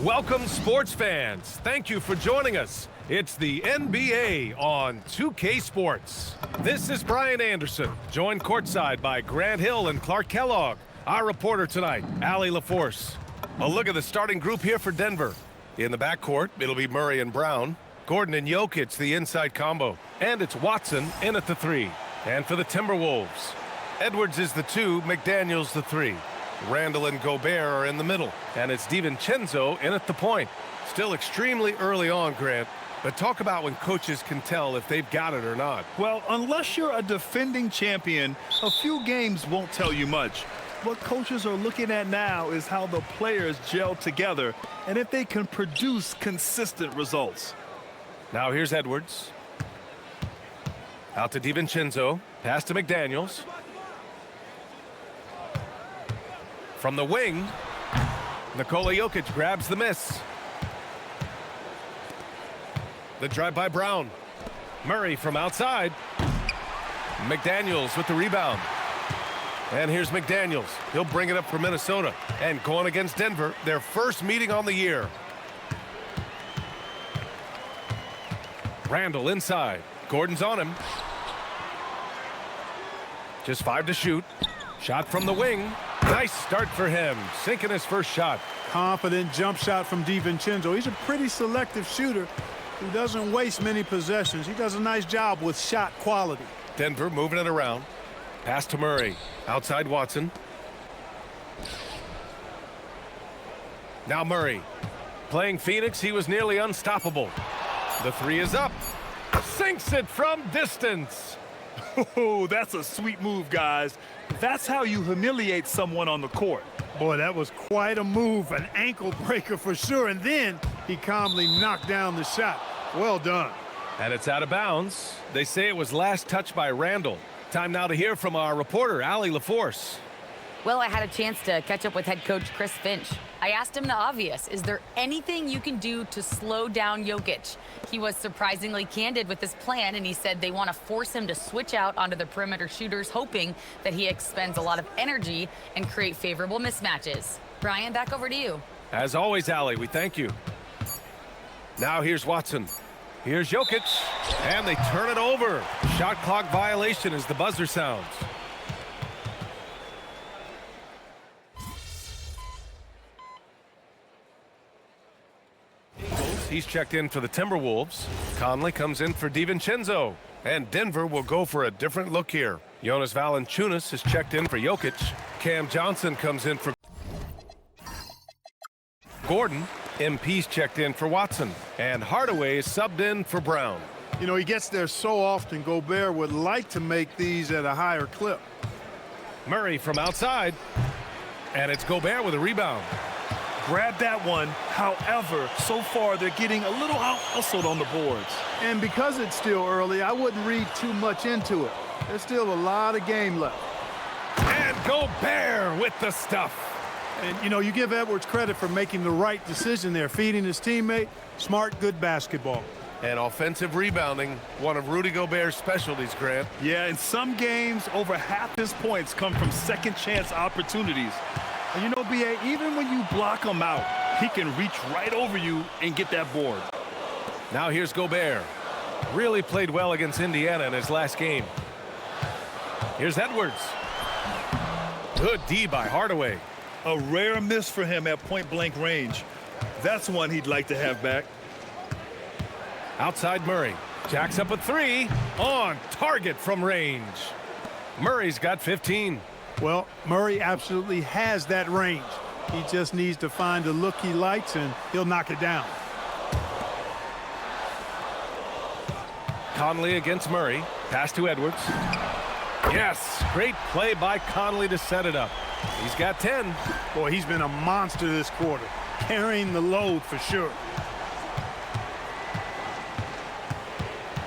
Welcome, sports fans. Thank you for joining us. It's the NBA on 2K Sports. This is Brian Anderson, joined courtside by Grant Hill and Clark Kellogg. Our reporter tonight, Allie LaForce. A look at the starting group here for Denver. In the backcourt, it'll be Murray and Brown. Gordon and Jokic, the inside combo. And it's Watson in at the 3. And for the Timberwolves, Edwards is the 2, McDaniels the 3. Randall and Gobert are in the middle. And it's DiVincenzo in at the point. Still extremely early on, Grant. But talk about when coaches can tell if they've got it or not. Well, unless you're a defending champion, a few games won't tell you much. What coaches are looking at now is how the players gel together and if they can produce consistent results. Now here's Edwards. Out to DiVincenzo. Pass to McDaniels. From the wing, Nikola Jokic grabs the miss. The drive by Brown. Murray from outside. McDaniels with the rebound. And here's McDaniels. He'll bring it up for Minnesota. And going against Denver, their first meeting on the year. Randall inside. Gordon's on him. Just 5 to shoot. Shot from the wing. Nice start for him. Sinking his first shot. Confident jump shot from DiVincenzo. He's a pretty selective shooter who doesn't waste many possessions. He does a nice job with shot quality. Denver moving it around. Pass to Murray. Outside Watson. Now Murray. Playing Phoenix, he was nearly unstoppable. The 3 is up. Sinks it from distance. Oh, that's a sweet move, guys. That's how you humiliate someone on the court. Boy, that was quite a move, an ankle breaker for sure. And then he calmly knocked down the shot. Well done. And it's out of bounds. They say it was last touched by Randall. Time now to hear from our reporter, Allie LaForce. Well, I had a chance to catch up with head coach Chris Finch. I asked him the obvious. Is there anything you can do to slow down Jokic? He was surprisingly candid with his plan, and he said they want to force him to switch out onto the perimeter shooters, hoping that he expends a lot of energy and create favorable mismatches. Brian, back over to you. As always, Allie, we thank you. Now here's Watson. Here's Jokic, and they turn it over. Shot clock violation as the buzzer sounds. He's checked in for the Timberwolves. Conley comes in for DiVincenzo. And Denver will go for a different look here. Jonas Valanciunas is checked in for Jokic. Cam Johnson comes in for Gordon. MP's checked in for Watson. And Hardaway is subbed in for Brown. You know, he gets there so often. Gobert would like to make these at a higher clip. Murray from outside. And it's Gobert with a rebound. Grab that one. However, so far they're getting a little out-hustled on the boards. And because it's still early, I wouldn't read too much into it. There's still a lot of game left. And Gobert with the stuff. And, you know, you give Edwards credit for making the right decision there, feeding his teammate. Smart, good basketball. And offensive rebounding, one of Rudy Gobert's specialties, Grant. Yeah, in some games, over half his points come from second-chance opportunities. And you know, B.A., even when you block him out, he can reach right over you and get that board. Now here's Gobert. Really played well against Indiana in his last game. Here's Edwards. Good D by Hardaway. A rare miss for him at point-blank range. That's one he'd like to have back. Outside Murray. Jacks up a 3. On target from range. Murray's got 15. Well, Murray absolutely has that range. He just needs to find the look he likes, and he'll knock it down. Conley against Murray. Pass to Edwards. Yes, great play by Conley to set it up. He's got 10. Boy, he's been a monster this quarter, carrying the load for sure.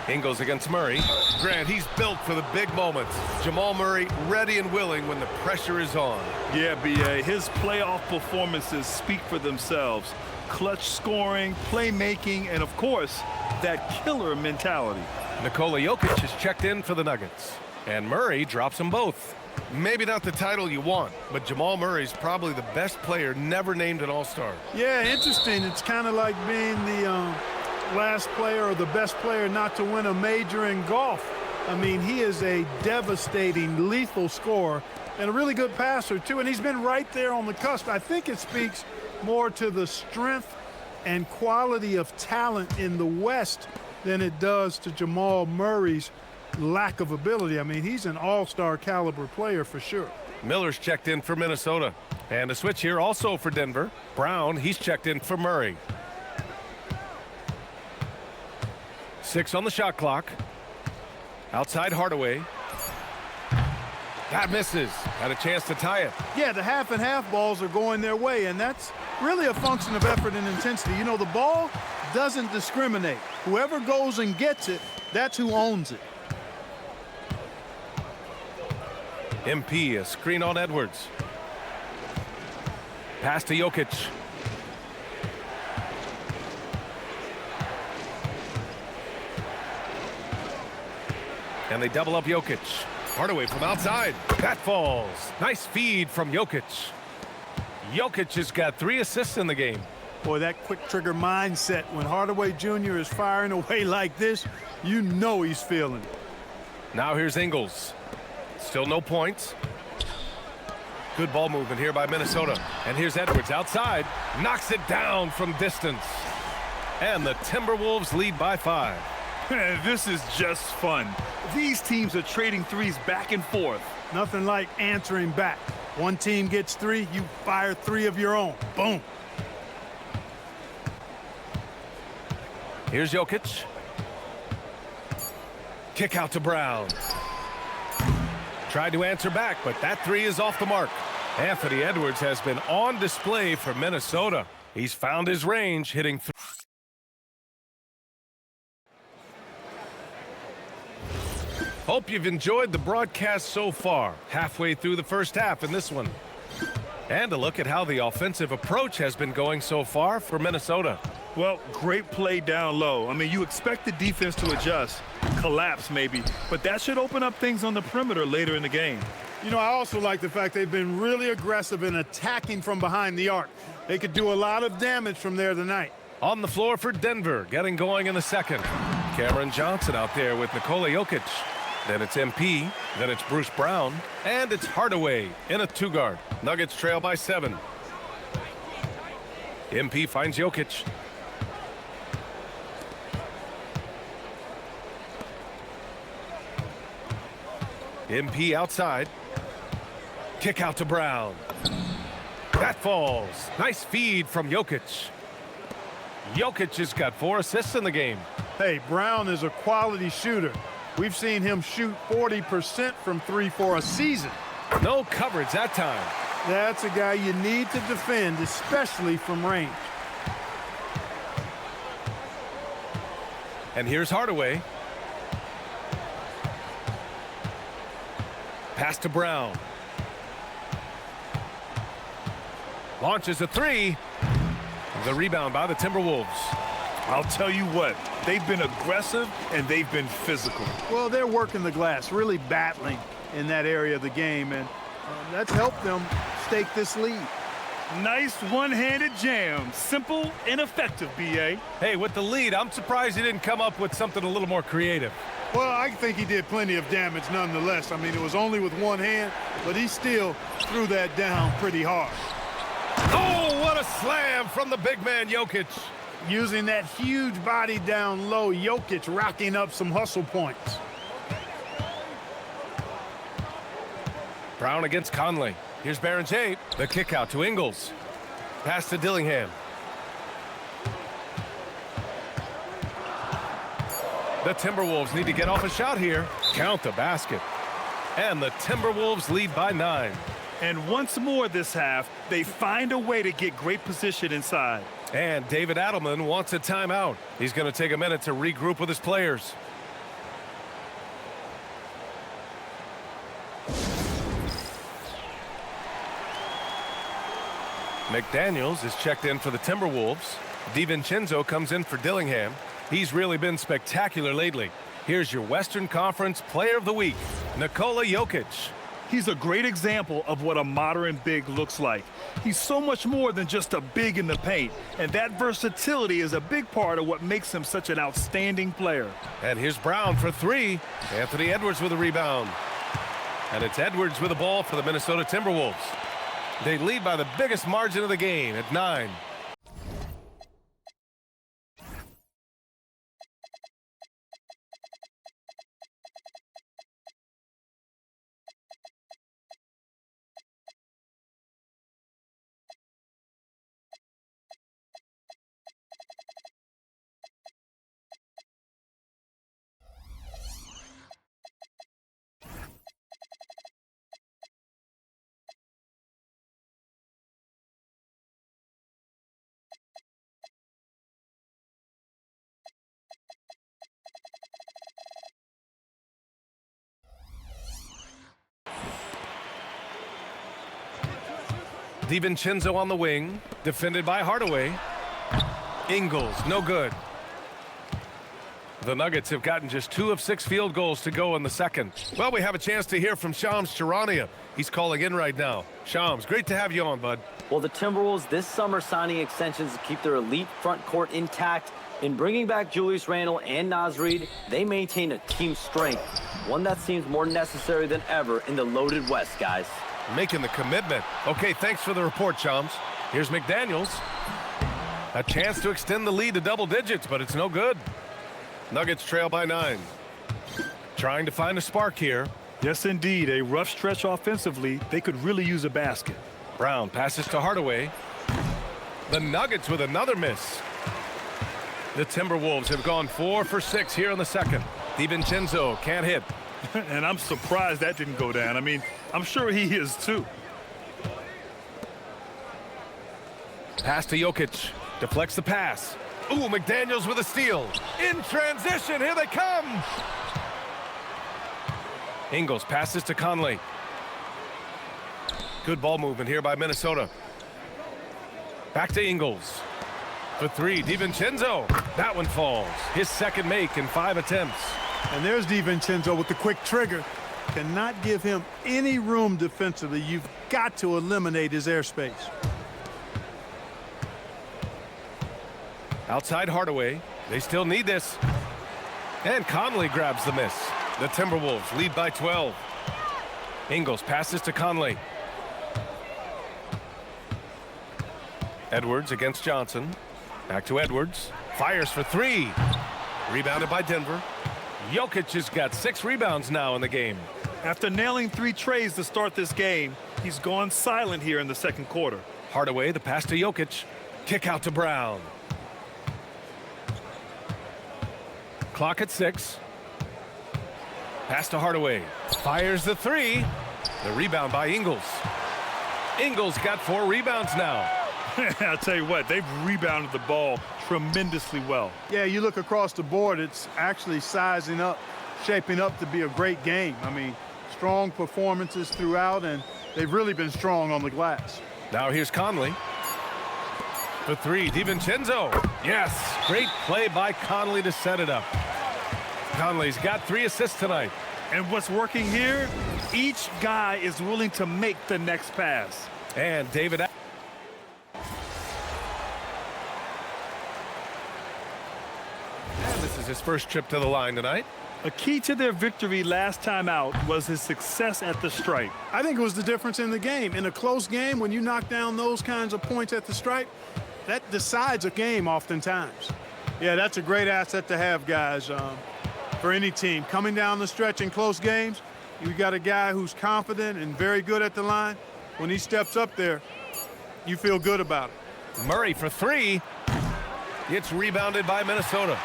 Ingles against Murray. Grant, he's built for the big moments. Jamal Murray ready and willing when the pressure is on. Yeah, B.A., his playoff performances speak for themselves. Clutch scoring, playmaking, and, of course, that killer mentality. Nikola Jokic is checked in for the Nuggets. And Murray drops them both. Maybe not the title you want, but Jamal Murray's probably the best player never named an All-Star. Yeah, interesting. It's kind of like being the last player or the best player not to win a major in golf. I mean, he is a devastating, lethal scorer and a really good passer, too. And he's been right there on the cusp. I think it speaks more to the strength and quality of talent in the West than it does to Jamal Murray's lack of ability. I mean, he's an all-star caliber player for sure. Miller's checked in for Minnesota. And a switch here also for Denver. Brown, he's checked in for Murray. 6 on the shot clock. Outside Hardaway. That misses. Had a chance to tie it. Yeah, the half and half balls are going their way, and that's really a function of effort and intensity. You know, the ball doesn't discriminate. Whoever goes and gets it, that's who owns it. MP, a screen on Edwards. Pass to Jokic. And they double up Jokic. Hardaway from outside. That falls. Nice feed from Jokic. Jokic has got 3 assists in the game. Boy, that quick trigger mindset, when Hardaway Jr. is firing away like this, you know he's feeling it. Now here's Ingles. Still no points. Good ball movement here by Minnesota. And here's Edwards outside. Knocks it down from distance. And the Timberwolves lead by 5. This is just fun. These teams are trading threes back and forth. Nothing like answering back. One team gets 3, you fire 3 of your own. Boom. Here's Jokic. Kick out to Brown. Tried to answer back, but that 3 is off the mark. Anthony Edwards has been on display for Minnesota. He's found his range, hitting 3. Hope you've enjoyed the broadcast so far. Halfway through the first half in this one. And a look at how the offensive approach has been going so far for Minnesota. Well, great play down low. I mean, you expect the defense to adjust, collapse maybe, but that should open up things on the perimeter later in the game. You know, I also like the fact they've been really aggressive in attacking from behind the arc. They could do a lot of damage from there tonight. On the floor for Denver, getting going in the second. Cameron Johnson out there with Nikola Jokic. Then it's MP, then it's Bruce Brown, and it's Hardaway in a 2-guard. Nuggets trail by 7. MP finds Jokic. MP outside. Kick out to Brown. That falls. Nice feed from Jokic. Jokic has got 4 assists in the game. Hey, Brown is a quality shooter. We've seen him shoot 40% from 3 for a season. No coverage that time. That's a guy you need to defend, especially from range. And here's Hardaway. Pass to Brown. Launches a 3. The rebound by the Timberwolves. I'll tell you what, they've been aggressive and they've been physical. Well, they're working the glass, really battling in that area of the game, and that's helped them stake this lead. Nice one-handed jam. Simple and effective, B.A. Hey, with the lead, I'm surprised he didn't come up with something a little more creative. Well, I think he did plenty of damage nonetheless. I mean, it was only with one hand, but he still threw that down pretty hard. Oh, what a slam from the big man, Jokic. Using that huge body down low, Jokic racking up some hustle points. Brown against Conley. Here's Baron J. The kick out to Ingles. Pass to Dillingham. The Timberwolves need to get off a shot here. Count the basket. And the Timberwolves lead by 9. And once more this half, they find a way to get great position inside. And David Adelman wants a timeout. He's going to take a minute to regroup with his players. McDaniels is checked in for the Timberwolves. DiVincenzo comes in for Dillingham. He's really been spectacular lately. Here's your Western Conference Player of the Week, Nikola Jokic. He's a great example of what a modern big looks like. He's so much more than just a big in the paint, and that versatility is a big part of what makes him such an outstanding player. And here's Brown for three. Anthony Edwards with a rebound. And it's Edwards with the ball for the Minnesota Timberwolves. They lead by the biggest margin of the game at 9. DiVincenzo on the wing, defended by Hardaway. Ingles, no good. The Nuggets have gotten just 2 of 6 field goals to go in the second. Well, we have a chance to hear from Shams Charania. He's calling in right now. Shams, great to have you on, bud. Well, the Timberwolves this summer signing extensions to keep their elite front court intact. In bringing back Julius Randle and Naz Reid, they maintain a team strength, one that seems more necessary than ever in the loaded West, guys. Making the commitment. Okay, thanks for the report, Shams. Here's McDaniels. A chance to extend the lead to double digits, but it's no good. Nuggets trail by 9. Trying to find a spark here. Yes, indeed. A rough stretch offensively. They could really use a basket. Brown passes to Hardaway. The Nuggets with another miss. The Timberwolves have gone 4 for 6 here in the second. DiVincenzo can't hit. And I'm surprised that didn't go down. I mean, I'm sure he is too. Pass to Jokic. Deflects the pass. Ooh, McDaniels with a steal. In transition, here they come. Ingles passes to Conley. Good ball movement here by Minnesota. Back to Ingles. For 3, DiVincenzo. That one falls. His second make in 5 attempts. And there's DiVincenzo with the quick trigger. Cannot give him any room defensively. You've got to eliminate his airspace. Outside Hardaway. They still need this. And Conley grabs the miss. The Timberwolves lead by 12. Ingles passes to Conley. Edwards against Johnson. Back to Edwards. Fires for 3. Rebounded by Denver. Jokic has got 6 rebounds now in the game. After nailing 3 trays to start this game, he's gone silent here in the second quarter. Hardaway, the pass to Jokic. Kick out to Brown. Clock at 6. Pass to Hardaway. Fires the 3. The rebound by Ingles. Ingles got 4 rebounds now. I'll tell you what, they've rebounded the ball tremendously well. Yeah, you look across the board, it's actually sizing up, shaping up to be a great game. I mean, strong performances throughout, and they've really been strong on the glass. Now here's Conley. For 3, DiVincenzo. Yes, great play by Conley to set it up. Conley's got 3 assists tonight. And what's working here, each guy is willing to make the next pass. And David. And this is his first trip to the line tonight. A key to their victory last time out was his success at the stripe. I think it was the difference in the game. In a close game, when you knock down those kinds of points at the stripe, that decides a game oftentimes. Yeah, that's a great asset to have, guys, for any team. Coming down the stretch in close games, you got a guy who's confident and very good at the line. When he steps up there, you feel good about it. Murray for 3. It's rebounded by Minnesota.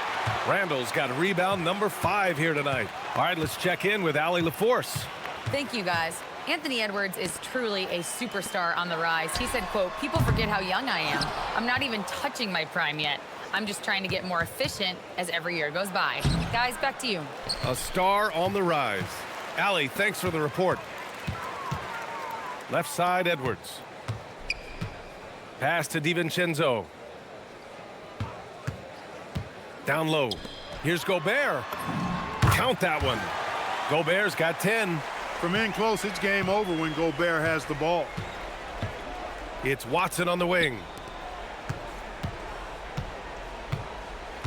Randall's got rebound number 5 here tonight. All right, let's check in with Allie LaForce. Thank you, guys. Anthony Edwards is truly a superstar on the rise. He said, quote, "People forget how young I am. I'm not even touching my prime yet. I'm just trying to get more efficient as every year goes by." Guys, back to you. A star on the rise. Allie, thanks for the report. Left side, Edwards. Pass to DiVincenzo. Down low. Here's Gobert. Count that one. Gobert's got 10. From in close, it's game over when Gobert has the ball. It's Watson on the wing.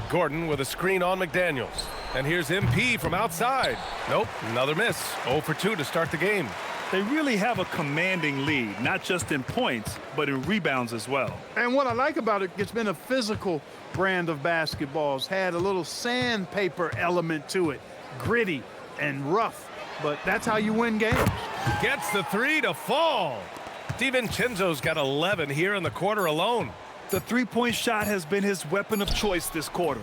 Gordon with a screen on McDaniels. And here's MP from outside. Nope, another miss. 0 for 2 to start the game. They really have a commanding lead, not just in points, but in rebounds as well. And what I like about it, it's been a physical brand of basketball. It's had a little sandpaper element to it, gritty and rough, but that's how you win games. Gets the three to fall. DiVincenzo's got 11 here in the quarter alone. The three-point shot has been his weapon of choice this quarter.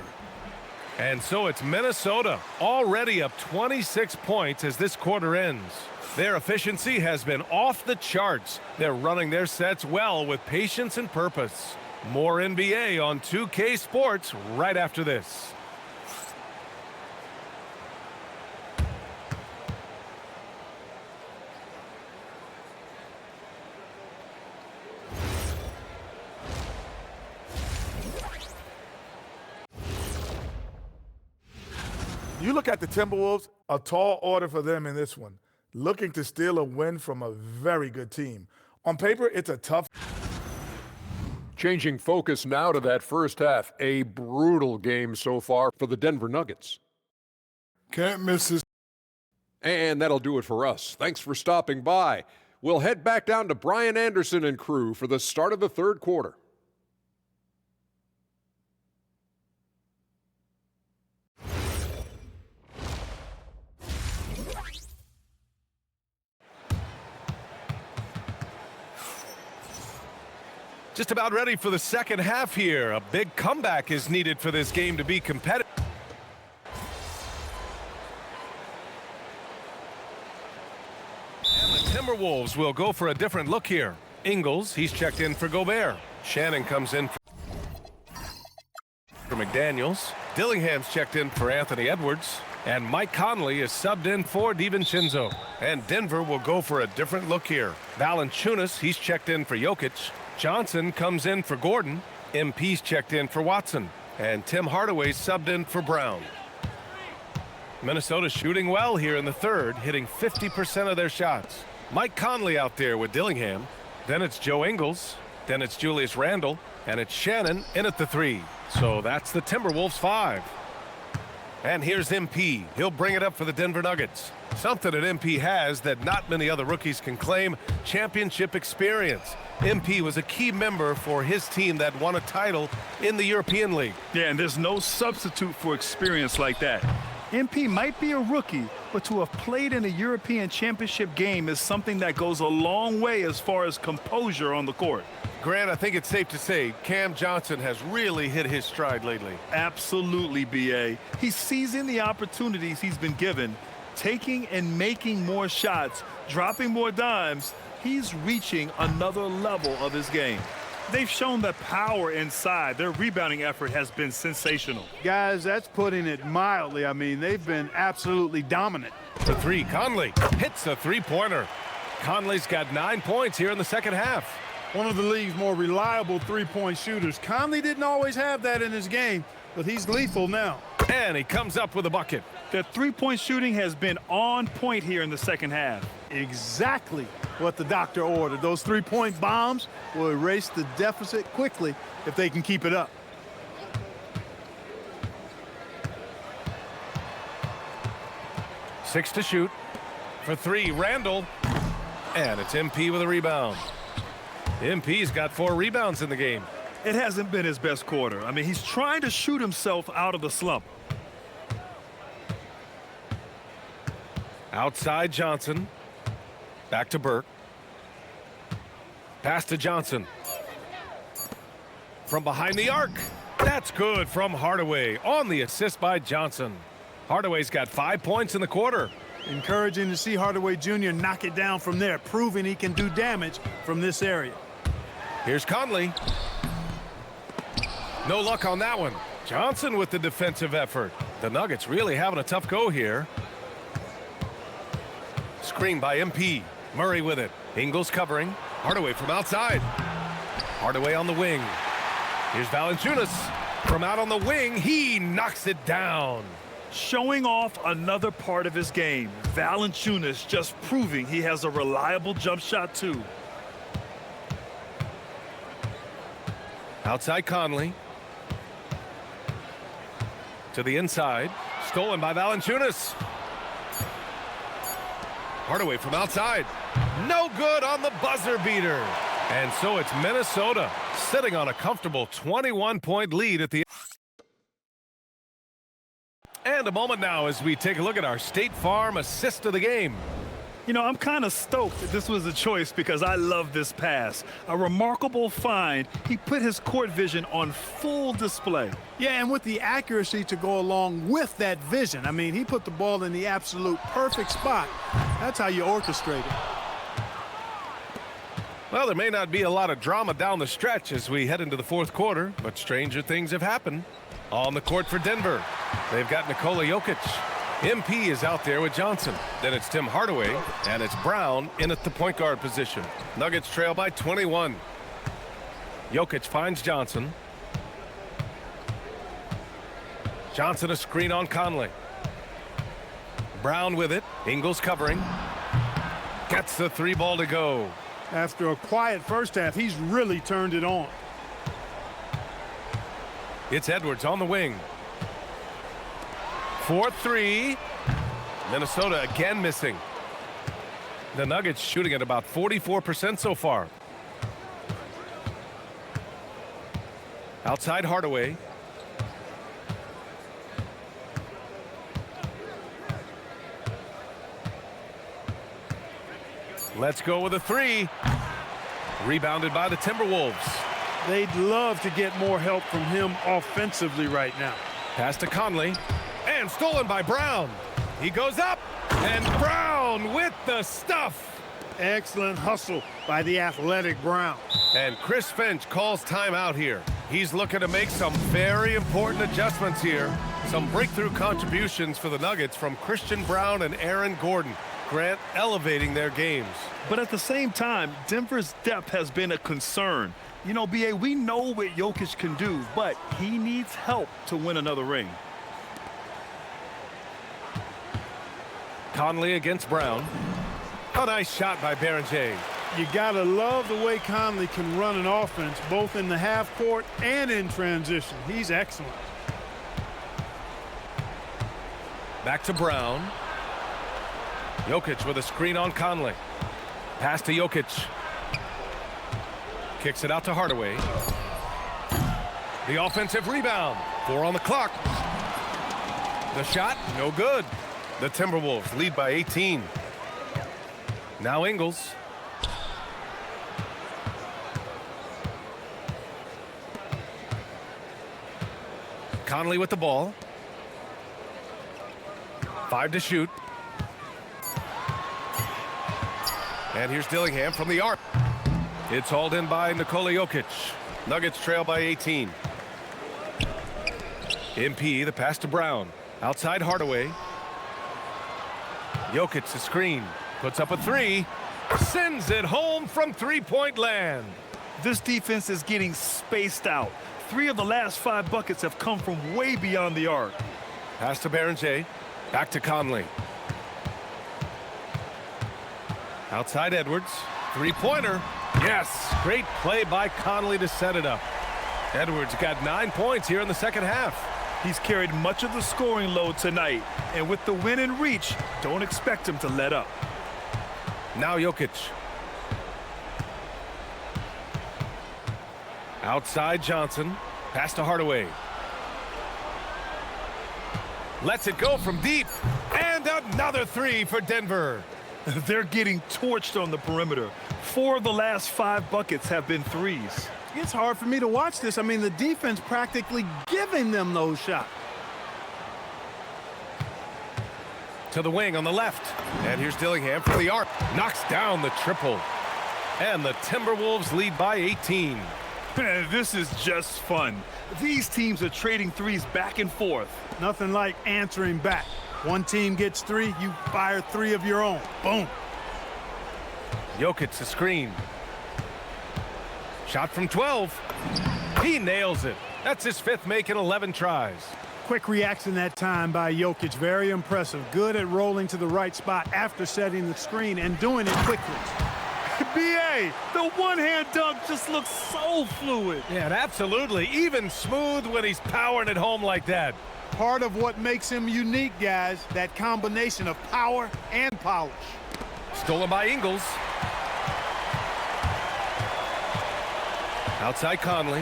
And so it's Minnesota, already up 26 points as this quarter ends. Their efficiency has been off the charts. They're running their sets well with patience and purpose. More NBA on 2K Sports right after this. You look at the Timberwolves, a tall order for them in this one, looking to steal a win from a very good team. On paper, it's a tough. Changing focus now to that first half. A brutal game so far for the Denver Nuggets. Can't miss this. And that'll do it for us. Thanks for stopping by. We'll head back down to Brian Anderson and crew for the start of the third quarter. Just about ready for the second half here. A big comeback is needed for this game to be competitive. And the Timberwolves will go for a different look here. Ingles, he's checked in for Gobert. Shannon comes in for McDaniels. Dillingham's checked in for Anthony Edwards. And Mike Conley is subbed in for DiVincenzo. And Denver will go for a different look here. Valanciunas, he's checked in for Jokic. Johnson comes in for Gordon. MP's checked in for Watson. And Tim Hardaway subbed in for Brown. Minnesota shooting well here in the third, hitting 50% of their shots. Mike Conley out there with Dillingham. Then it's Joe Ingles. Then it's Julius Randle. And it's Shannon in at the three. So that's the Timberwolves 5. And here's MP. He'll bring it up for the Denver Nuggets. Something that MP has that not many other rookies can claim: championship experience. MP was a key member for his team that won a title in the European League. Yeah, and there's no substitute for experience like that. MP might be a rookie, but to have played in a European championship game is something that goes a long way as far as composure on the court. Grant, I think it's safe to say Cam Johnson has really hit his stride lately. Absolutely, B.A. He's seizing the opportunities he's been given, taking and making more shots, dropping more dimes. He's reaching another level of his game. They've shown the power inside. Their rebounding effort has been sensational. Guys, that's putting it mildly. I mean, they've been absolutely dominant. The three, Conley hits a three-pointer. Conley's got 9 points here in the second half. One of the league's more reliable three-point shooters. Conley didn't always have that in his game, but he's lethal now. And he comes up with a bucket. Their three-point shooting has been on point here in the second half. Exactly what the doctor ordered. Those three-point bombs will erase the deficit quickly if they can keep it up. Six to shoot. For three, Randle. And it's MP with a rebound. MP's got 4 rebounds in the game. It hasn't been his best quarter. I mean, he's trying to shoot himself out of the slump. Outside Johnson. Back to Burke. Pass to Johnson. From behind the arc. That's good from Hardaway on the assist by Johnson. Hardaway's got 5 points in the quarter. Encouraging to see Hardaway Jr. knock it down from there, proving he can do damage from this area. Here's Conley. No luck on that one. Johnson with the defensive effort. The Nuggets really having a tough go here. Screen by MP. Murray with it. Ingles covering. Hardaway from outside. Hardaway on the wing. Here's Valanciunas. From out on the wing, he knocks it down. Showing off another part of his game. Valanciunas just proving he has a reliable jump shot too. Outside Conley. To the inside. Stolen by Valanciunas. Hardaway from outside. No good on the buzzer beater. And so it's Minnesota sitting on a comfortable 21-point lead at the end. And a moment now as we take a look at our State Farm assist of the game. You know, I'm kind of stoked that this was a choice because I love this pass. A remarkable find. He put his court vision on full display. Yeah, and with the accuracy to go along with that vision. I mean, he put the ball in the absolute perfect spot. That's how you orchestrate it. Well, there may not be a lot of drama down the stretch as we head into the fourth quarter, but stranger things have happened. On the court for Denver, they've got Nikola Jokic. MP is out there with Johnson. Then it's Tim Hardaway, and it's Brown in at the point guard position. Nuggets trail by 21. Jokic finds Johnson. Johnson a screen on Conley. Brown with it. Ingles covering. Gets the three ball to go. After a quiet first half, he's really turned it on. It's Edwards on the wing. 4-3. Minnesota again missing. The Nuggets shooting at about 44% so far. Outside Hardaway. Let's go with a three. Rebounded by the Timberwolves. They'd love to get more help from him offensively right now. Pass to Conley. And stolen by Brown. He goes up. And Brown with the stuff. Excellent hustle by the athletic Brown. And Chris Finch calls timeout here. He's looking to make some very important adjustments here. Some breakthrough contributions for the Nuggets from Christian Brown and Aaron Gordon. Grant elevating their games. But at the same time, Denver's depth has been a concern. You know, B.A., we know what Jokic can do, but he needs help to win another ring. Conley against Brown. A nice shot by Berenger. You gotta love the way Conley can run an offense, both in the half court and in transition. He's excellent. Back to Brown. Jokic with a screen on Conley. Pass to Jokic. Kicks it out to Hardaway. The offensive rebound. 4 on the clock. The shot, no good. The Timberwolves lead by 18. Now Ingles. Conley with the ball. 5 to shoot. And here's Dillingham from the arc. It's hauled in by Nikola Jokic. Nuggets trail by 18. MP, the pass to Brown. Outside Hardaway. Jokic the screen. Puts up a three. Sends it home from three-point land. This defense is getting spaced out. 3 of the last 5 buckets have come from way beyond the arc. Pass to Berenger. Back to Conley. Outside Edwards. Three-pointer. Yes, great play by Conley to set it up. Edwards got 9 points here in the second half. He's carried much of the scoring load tonight, and with the win in reach, don't expect him to let up. Now Jokic. Outside Johnson. Pass to Hardaway. Lets it go from deep. And another three for Denver. They're getting torched on the perimeter. 4 of the last 5 buckets have been threes. It's hard for me to watch this. I mean, the defense practically giving them those shots. To the wing on the left. And here's Dillingham for the arc. Knocks down the triple. And the Timberwolves lead by 18. This is just fun. These teams are trading threes back and forth. Nothing like answering back. One team gets 3, you fire 3 of your own. Boom. Jokic the screen. Shot from 12. He nails it. That's his 5th make in 11 tries. Quick reaction that time by Jokic. Very impressive. Good at rolling to the right spot after setting the screen and doing it quickly. B.A., the one-hand dunk just looks so fluid. Yeah, and absolutely. Even smooth when he's powering it home like that. Part of what makes him unique, guys, that combination of power and polish. Stolen by Ingles. Outside Conley.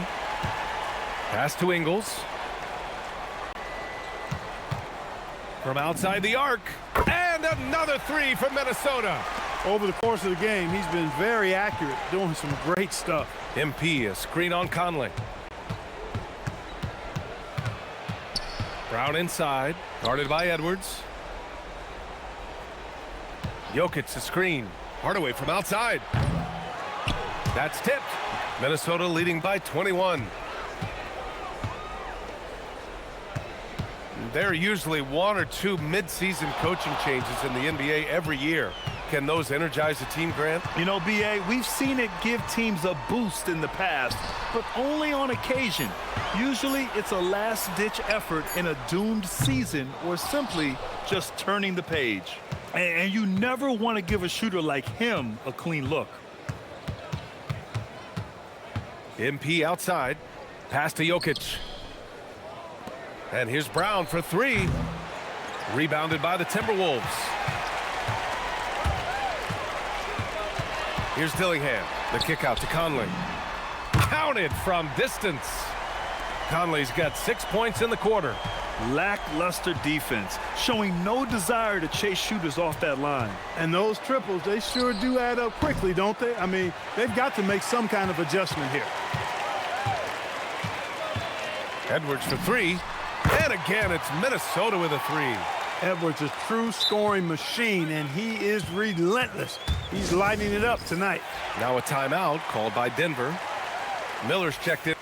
Pass to Ingles. From outside the arc. And another three from Minnesota. Over the course of the game, he's been very accurate, doing some great stuff. MP, a screen on Conley. Brown inside, guarded by Edwards. Jokic, a screen. Hardaway from outside. That's tipped. Minnesota leading by 21. There are usually one or two mid-season coaching changes in the NBA every year. Can those energize a team, Grant? You know, B.A., we've seen it give teams a boost in the past, but only on occasion. Usually it's a last-ditch effort in a doomed season or simply just turning the page. And you never want to give a shooter like him a clean look. MP outside. Pass to Jokic. And here's Brown for three. Rebounded by the Timberwolves. Here's Dillingham. The kick out to Conley. Counted from distance. Conley's got 6 points in the quarter. Lackluster defense, showing no desire to chase shooters off that line. And those triples, they sure do add up quickly, don't they? I mean, they've got to make some kind of adjustment here. Edwards for three. And again, it's Minnesota with a three. Edwards, a true scoring machine, and he is relentless. He's lighting it up tonight. Now a timeout called by Denver. Miller's checked in.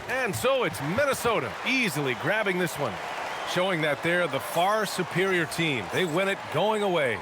And so it's Minnesota easily grabbing this one, showing that they're the far superior team. They win it going away.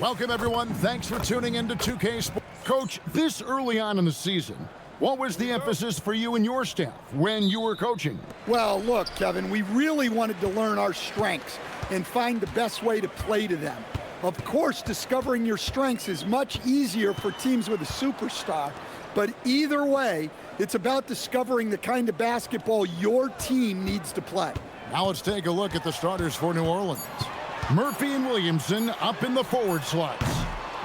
Welcome, everyone. Thanks for tuning in to 2K Sports. Coach, this early on in the season, what was the emphasis for you and your staff when you were coaching? Well, look, Kevin, we really wanted to learn our strengths and find the best way to play to them. Of course, discovering your strengths is much easier for teams with a superstar, but either way, it's about discovering the kind of basketball your team needs to play. Now let's take a look at the starters for New Orleans. Murphy and Williamson up in the forward slots.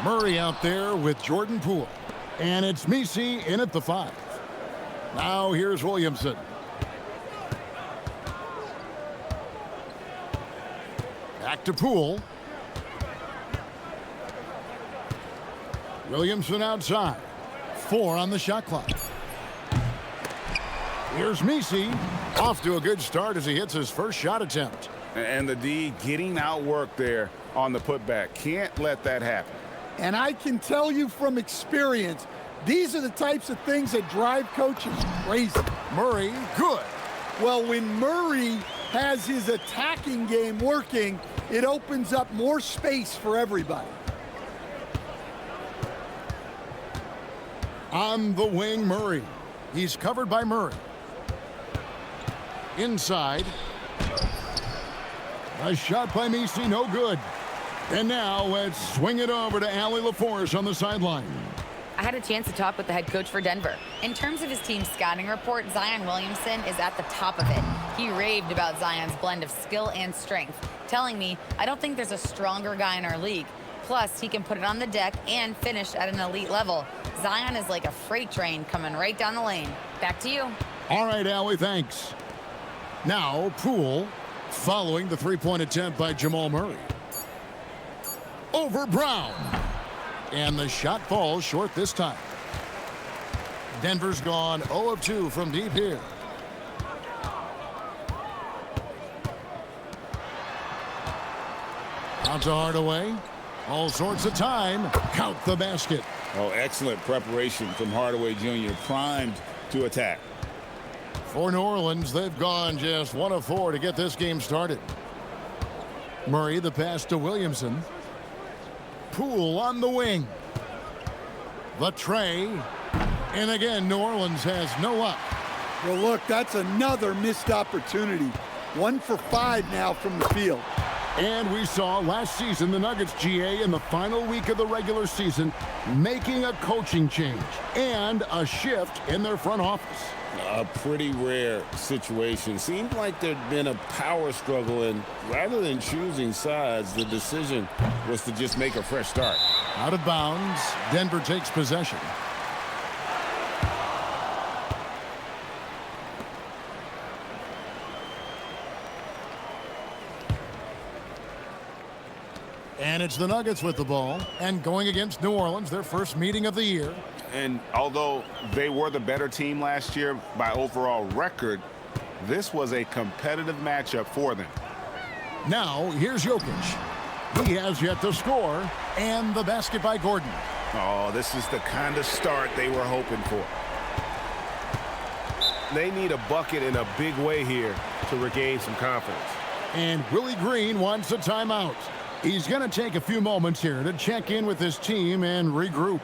Murray out there with Jordan Poole. And it's Mycareer in at the 5. Now here's Williamson. Back to Poole. Williamson outside. 4 on the shot clock. Here's Mycareer. Off to a good start as he hits his first shot attempt. And the D getting outworked there on the putback. Can't let that happen. And I can tell you from experience, these are the types of things that drive coaches crazy. Murray, good. Well, when Murray has his attacking game working, it opens up more space for everybody. On the wing, Murray. He's covered by Murray. Inside. A shot by Mycareer, no good. And now let's swing it over to Allie LaForce on the sideline. I had a chance to talk with the head coach for Denver. In terms of his team's scouting report, Zion Williamson is at the top of it. He raved about Zion's blend of skill and strength, telling me, I don't think there's a stronger guy in our league. Plus, he can put it on the deck and finish at an elite level. Zion is like a freight train coming right down the lane. Back to you. All right, Allie, thanks. Now, Poole, following the three-point attempt by Jamal Murray. Over Brown. And the shot falls short this time. Denver's gone 0 of 2 from deep here. Out to Hardaway. All sorts of time. Count the basket. Oh, excellent preparation from Hardaway Jr. Primed to attack. For New Orleans, they've gone just 1 of 4 to get this game started. Murray, the pass to Williamson. Poole on the wing. The tray. And again, New Orleans has no luck. Well, look, that's another missed opportunity. 1 for 5 now from the field. And we saw last season the Nuggets, GA, in the final week of the regular season, making a coaching change and a shift in their front office. A pretty rare situation. Seemed like there'd been a power struggle, and rather than choosing sides, the decision was to just make a fresh start. Out of bounds, Denver takes possession. And it's the Nuggets with the ball and going against New Orleans, their first meeting of the year. And although they were the better team last year by overall record, this was a competitive matchup for them. Now, here's Jokic. He has yet to score, and the basket by Gordon. Oh, this is the kind of start they were hoping for. They need a bucket in a big way here to regain some confidence. And Willie Green wants a timeout. He's going to take a few moments here to check in with his team and regroup.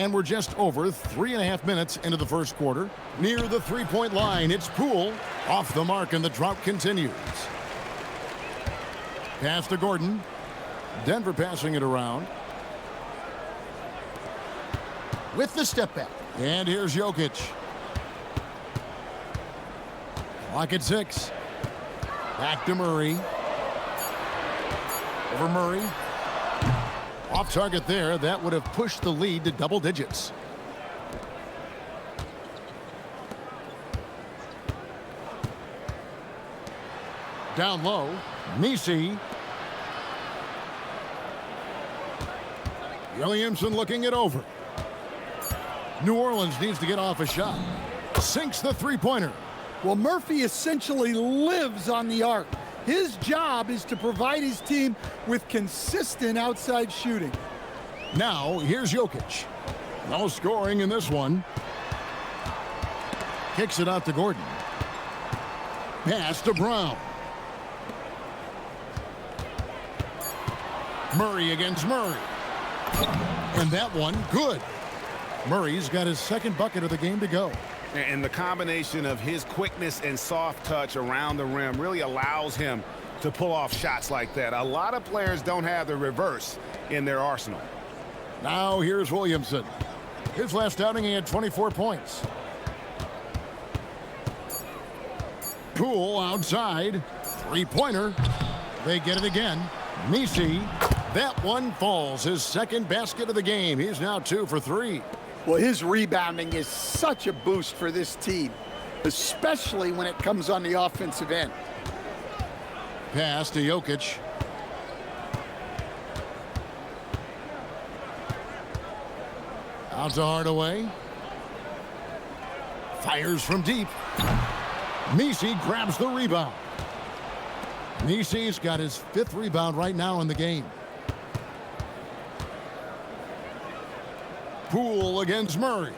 And we're just over 3.5 minutes into the first quarter. Near the three-point line, it's Poole. Off the mark, and the drought continues. Pass to Gordon. Denver passing it around. With the step back. And here's Jokic. Clock at 6. Back to Murray. Over Murray. Off target there. That would have pushed the lead to double digits. Down low. Messi. Williamson looking it over. New Orleans needs to get off a shot. Sinks the three-pointer. Well, Murphy essentially lives on the arc. His job is to provide his team with consistent outside shooting. Now, here's Jokic. No scoring in this one. Kicks it out to Gordon. Pass to Brown. Murray against Murray. And that one, good. Murray's got his second bucket of the game to go. And the combination of his quickness and soft touch around the rim really allows him to pull off shots like that. A lot of players don't have the reverse in their arsenal. Now here's Williamson. His last outing, he had 24 points. Poole outside. Three-pointer. They get it again. Messi. That one falls. His second basket of the game. He's now 2 for 3. Well, his rebounding is such a boost for this team, especially when it comes on the offensive end. Pass to Jokic. Out to Hardaway. Fires from deep. Messi grabs the rebound. Messi's got his 5th rebound right now in the game. Poole against Murray.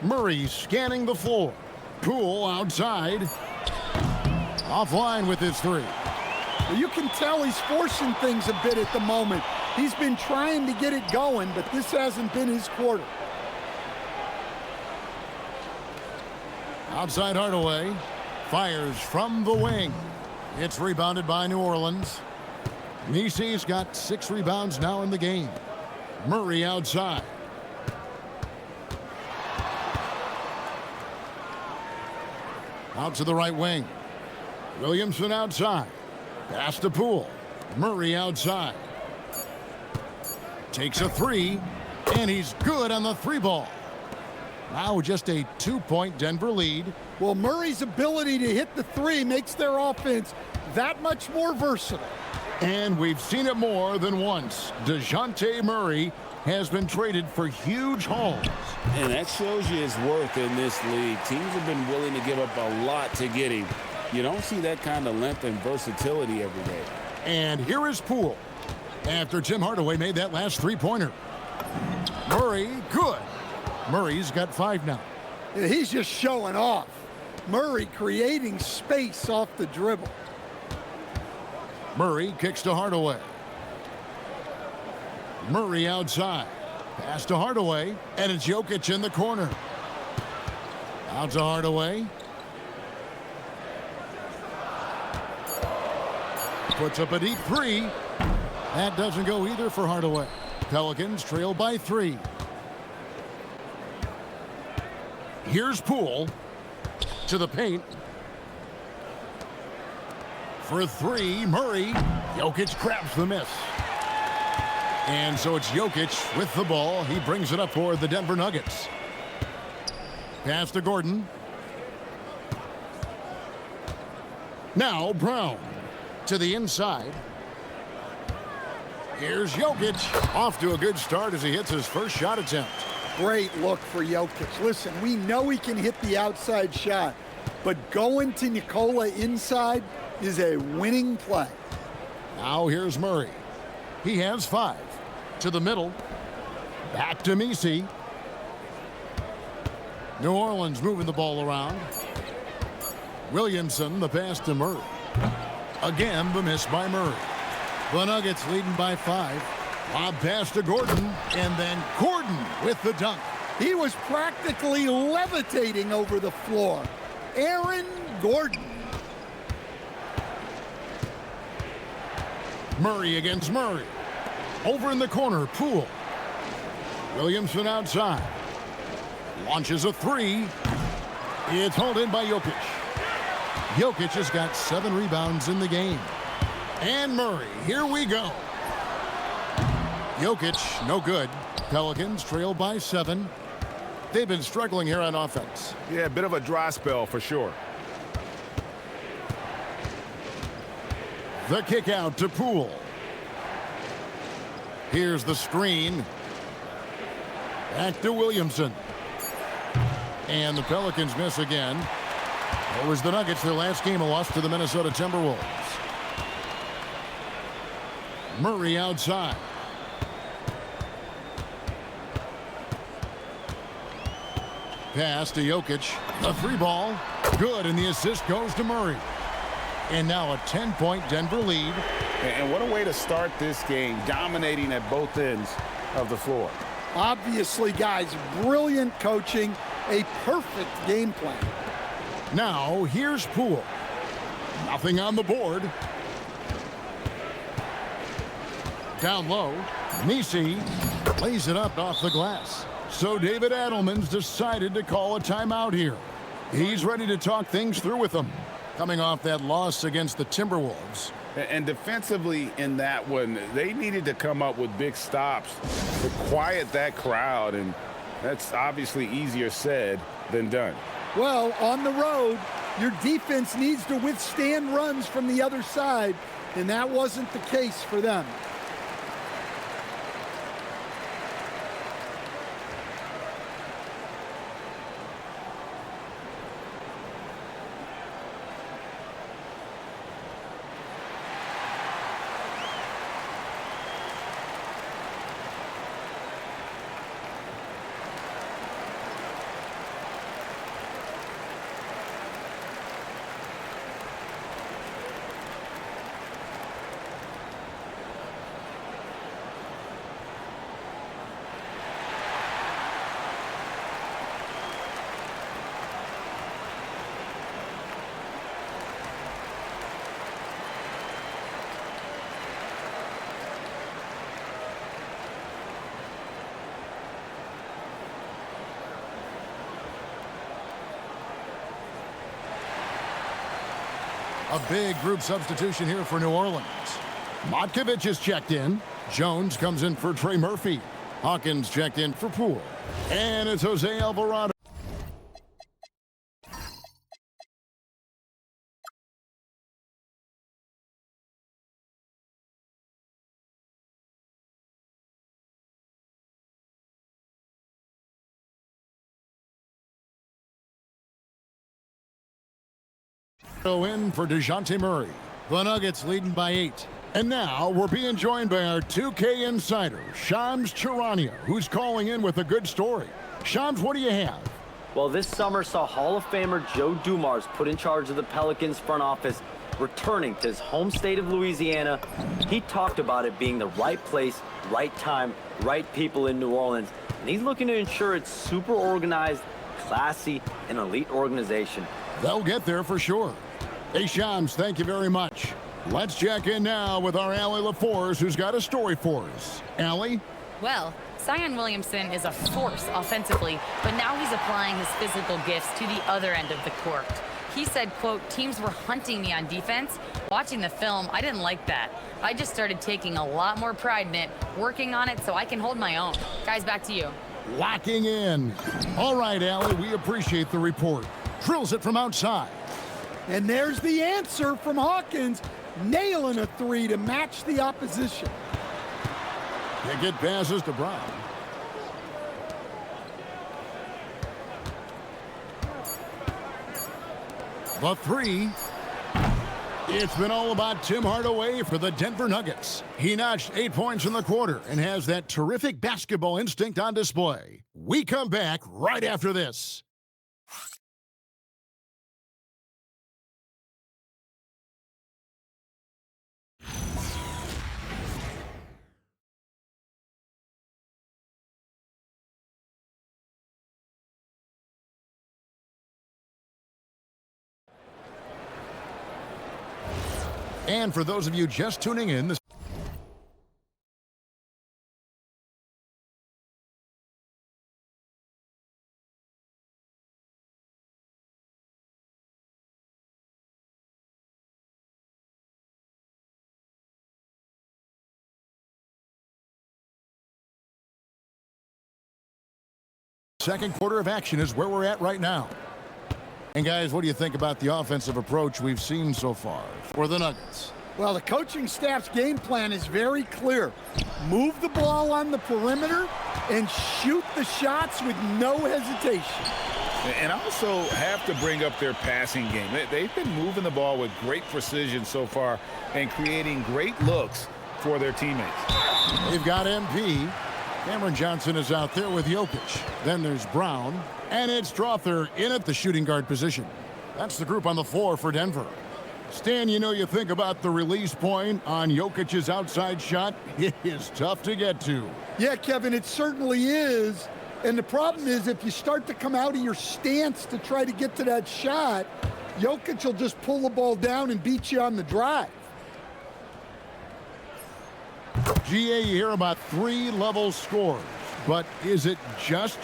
Murray scanning the floor. Poole outside. Offline with his 3. Well, you can tell he's forcing things a bit at the moment. He's been trying to get it going, but this hasn't been his quarter. Outside Hardaway. Fires from the wing. It's rebounded by New Orleans. Messi's got 6 rebounds now in the game. Murray outside. Out to the right wing. Williamson outside. Pass to Poole. Murray outside. Takes a 3, and he's good on the 3 ball. Now just a 2-point Denver lead. Well, Murray's ability to hit the 3 makes their offense that much more versatile. And we've seen it more than once. DeJounte Murray has been traded for huge hauls. And that shows you his worth in this league. Teams have been willing to give up a lot to get him. You don't see that kind of length and versatility every day. And here is Poole. After Tim Hardaway made that last 3-pointer. Murray, good. Murray's got 5 now. He's just showing off. Murray creating space off the dribble. Murray kicks to Hardaway. Murray outside. Pass to Hardaway, and it's Jokic in the corner. Out to Hardaway. Puts up a deep 3. That doesn't go either for Hardaway. Pelicans trail by 3. Here's Poole to the paint. For 3, Murray. Jokic grabs the miss. And so it's Jokic with the ball. He brings it up for the Denver Nuggets. Pass to Gordon. Now Brown to the inside. Here's Jokic. Off to a good start as he hits his first shot attempt. Great look for Jokic. Listen, we know he can hit the outside shot, but going to Nikola inside is a winning play. Now here's Murray. He has 5. To the middle. Back to Messi. New Orleans moving the ball around. Williamson, the pass to Murray. Again, the miss by Murray. The Nuggets leading by 5. Lob pass to Gordon, and then Gordon with the dunk. He was practically levitating over the floor. Aaron Gordon. Murray against Murray. Over in the corner, Poole. Williamson outside. Launches a three. It's hauled in by Jokic. Jokic has got 7 rebounds in the game. And Murray, here we go. Jokic, no good. Pelicans trail by 7. They've been struggling here on offense. Yeah, a bit of a dry spell for sure. The kick out to Poole. Here's the screen. Back to Williamson. And the Pelicans miss again. It was the Nuggets, their last game, a loss to the Minnesota Timberwolves. Murray outside. Pass to Jokic. A 3 ball. Good, and the assist goes to Murray. And now a 10-point Denver lead. And what a way to start this game, dominating at both ends of the floor. Obviously, guys, brilliant coaching, a perfect game plan. Now, here's Poole. Nothing on the board. Down low. Nisi lays it up off the glass. So David Adelman's decided to call a timeout here. He's ready to talk things through with them, coming off that loss against the Timberwolves. And defensively in that one, they needed to come up with big stops to quiet that crowd, and that's obviously easier said than done. Well, on the road, your defense needs to withstand runs from the other side, and that wasn't the case for them. A big group substitution here for New Orleans. Motkovich is checked in. Jones comes in for Trey Murphy. Hawkins checked in for Poole. And it's Jose Alvarado. In for DeJounte Murray. The Nuggets leading by 8. And now we're being joined by our 2K insider, Shams Charania, who's calling in with a good story. Shams, what do you have? Well, this summer saw Hall of Famer Joe Dumars put in charge of the Pelicans front office, returning to his home state of Louisiana. He talked about it being the right place, right time, right people in New Orleans. And he's looking to ensure it's super organized, classy, and elite organization. They'll get there for sure. Hey, Shams, thank you very much. Let's check in now with our Allie LaForce, who's got a story for us. Allie? Well, Zion Williamson is a force offensively, but now he's applying his physical gifts to the other end of the court. He said, quote, "Teams were hunting me on defense. Watching the film, I didn't like that. I just started taking a lot more pride in it, working on it so I can hold my own." Guys, back to you. Locking in. All right, Allie, we appreciate the report. Drills it from outside. And there's the answer from Hawkins, nailing a 3 to match the opposition. Pickett passes to Brown. The 3. It's been all about Tim Hardaway for the Denver Nuggets. He notched 8 points in the quarter and has that terrific basketball instinct on display. We come back right after this. And for those of you just tuning in, the second quarter of action is where we're at right now. And guys, what do you think about the offensive approach we've seen so far for the Nuggets? Well, the coaching staff's game plan is very clear. Move the ball on the perimeter and shoot the shots with no hesitation. And also have to bring up their passing game. They've been moving the ball with great precision so far and creating great looks for their teammates. They've got MP. Cameron Johnson is out there with Jokic. Then there's Brown. And it's Strother in at the shooting guard position. That's the group on the floor for Denver. Stan, you think about the release point on Jokic's outside shot. It is tough to get to. Yeah, Kevin, it certainly is. And the problem is if you start to come out of your stance to try to get to that shot, Jokic will just pull the ball down and beat you on the drive. GA, you hear about 3-level scores, but is it just...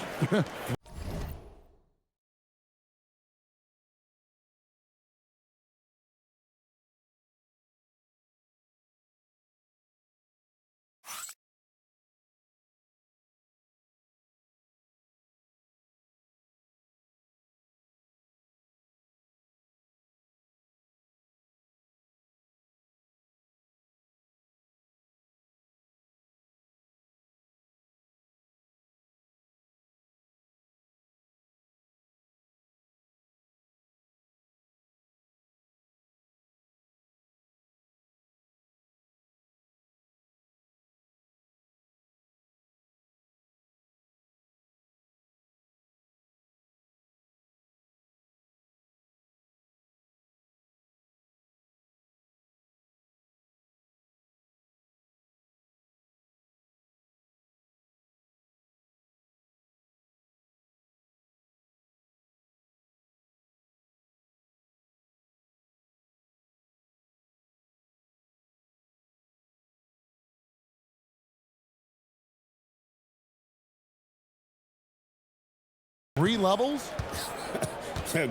Three levels?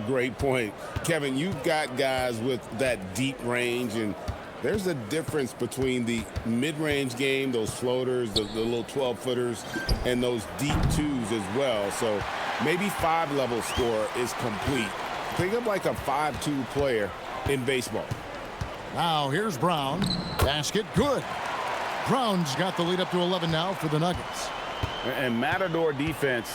Great point. Kevin, you've got guys with that deep range, and there's a difference between the mid-range game, those floaters, the little 12-footers, and those deep twos as well. So maybe 5-level score is complete. Think of like a 5-2 player in baseball. Now here's Brown. Basket good. Brown's got the lead up to 11 now for the Nuggets. And Matador defense,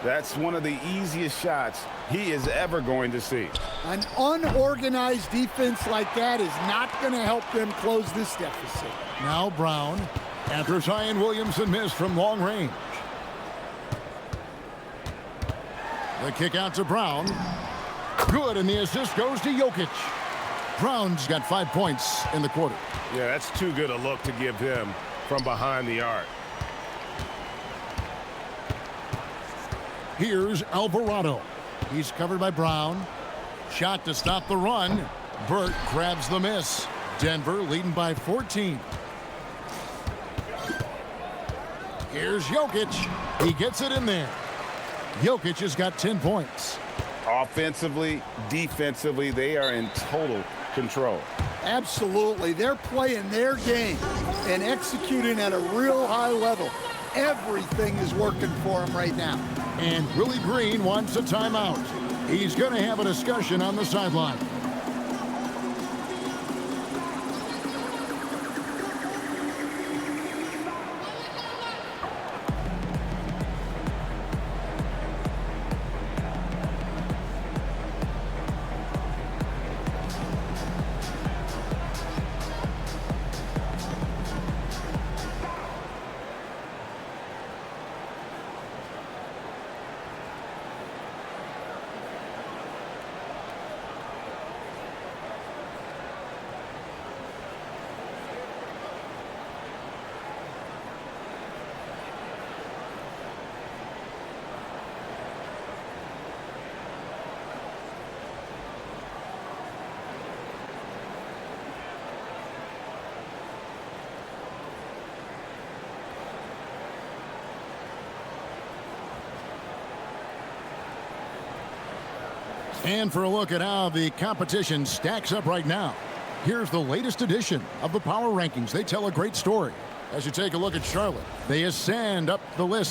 that's one of the easiest shots he is ever going to see. An unorganized defense like that is not going to help them close this deficit. Now Brown, after Zion Williamson missed from long range. The kick out to Brown. Good, and the assist goes to Jokic. Brown's got 5 points in the quarter. Yeah, that's too good a look to give him from behind the arc. Here's Alvarado. He's covered by Brown. Shot to stop the run. Burt grabs the miss. Denver leading by 14. Here's Jokic. He gets it in there. Jokic has got 10 points. Offensively, defensively, they are in total control. Absolutely. They're playing their game and executing at a real high level. Everything is working for them right now. And Willie Green wants a timeout. He's going to have a discussion on the sideline. And for a look at how the competition stacks up right now, here's the latest edition of the Power Rankings. They tell a great story. As you take a look at Charlotte, they ascend up the list.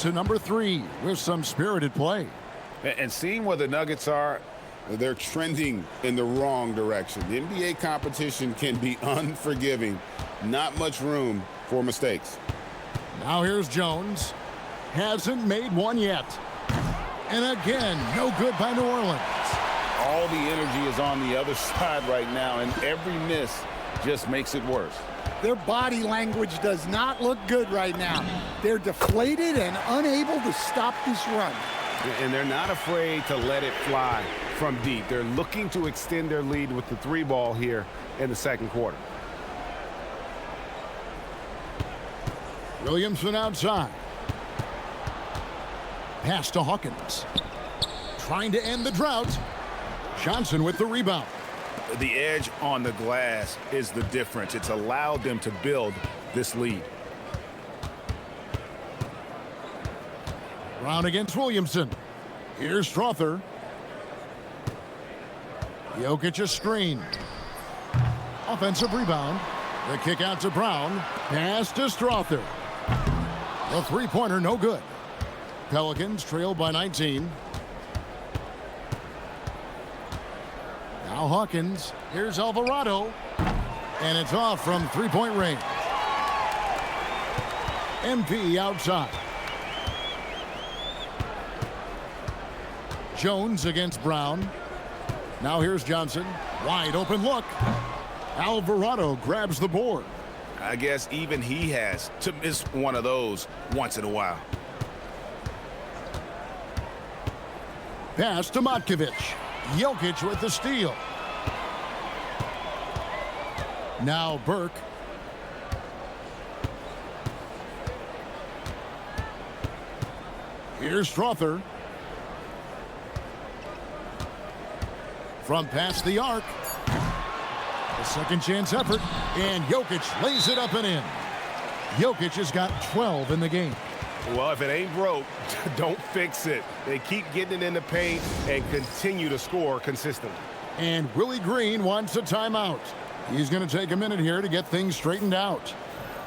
To number 3 with some spirited play. And seeing where the Nuggets are, they're trending in the wrong direction. The NBA competition can be unforgiving. Not much room for mistakes. Now here's Jones. Hasn't made one yet. And again, no good by New Orleans. All the energy is on the other side right now, and every miss just makes it worse. Their body language does not look good right now. They're deflated and unable to stop this run. And they're not afraid to let it fly from deep. They're looking to extend their lead with the 3 ball here in the second quarter. Williamson outside. Pass to Hawkins. Trying to end the drought. Johnson with the rebound. The edge on the glass is the difference. It's allowed them to build this lead. Brown against Williamson. Here's Strother. Jokic a screen. Offensive rebound. The kick out to Brown. Pass to Strother. The three-pointer no good. Pelicans trailed by 19. Now Hawkins. Here's Alvarado. And it's off from three-point range. MP outside. Jones against Brown. Now here's Johnson. Wide open look. Alvarado grabs the board. I guess even he has to miss one of those once in a while. Pass to Matkovic. Jokic with the steal. Now Burke. Here's Strother. From past the arc. A second chance effort. And Jokic lays it up and in. Jokic has got 12 in the game. Well, if it ain't broke, don't fix it. They keep getting it in the paint and continue to score consistently. And Willie Green wants a timeout. He's going to take a minute here to get things straightened out.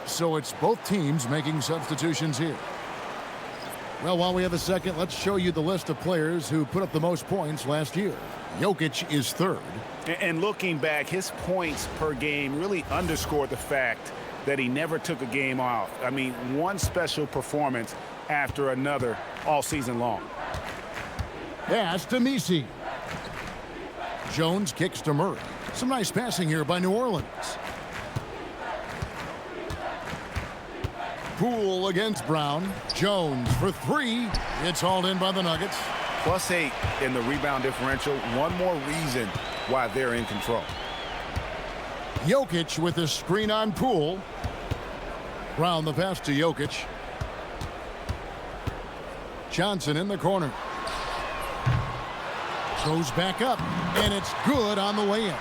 So it's both teams making substitutions here. Well, while we have a second, let's show you the list of players who put up the most points last year. Jokic is third. And looking back, his points per game really underscored the fact that he never took a game off. I mean, one special performance after another all season long. Pass to Messi. Jones kicks to Murray. Some nice passing here by New Orleans. Poole against Brown. Jones for three. It's hauled in by the Nuggets. +8 in the rebound differential. One more reason why they're in control. Jokic with the screen on Poole. Brown the pass to Jokic. Johnson in the corner. Goes back up, and it's good on the way in.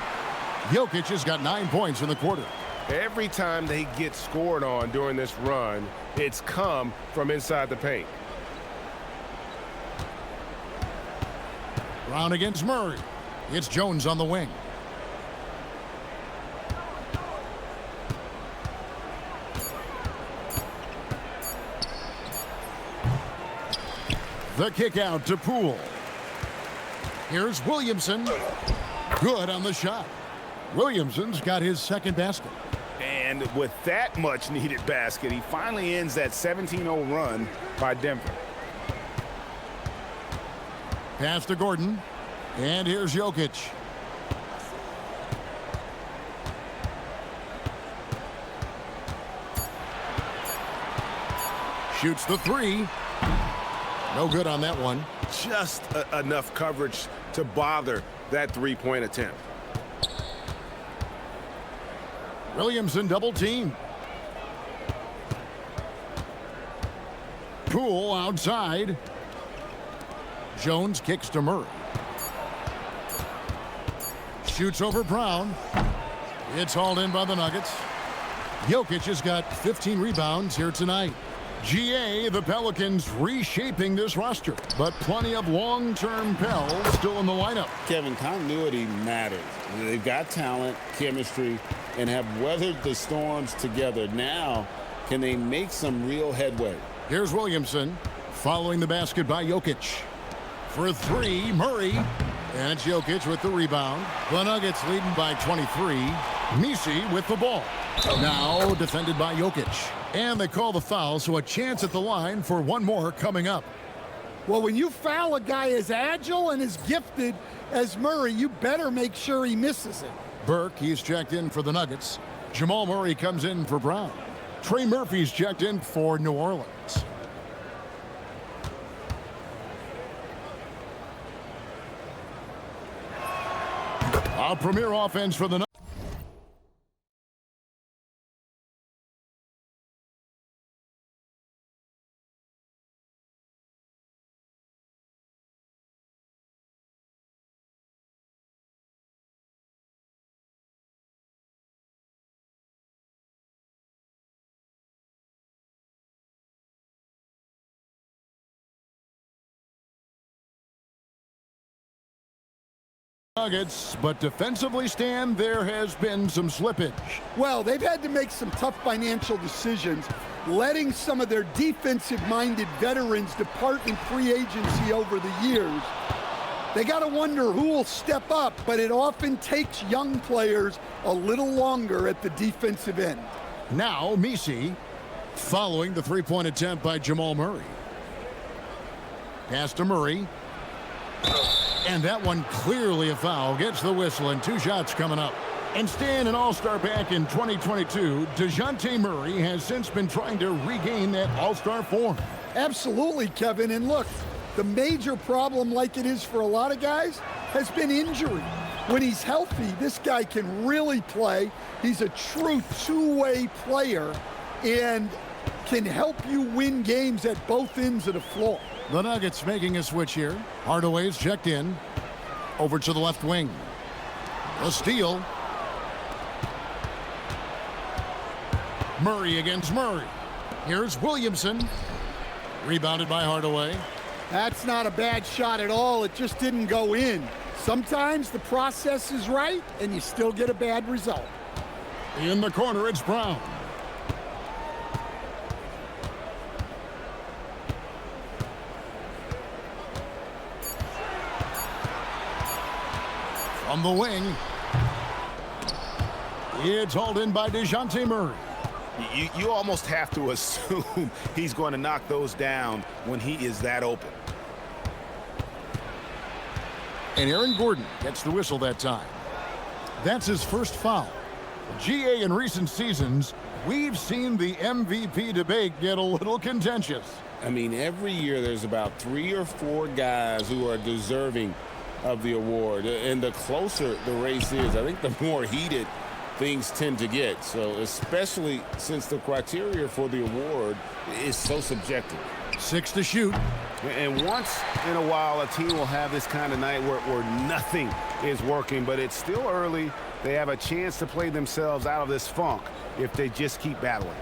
Jokic has got 9 points in the quarter. Every time they get scored on during this run, it's come from inside the paint. Brown against Murray. It's Jones on the wing. The kick out to Poole. Here's Williamson. Good on the shot. Williamson's got his second basket. And with that much needed basket, he finally ends that 17-0 run by Denver. Pass to Gordon. And here's Jokic. Shoots the three. No good on that one. Just enough coverage to bother that three-point attempt. Williamson double team. Poole outside. Jones kicks to Murray. Shoots over Brown. It's hauled in by the Nuggets. Jokic has got 15 rebounds here tonight. GA, the Pelicans reshaping this roster, but plenty of long-term Pels still in the lineup. Kevin, continuity matters. They've got talent, chemistry, and have weathered the storms together. Now, can they make some real headway? Here's Williamson following the basket by Jokic. For three, Murray. And it's Jokic with the rebound. The Nuggets leading by 23. Messi with the ball. Now defended by Jokic. And they call the foul, so a chance at the line for one more coming up. Well, when you foul a guy as agile and as gifted as Murray, you better make sure he misses it. Burke, he's checked in for the Nuggets. Jamal Murray comes in for Brown. Trey Murphy's checked in for New Orleans. Our premier offense for the Nuggets. But defensively, Stan, there has been some slippage. Well, they've had to make some tough financial decisions, letting some of their defensive-minded veterans depart in free agency over the years. They got to wonder who will step up, but it often takes young players a little longer at the defensive end. Now, Messi following the three-point attempt by Jamal Murray. Pass to Murray. And that one clearly a foul. Gets the whistle, and 2 shots coming up. And Stan, an all-star back in 2022, DeJounte Murray has since been trying to regain that all-star form. Absolutely, Kevin. And look, the major problem, like it is for a lot of guys, has been injury. When he's healthy, this guy can really play. He's a true two-way player and can help you win games at both ends of the floor. The Nuggets making a switch here. Hardaway's checked in. Over to the left wing. A steal. Murray against Murray. Here's Williamson. Rebounded by Hardaway. That's not a bad shot at all. It just didn't go in. Sometimes the process is right, and you still get a bad result. In the corner, it's Brown. From the wing. It's hauled in by DeJounte Murray. You almost have to assume he's going to knock those down when he is that open. And Aaron Gordon gets the whistle that time. That's his first foul. GA, in recent seasons, we've seen the MVP debate get a little contentious. I mean, every year there's about 3 or 4 guys who are deserving of the award. And the closer the race is, I think the more heated things tend to get. So especially since the criteria for the award is so subjective. 6 to shoot. And once in a while, a team will have this kind of night where nothing is working, but it's still early. They have a chance to play themselves out of this funk if they just keep battling.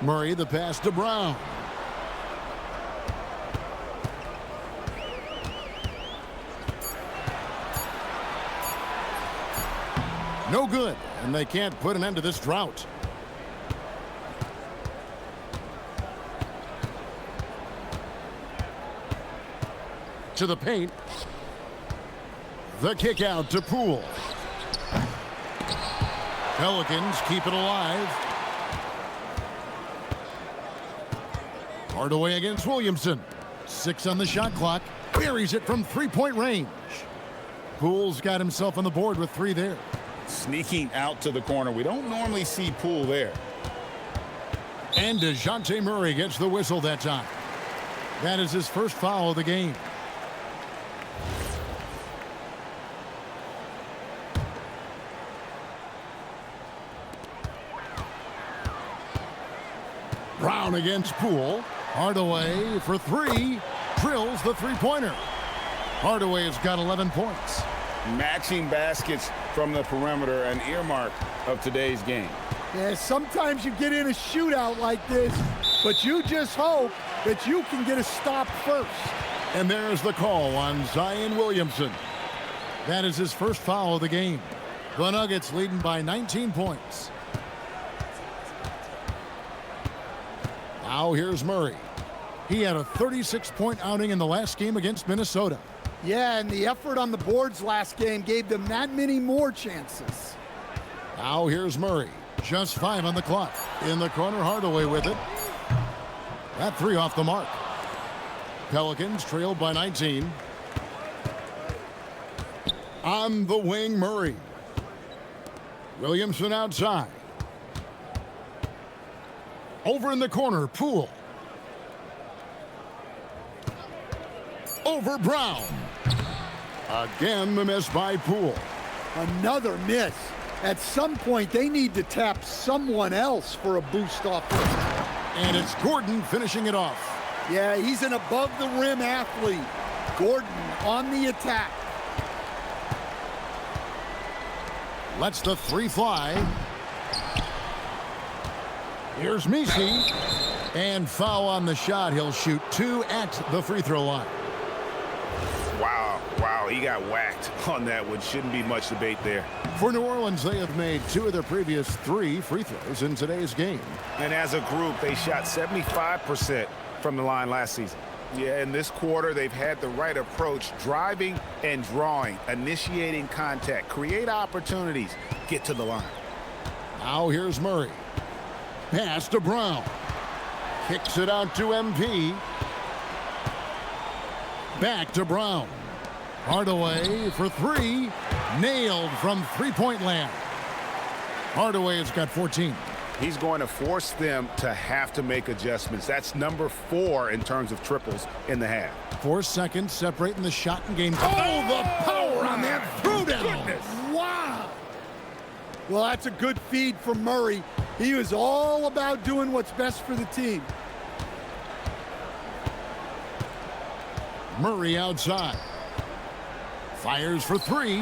Murray, the pass to Brown. No good, and they can't put an end to this drought. To the paint. The kick out to Poole. Pelicans keep it alive. Hardaway against Williamson. 6 on the shot clock. Buries it from three-point range. Poole's got himself on the board with 3 there. Sneaking out to the corner. We don't normally see Poole there. And DeJounte Murray gets the whistle that time. That is his first foul of the game. Brown against Poole. Hardaway for 3. Drills the three-pointer. Hardaway has got 11 points. Matching baskets from the perimeter, an earmark of today's game. Yeah, sometimes you get in a shootout like this, but you just hope that you can get a stop first. And there's the call on Zion Williamson. That is his first foul of the game. The Nuggets leading by 19 points. Now here's Murray. He had a 36-point outing in the last game against Minnesota. Yeah, and the effort on the boards last game gave them that many more chances. Now here's Murray. Just 5 on the clock. In the corner, Hardaway with it. That 3 off the mark. Pelicans trailed by 19. On the wing, Murray. Williamson outside. Over in the corner, Poole. Over Brown. Again, the miss by Poole. Another miss. At some point, they need to tap someone else for a boost offense. And it's Gordon finishing it off. Yeah, he's an above-the-rim athlete. Gordon on the attack. Lets the 3 fly. Here's Misi. And foul on the shot. He'll shoot 2 at the free throw line. Wow, he got whacked on that one. Shouldn't be much debate there. For New Orleans, they have made 2 of their previous 3 free throws in today's game. And as a group, they shot 75% from the line last season. Yeah, in this quarter, they've had the right approach, driving and drawing, initiating contact, create opportunities, get to the line. Now here's Murray. Pass to Brown. Kicks it out to MP. Back to Brown. Hardaway for 3. Nailed from three-point land. Hardaway has got 14. He's going to force them to have to make adjustments. That's number 4 in terms of triples in the half. 4 seconds separating the shot and game. Oh, the power on that throwdown. Wow. Well, that's a good feed from Murray. He was all about doing what's best for the team. Murray outside. Fires for 3.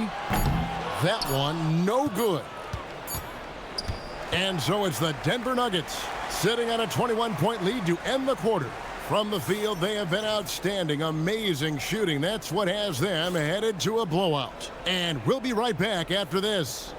That one no good. And so it's the Denver Nuggets sitting on a 21-point lead to end the quarter. From the field, they have been outstanding. Amazing shooting. That's what has them headed to a blowout. And we'll be right back after this.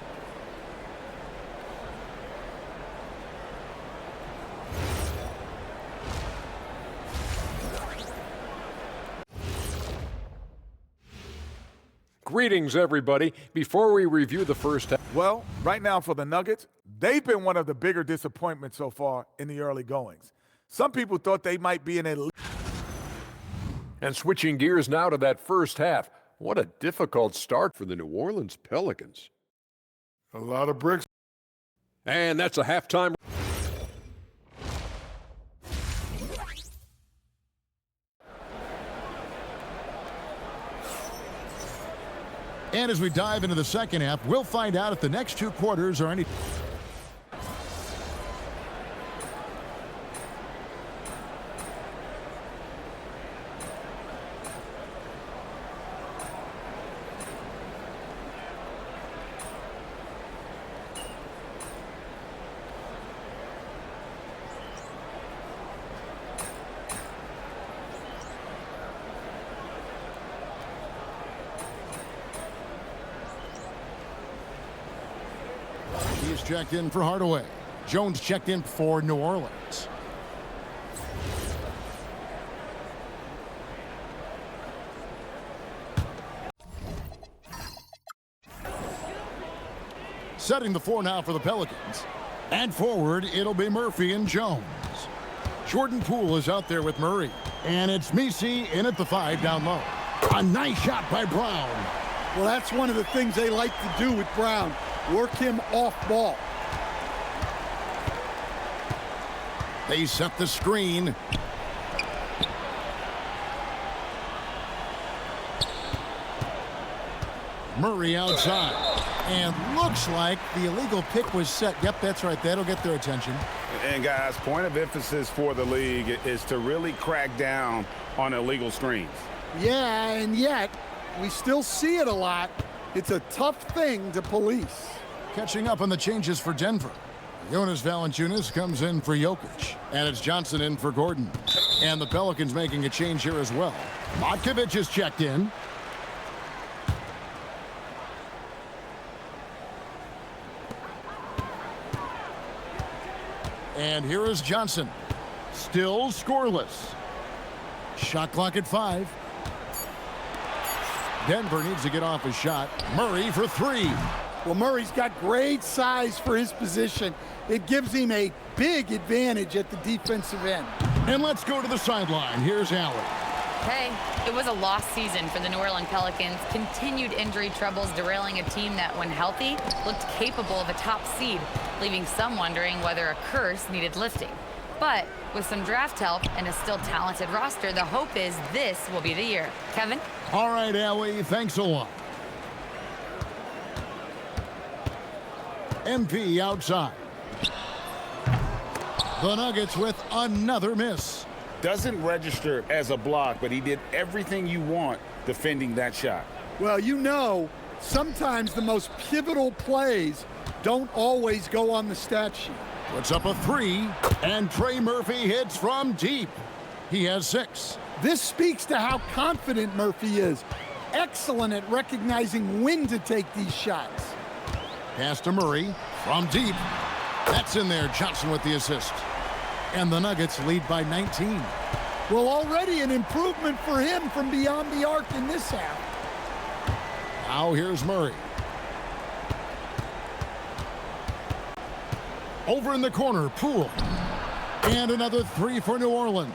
Greetings, everybody. Before we review the first half. Well, right now for the Nuggets, they've been one of the bigger disappointments so far in the early goings. Some people thought they might be an elite. And switching gears now to that first half. What a difficult start for the New Orleans Pelicans. A lot of bricks. And that's a halftime. And as we dive into the second half, we'll find out if the next two quarters are any. He's checked in for Hardaway. Jones checked in for New Orleans. Setting the floor now for the Pelicans. And forward, it'll be Murphy and Jones. Jordan Poole is out there with Murray. And it's Mycareer in at the 5 down low. A nice shot by Brown. Well, that's one of the things they like to do with Brown. Work him off ball. They set the screen. Murray outside. And looks like the illegal pick was set. Yep, that's right. That'll get their attention. And guys, point of emphasis for the league is to really crack down on illegal screens. Yeah, and yet we still see it a lot. It's a tough thing to police. Catching up on the changes for Denver. Jonas Valanciunas comes in for Jokic. And it's Johnson in for Gordon. And the Pelicans making a change here as well. Mycareer is checked in. And here is Johnson. Still scoreless. Shot clock at 5. Denver needs to get off a shot. Murray for 3. Well, Murray's got great size for his position. It gives him a big advantage at the defensive end. And let's go to the sideline. Here's Allen. Hey, it was a lost season for the New Orleans Pelicans. Continued injury troubles derailing a team that, when healthy, looked capable of a top seed, leaving some wondering whether a curse needed lifting. But with some draft help and a still talented roster, the hope is this will be the year. Kevin? All right, Allie, thanks a lot. MP outside. The Nuggets with another miss. Doesn't register as a block, but he did everything you want defending that shot. Well, you know, sometimes the most pivotal plays don't always go on the stat sheet. Puts up a 3, and Trey Murphy hits from deep. He has 6. This speaks to how confident Murphy is. Excellent at recognizing when to take these shots. Pass to Murray from deep. That's in there. Johnson with the assist. And the Nuggets lead by 19. Well, already an improvement for him from beyond the arc in this half. Now here's Murray. Over in the corner, Poole. And another 3 for New Orleans.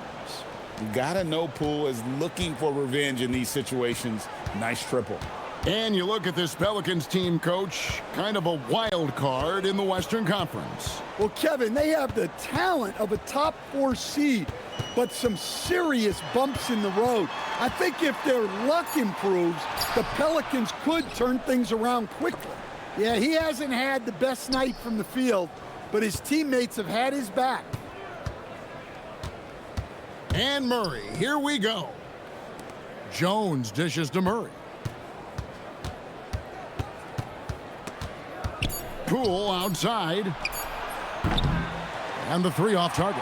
You gotta know Poole is looking for revenge in these situations. Nice triple. And you look at this Pelicans team, Coach, kind of a wild card in the Western Conference. Well, Kevin, they have the talent of a top 4 seed, but some serious bumps in the road. I think if their luck improves, the Pelicans could turn things around quickly. Yeah, he hasn't had the best night from the field, but his teammates have had his back. And Murray, here we go. Jones dishes to Murray. Poole outside. And the 3 off target.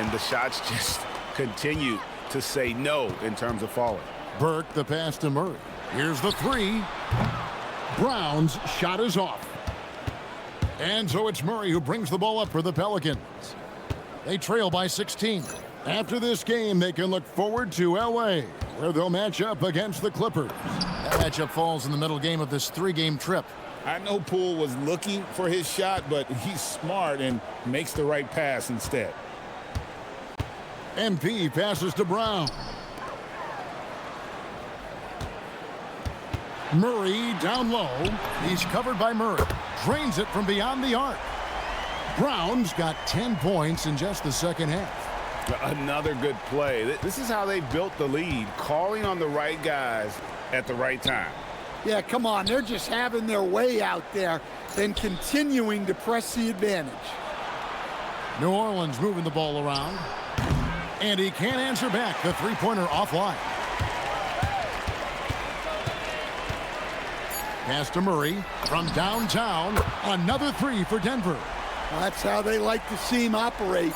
And the shots just continue to say no in terms of falling. Burke the pass to Murray. Here's the 3. Brown's shot is off. And so it's Murray who brings the ball up for the Pelicans. They trail by 16. After this game, they can look forward to L.A., where they'll match up against the Clippers. That matchup falls in the middle game of this 3-game trip. I know Poole was looking for his shot, but he's smart and makes the right pass instead. MP passes to Brown. Murray down low. He's covered by Murray. Drains it from beyond the arc. Brown's got 10 points in just the second half. Another good play. This is how they built the lead, calling on the right guys at the right time. Yeah, come on. They're just having their way out there and continuing to press the advantage. New Orleans moving the ball around. And he can't answer back. The three-pointer offline. Pass to Murray from downtown. Another three for Denver. Well, that's how they like to see him operate.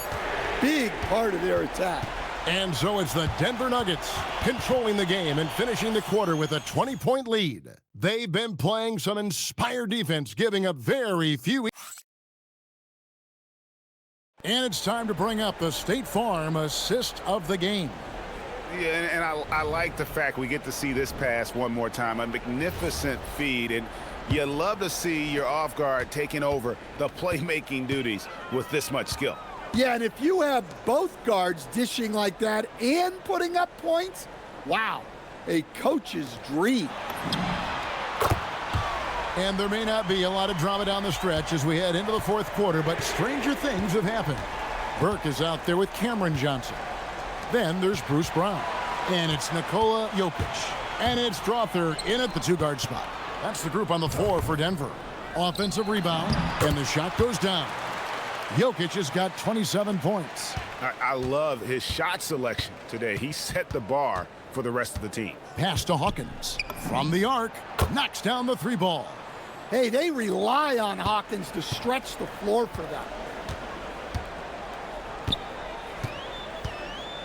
Big part of their attack. And so it's the Denver Nuggets controlling the game and finishing the quarter with a 20-point lead. They've been playing some inspired defense, giving up very few. And it's time to bring up the State Farm assist of the game. Yeah, and I like the fact we get to see this pass one more time. A magnificent feed, and you love to see your off guard taking over the playmaking duties with this much skill. Yeah, and if you have both guards dishing like that and putting up points, wow, a coach's dream. And there may not be a lot of drama down the stretch as we head into the fourth quarter, but stranger things have happened. Burke is out there with Cameron Johnson. Then there's Bruce Brown. And it's Nikola Jokic. And it's Strother in at the two-guard spot. That's the group on the floor for Denver. Offensive rebound, and the shot goes down. Jokic has got 27 points. I love his shot selection today. He set the bar for the rest of the team. Pass to Hawkins. From the arc, knocks down the three ball. Hey, they rely on Hawkins to stretch the floor for them.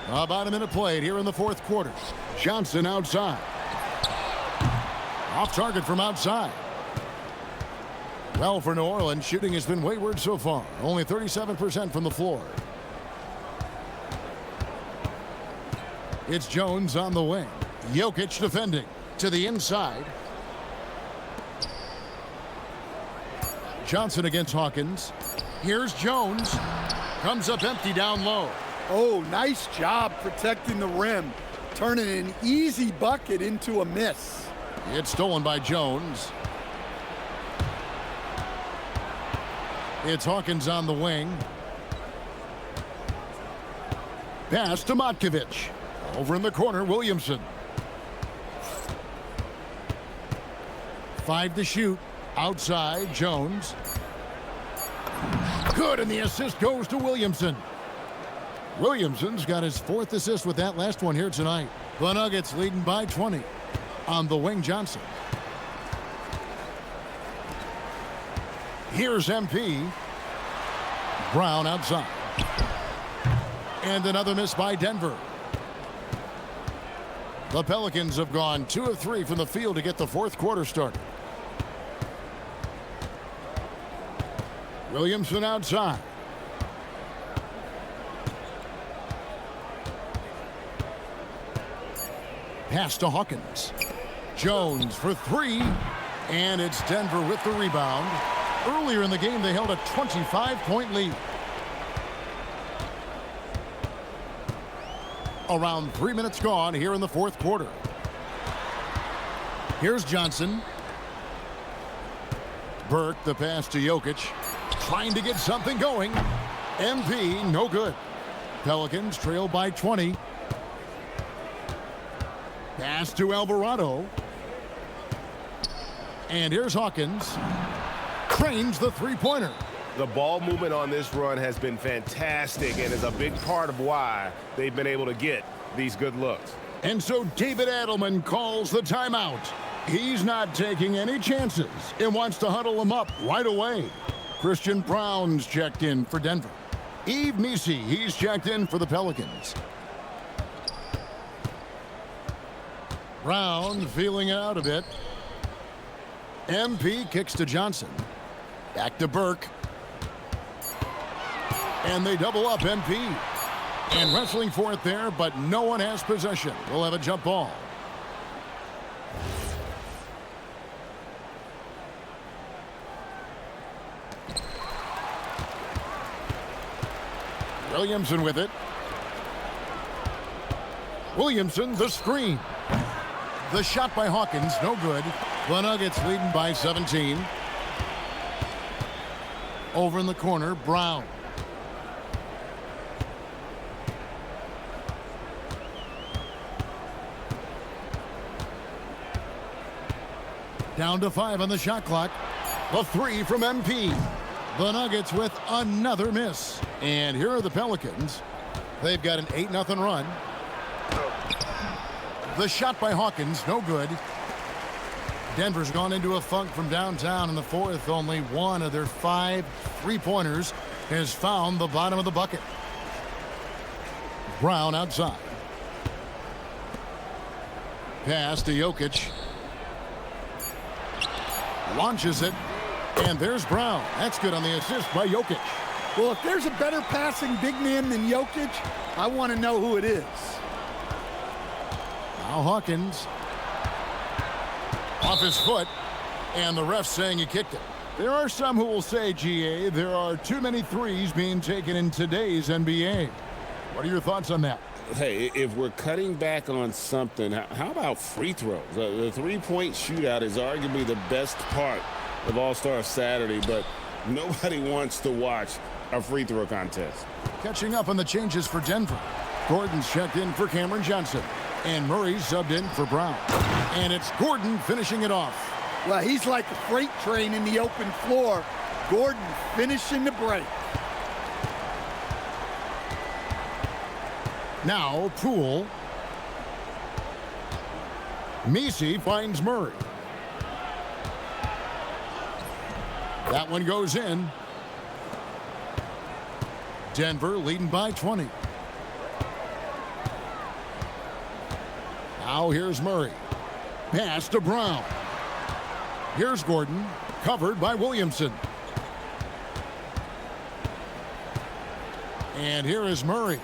About a minute played here in the fourth quarter. Johnson outside. Off target from outside. Well, for New Orleans, shooting has been wayward so far. Only 37% from the floor. It's Jones on the wing. Jokic defending to the inside. Johnson against Hawkins. Here's Jones. Comes up empty down low. Oh, nice job protecting the rim. Turning an easy bucket into a miss. It's stolen by Jones. It's Hawkins on the wing. Pass to Matkovic. Over in the corner, Williamson. 5 to shoot. Outside, Jones. Good, and the assist goes to Williamson. Williamson's got his 4th assist with that last one here tonight. The Nuggets leading by 20. On the wing, Johnson. Here's MP. Brown outside. And another miss by Denver. The Pelicans have gone 2 of 3 from the field to get the fourth quarter started. Williamson outside. Pass to Hawkins. Jones for 3. And it's Denver with the rebound. Earlier in the game, they held a 25-point lead. Around 3 minutes gone here in the fourth quarter. Here's Johnson. Burke, the pass to Jokic. Trying to get something going. MP, no good. Pelicans trail by 20. Pass to Alvarado. And here's Hawkins. Trains the three-pointer. The ball movement on this run has been fantastic and is a big part of why they've been able to get these good looks. And so David Adelman calls the timeout. He's not taking any chances and wants to huddle them up right away. Christian Brown's checked in for Denver. Yves Missi, he's checked in for the Pelicans. Brown feeling it out a bit. MP kicks to Johnson. Back to Burke. And they double up MP. And wrestling for it there, but no one has possession. We'll have a jump ball. Williamson with it. Williamson, the screen. The shot by Hawkins, no good. The Nuggets leading by 17. Over in the corner, Brown. Down to 5 on the shot clock. The 3 from MP. The Nuggets with another miss. And here are the Pelicans. They've got an 8-0 run. The shot by Hawkins, no good. Denver's gone into a funk from downtown in the fourth. Only one of their 5 3-pointers has found the bottom of the bucket. Brown outside. Pass to Jokic. Launches it. And there's Brown. That's good on the assist by Jokic. Well, if there's a better passing big man than Jokic, I want to know who it is. Now Hawkins. Off his foot. And the ref saying he kicked it. There are some who will say, GA, there are too many threes being taken in today's NBA. What are your thoughts on that? Hey, if we're cutting back on something, how about free throws? The three-point shootout is arguably the best part of All-Star Saturday, but nobody wants to watch a free throw contest. Catching up on the changes for Denver. Gordon's checked in for Cameron Johnson. And Murray subbed in for Brown. And it's Gordon finishing it off. Well, he's like a freight train in the open floor. Gordon finishing the break. Now Poole. Messi finds Murray. That one goes in. Denver leading by 20. Now here's Murray. Pass to Brown. Here's Gordon, covered by Williamson. And here is Murray.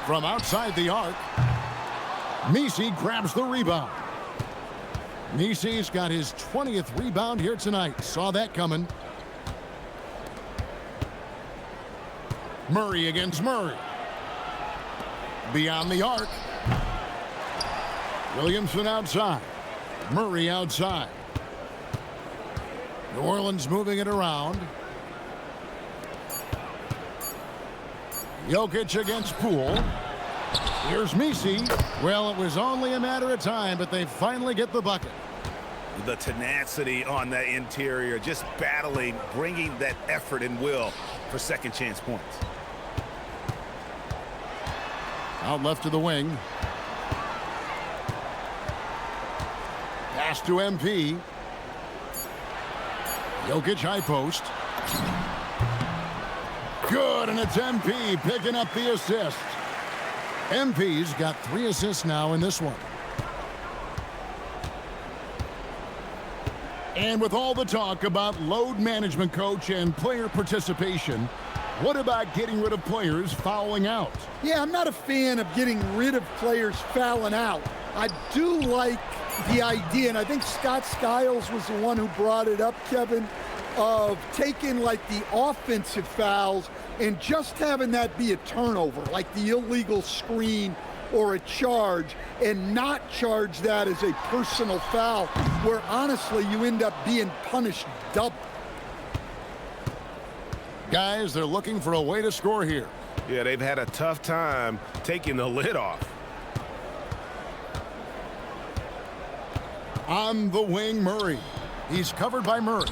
From outside the arc, Messi grabs the rebound. Messi's got his 20th rebound here tonight. Saw that coming. Murray against Murray. Beyond the arc. Williamson outside. Murray outside. New Orleans moving it around. Jokic against Poole. Here's Messi. Well, it was only a matter of time, but they finally get the bucket. The tenacity on that interior, just battling, bringing that effort and will for second chance points. Out left to the wing. Pass to MP. Jokic high post. Good, and it's MP picking up the assist. MP's got 3 assists now in this one. And with all the talk about load management, coach, and player participation, what about getting rid of players fouling out? Yeah, I'm not a fan of getting rid of players fouling out. I do like the idea, and I think Scott Skiles was the one who brought it up, Kevin, of taking like the offensive fouls and just having that be a turnover, like the illegal screen or a charge, and not charge that as a personal foul, where honestly you end up being punished double. Guys, they're looking for a way to score here. Yeah, they've had a tough time taking the lid off. On the wing, Murray. He's covered by Murray.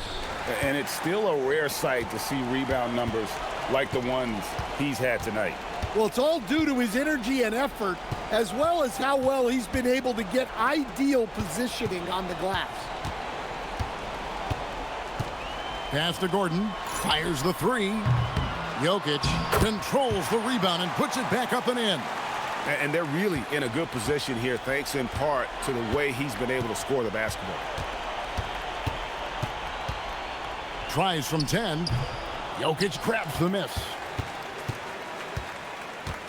And it's still a rare sight to see rebound numbers like the ones he's had tonight. Well, it's all due to his energy and effort, as well as how well he's been able to get ideal positioning on the glass. Pass to Gordon. Fires the 3. Jokic controls the rebound and puts it back up and in. And they're really in a good position here, thanks in part to the way he's been able to score the basketball. Tries from 10. Jokic grabs the miss.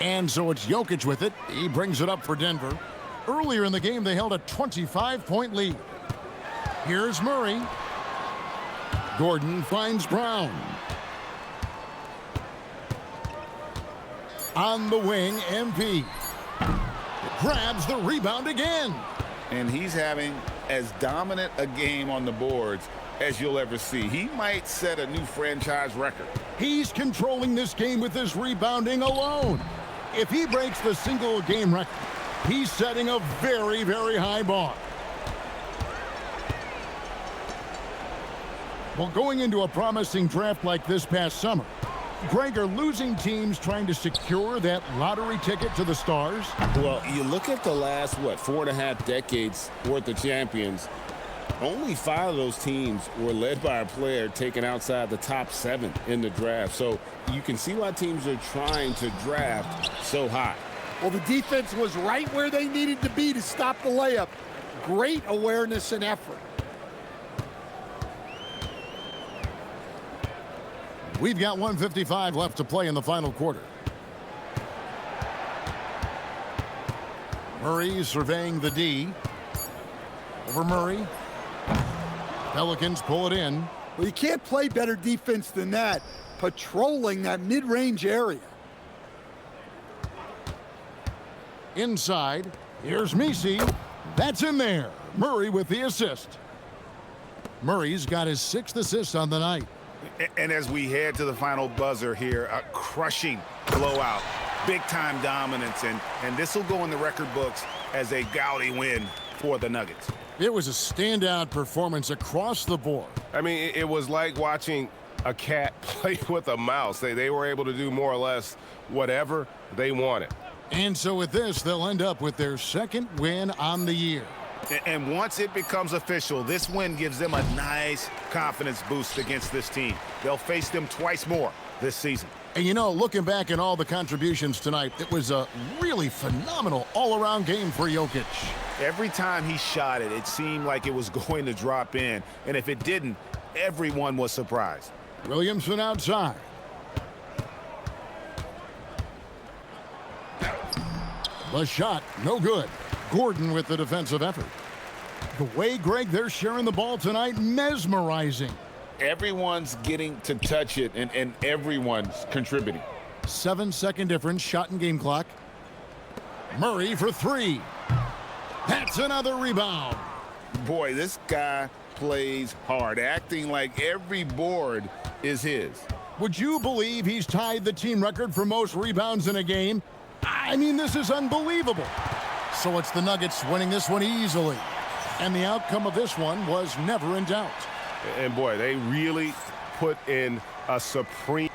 And so it's Jokic with it. He brings it up for Denver. Earlier in the game, they held a 25-point lead. Here's Murray. Gordon finds Brown. On the wing, MP. Grabs the rebound again. And he's having as dominant a game on the boards as you'll ever see. He might set a new franchise record. He's controlling this game with his rebounding alone. If he breaks the single game record, he's setting a very, very high bar. Well, going into a promising draft like this past summer, Greg, are losing teams trying to secure that lottery ticket to the stars? Well, you look at the last, 4.5 decades worth of champions, only 5 of those teams were led by a player taken outside the top 7 in the draft. So you can see why teams are trying to draft so high. Well, the defense was right where they needed to be to stop the layup. Great awareness and effort. We've got 1:55 left to play in the final quarter. Murray surveying the D. Over Murray. Pelicans pull it in. Well, you can't play better defense than that, patrolling that mid-range area. Inside. Here's Mycareer. That's in there. Murray with the assist. Murray's got his 6th assist on the night. And as we head to the final buzzer here, a crushing blowout, big-time dominance, and this will go in the record books as a gaudy win for the Nuggets. It was a standout performance across the board. I mean, it was like watching a cat play with a mouse. They were able to do more or less whatever they wanted. And so with this, they'll end up with their 2nd win on the year. And once it becomes official, this win gives them a nice confidence boost against this team. They'll face them twice more this season. And you know, looking back at all the contributions tonight, it was a really phenomenal all-around game for Jokic. Every time he shot it, it seemed like it was going to drop in. And if it didn't, everyone was surprised. Williamson outside. The shot, no good. Gordon with the defensive effort. The way, Greg, they're sharing the ball tonight, mesmerizing. Everyone's getting to touch it, and everyone's contributing. 7-second difference, shot and game clock. Murray for 3. That's another rebound. Boy, this guy plays hard, acting like every board is his. Would you believe he's tied the team record for most rebounds in a game? I mean, this is unbelievable. So it's the Nuggets winning this one easily. And the outcome of this one was never in doubt. And boy, they really put in a supreme...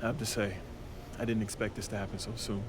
I have to say, I didn't expect this to happen so soon.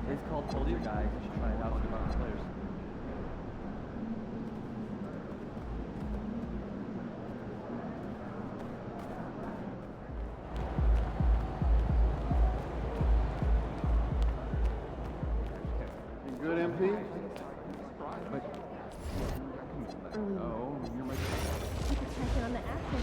It's called Told Your Guys. You should try it out with your players. Good, MP? Oh, you're my... Keep attention on the action.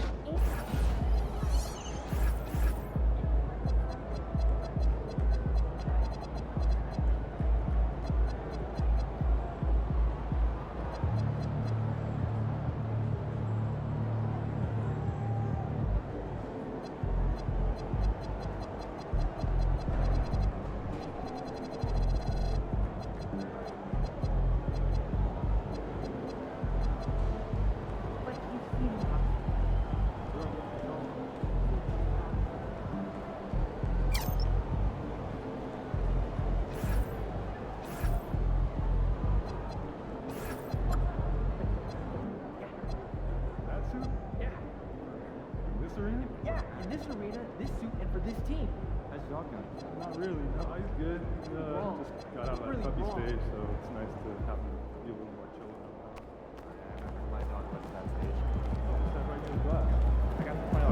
Yeah, in this arena, this suit, and for this team. How's your dog going? Not really. No, he's good. Just got out of that puppy stage, so it's nice to have him be a little more chill. I remember my dog went to that stage. I got the $20.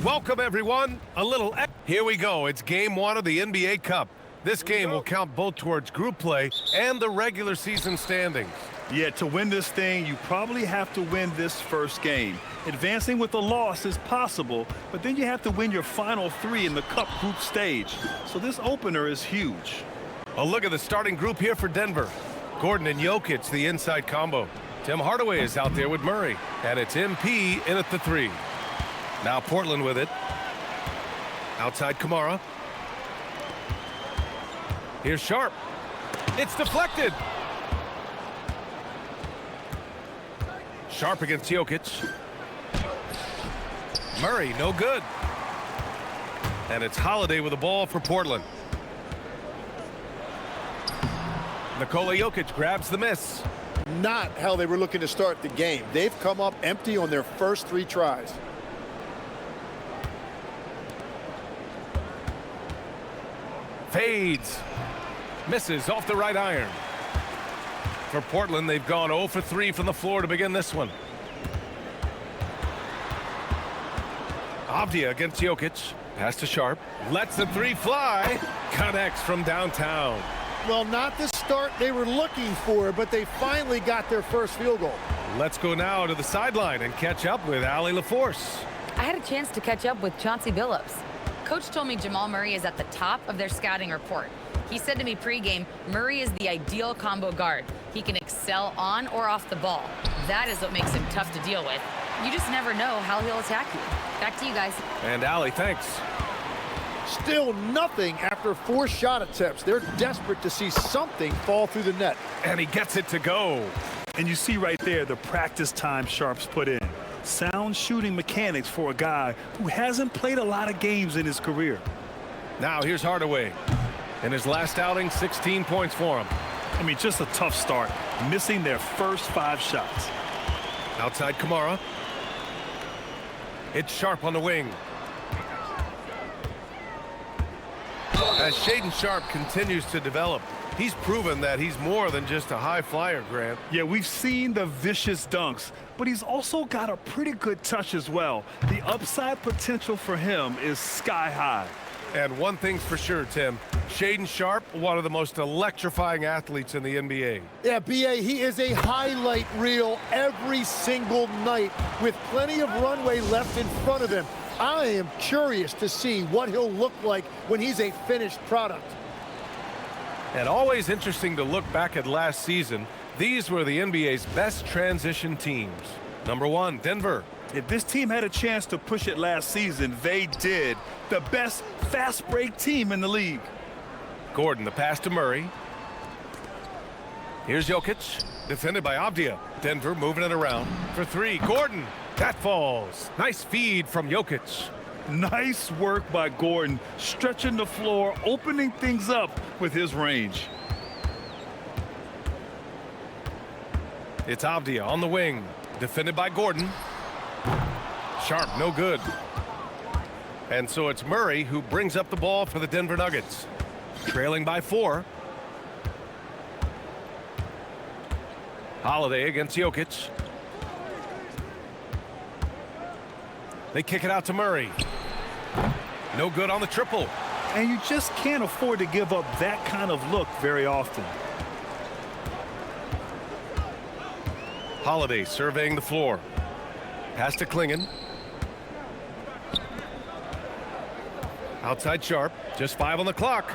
Welcome, everyone. Here we go. It's game one of the NBA Cup. This game will count both towards group play and the regular season standings. Yeah, to win this thing, you probably have to win this first game. Advancing with a loss is possible, but then you have to win your final three in the Cup group stage. So this opener is huge. A look at the starting group here for Denver. Gordon and Jokic, the inside combo. Tim Hardaway is out there with Murray, and it's MP in at the three. Now Portland with it. Outside Kamara. Here's Sharp. It's deflected. Sharp against Jokic. Murray, no good. And it's Holiday with the ball for Portland. Nikola Jokic grabs the miss. Not how they were looking to start the game. They've come up empty on their first three tries. Fades. Misses off the right iron. For Portland, they've gone 0 for 3 from the floor to begin this one. Avdia against Jokic. Pass to Sharp. Lets the three fly. Connects from downtown. Well, not the start they were looking for, but they finally got their first field goal. Let's go now to the sideline and catch up with Allie LaForce. I had a chance to catch up with Chauncey Billups. Coach told me Jamal Murray is at the top of their scouting report. He said to me pregame, Murray is the ideal combo guard. He can excel on or off the ball. That is what makes him tough to deal with. You just never know how he'll attack you. Back to you guys. And Allie, thanks. Still nothing after 4 shot attempts. They're desperate to see something fall through the net. And he gets it to go. And you see right there the practice time Sharp's put in. Sound shooting mechanics for a guy who hasn't played a lot of games in his career. Now here's Hardaway. In his last outing, 16 points for him. I mean, just a tough start, missing their first 5 shots. Outside Kamara. It's Sharp on the wing. As Shaedon Sharp continues to develop, he's proven that he's more than just a high flyer, Grant. Yeah, we've seen the vicious dunks, but he's also got a pretty good touch as well. The upside potential for him is sky high. And one thing's for sure, Tim. Shaedon Sharp, one of the most electrifying athletes in the NBA. Yeah, B.A., he is a highlight reel every single night with plenty of runway left in front of him. I am curious to see what he'll look like when he's a finished product. And always interesting to look back at last season. These were the NBA's best transition teams. Number 1, Denver. If this team had a chance to push it last season, they did. The best fast break team in the league. Gordon, the pass to Murray. Here's Jokic, defended by Avdia. Denver moving it around for 3. Gordon, that falls. Nice feed from Jokic. Nice work by Gordon, stretching the floor, opening things up with his range. It's Avdia on the wing, defended by Gordon. Sharp, no good. And so it's Murray who brings up the ball for the Denver Nuggets. Trailing by 4. Holiday against Jokic. They kick it out to Murray. No good on the triple. And you just can't afford to give up that kind of look very often. Holiday surveying the floor. Pass to Klingon. Outside Sharp. Just 5 on the clock.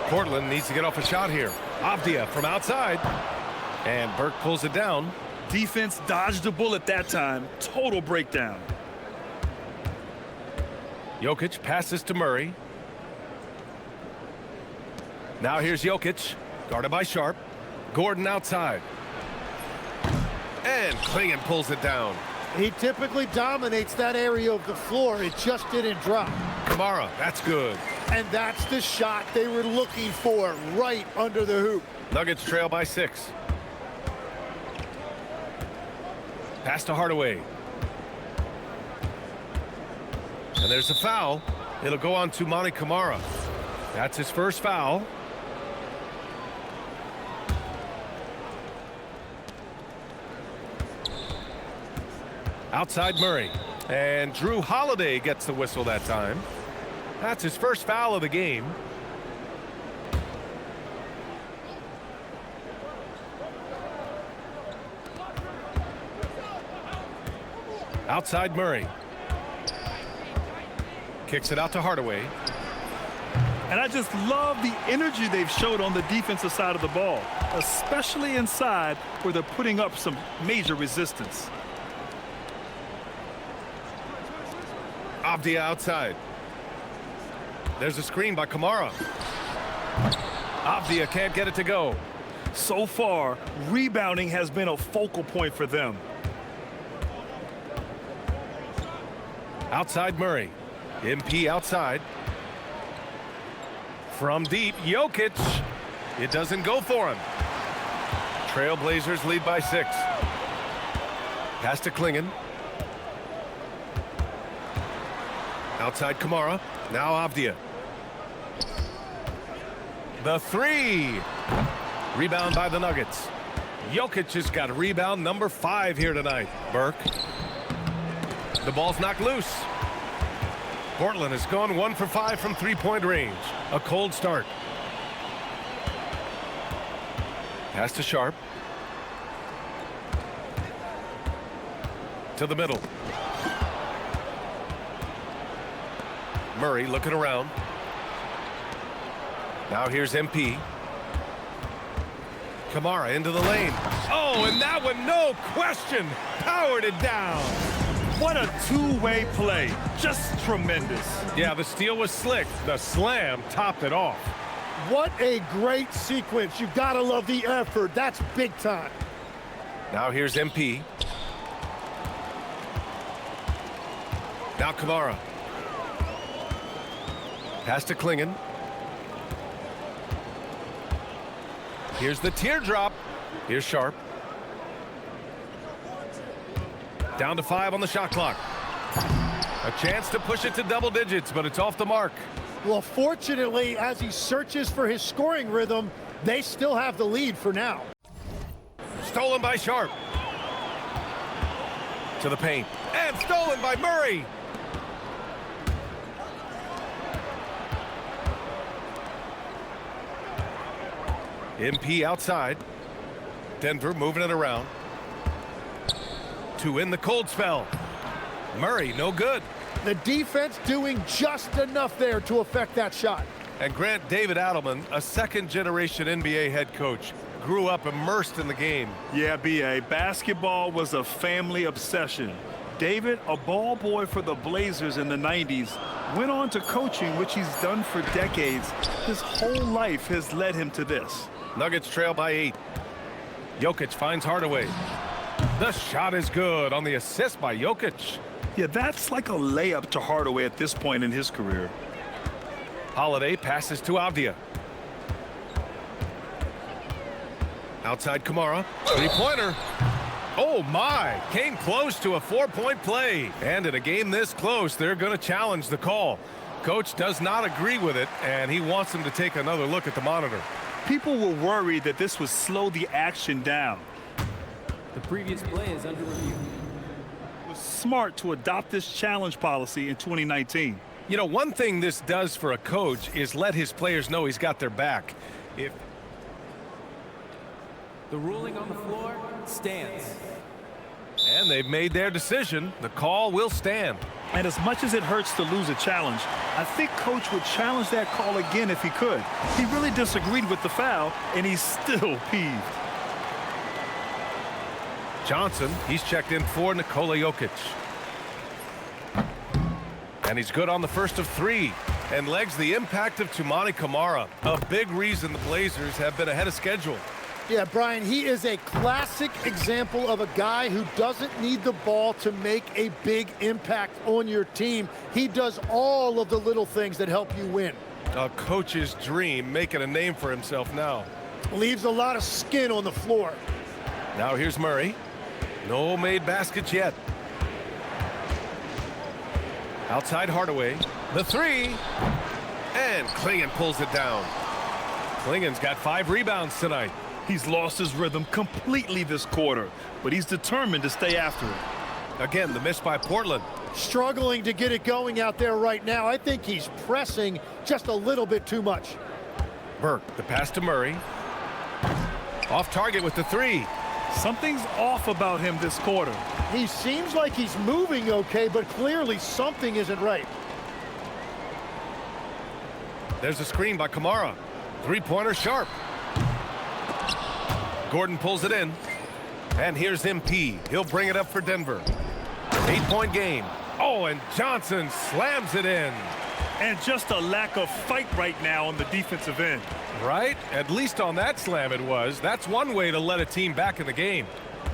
Portland needs to get off a shot here. Avdia from outside. And Burke pulls it down. Defense dodged the bullet that time. Total breakdown. Jokic passes to Murray. Now here's Jokic, guarded by Sharp. Gordon outside. And Klingon pulls it down. He typically dominates that area of the floor. It just didn't drop. Kamara, that's good. And that's the shot they were looking for, right under the hoop. Nuggets trail by 6. Pass to Hardaway. And there's a foul. It'll go on to Monty Kamara. That's his first foul. Outside Murray. And Drew Holiday gets the whistle that time. That's his first foul of the game. Outside Murray. Kicks it out to Hardaway. And I just love the energy they've showed on the defensive side of the ball, especially inside where they're putting up some major resistance. Avdia outside. There's a screen by Kamara. Avdia can't get it to go. So far, rebounding has been a focal point for them. Outside Murray. MP outside. From deep, Jokic. It doesn't go for him. Trailblazers lead by 6. Pass to Klingon. Outside Kamara. Now Avdia. The 3. Rebound by the Nuggets. Jokic has got rebound number 5 here tonight. Burke. The ball's knocked loose. Portland has gone 1 for 5 from 3-point range. A cold start. Pass to Sharp. To the middle. Murray looking around. Now here's MP. Kamara into the lane. Oh, and that one, no question, powered it down. What a two-way play. Just tremendous. Yeah, the steal was slick. The slam topped it off. What a great sequence. You've got to love the effort. That's big time. Now here's MP. Now Kamara. Pass to Klingon. Here's the teardrop. Here's Sharp. Down to 5 on the shot clock. A chance to push it to double digits, but it's off the mark. Well, fortunately, as he searches for his scoring rhythm, they still have the lead for now. Stolen by Sharp. To the paint. And stolen by Murray. MP outside. Denver moving it around. To win the cold spell. Murray, no good. The defense doing just enough there to affect that shot. And Grant, David Adelman, a second-generation NBA head coach, grew up immersed in the game. Yeah, B.A., basketball was a family obsession. David, a ball boy for the Blazers in the 90s, went on to coaching, which he's done for decades. His whole life has led him to this. Nuggets trail by 8. Jokic finds Hardaway. The shot is good on the assist by Jokic. Yeah, that's like a layup to Hardaway at this point in his career. Holiday passes to Avdia. Outside Kamara. Three-pointer. Oh, my. Came close to a 4-point play. And in a game this close, they're going to challenge the call. Coach does not agree with it, and he wants them to take another look at the monitor. People were worried that this would slow the action down. The previous play is under review. It was smart to adopt this challenge policy in 2019. You know, one thing this does for a coach is let his players know he's got their back. If the ruling on the floor stands. And they've made their decision. The call will stand. And as much as it hurts to lose a challenge, I think Coach would challenge that call again if he could. He really disagreed with the foul, and he's still peeved. Johnson, he's checked in for Nikola Jokic. And he's good on the first of 3. And legs the impact of Tumani Kamara. A big reason the Blazers have been ahead of schedule. Yeah, Brian, he is a classic example of a guy who doesn't need the ball to make a big impact on your team. He does all of the little things that help you win. A coach's dream, making a name for himself now. Leaves a lot of skin on the floor. Now here's Murray. No made baskets yet. Outside Hardaway. The 3. And Klingon pulls it down. Klingon's got 5 rebounds tonight. He's lost his rhythm completely this quarter, but he's determined to stay after it. Again, the miss by Portland. Struggling to get it going out there right now. I think he's pressing just a little bit too much. Burke, the pass to Murray. Off target with the 3. Something's off about him this quarter. He seems like he's moving okay, but clearly something isn't right. There's a screen by Kamara. Three-pointer Sharp. Gordon pulls it in. And here's MP. He'll bring it up for Denver. 8-point game. Oh, and Johnson slams it in. And just a lack of fight right now on the defensive end. Right? At least on that slam it was. That's one way to let a team back in the game.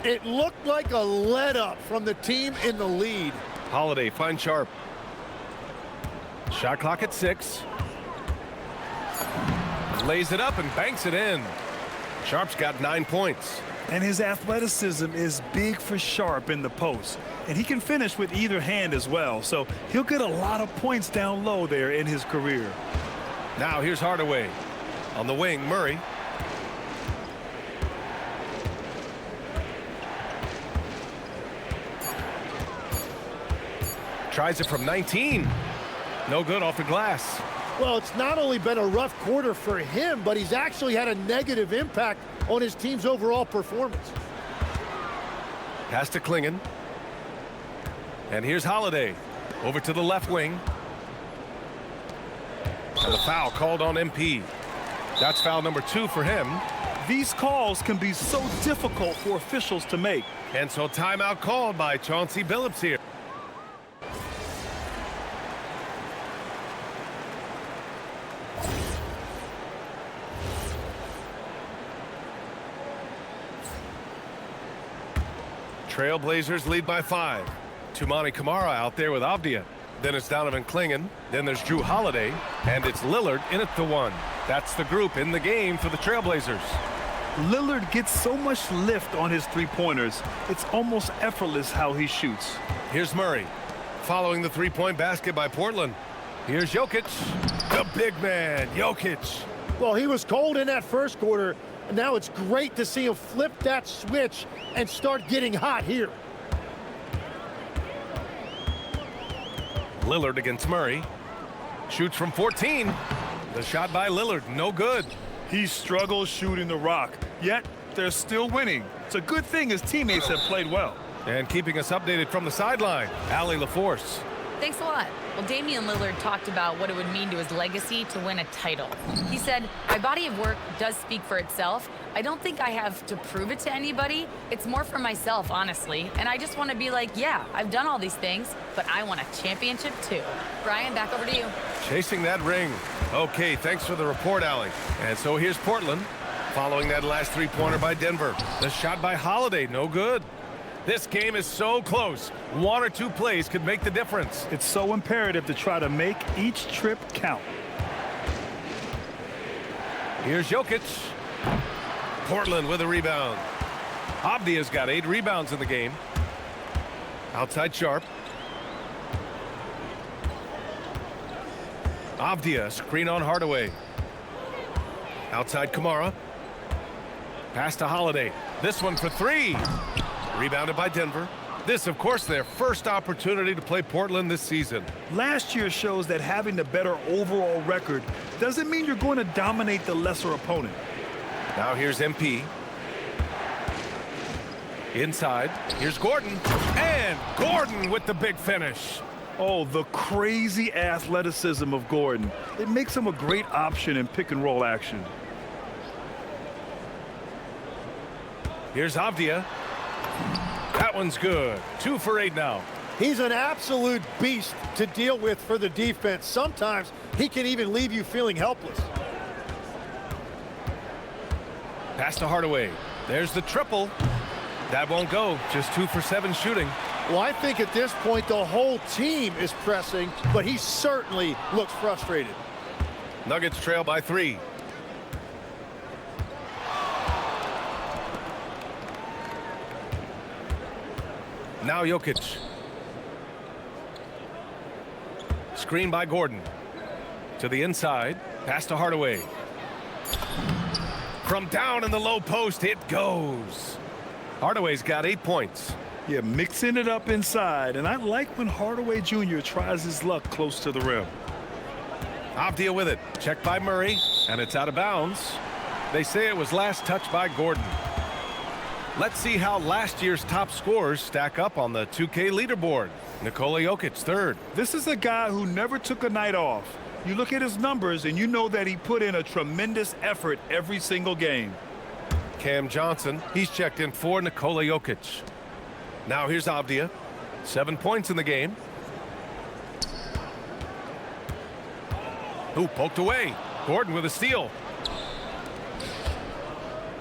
It looked like a let-up from the team in the lead. Holiday finds Sharp. Shot clock at 6. Lays it up and banks it in. Sharp's got 9 points. And his athleticism is big for Sharp in the post. And he can finish with either hand as well. So he'll get a lot of points down low there in his career. Now here's Hardaway. On the wing, Murray. Tries it from 19. No good off the glass. Well, it's not only been a rough quarter for him, but he's actually had a negative impact on his team's overall performance. Pass to Klingon. And here's Holiday. Over to the left wing. And the foul called on MP. That's foul number 2 for him. These calls can be so difficult for officials to make. And so timeout called by Chauncey Billups here. Trailblazers lead by 5. Tumani Kamara out there with Avdia. Then it's Donovan Clingan. Then there's Drew Holiday. And it's Lillard in at the 1. That's the group in the game for the Trailblazers. Lillard gets so much lift on his three-pointers, it's almost effortless how he shoots. Here's Murray, following the three-point basket by Portland. Here's Jokic, the big man, Jokic. Well, he was cold in that first quarter, and now it's great to see him flip that switch and start getting hot here. Lillard against Murray. Shoots from 14. The shot by Lillard, no good. He struggles shooting the rock, yet they're still winning. It's a good thing his teammates have played well. And keeping us updated from the sideline, Allie LaForce. Thanks a lot. Well, Damian Lillard talked about what it would mean to his legacy to win a title. He said, "My body of work does speak for itself. I don't think I have to prove it to anybody. It's more for myself, honestly. And I just want to be like, yeah, I've done all these things, but I want a championship too." Brian, back over to you. Chasing that ring. Okay, thanks for the report, Allie. And so here's Portland, following that last three-pointer by Denver. The shot by Holiday, no good. This game is so close. 1 or 2 plays could make the difference. It's so imperative to try to make each trip count. Here's Jokic. Portland with a rebound. Avdia's got 8 rebounds in the game. Outside Sharp. Avdia, screen on Hardaway. Outside Kamara. Pass to Holiday. This one for 3. Rebounded by Denver. This, of course, their first opportunity to play Portland this season. Last year shows that having the better overall record doesn't mean you're going to dominate the lesser opponent. Now here's MP. Inside. Here's Gordon. And Gordon with the big finish. Oh, the crazy athleticism of Gordon. It makes him a great option in pick-and-roll action. Here's Avdia. That one's good. 2 for 8 now. He's an absolute beast to deal with for the defense. Sometimes he can even leave you feeling helpless. Pass to Hardaway. There's the triple. That won't go. Just 2 for 7 shooting. Well, I think at this point the whole team is pressing, but he certainly looks frustrated. Nuggets trail by 3. Now Jokic. Screen by Gordon. To the inside. Pass to Hardaway. From down in the low post, it goes. Hardaway's got 8 points. Yeah, mixing it up inside. And I like when Hardaway Jr. tries his luck close to the rim. Avdia with it. Checked by Murray. And it's out of bounds. They say it was last touched by Gordon. Let's see how last year's top scorers stack up on the 2K leaderboard. Nikola Jokic, 3rd. This is a guy who never took a night off. You look at his numbers and you know that he put in a tremendous effort every single game. Cam Johnson, he's checked in for Nikola Jokic. Now here's Avdia. 7 points in the game. Ooh, poked away. Gordon with a steal.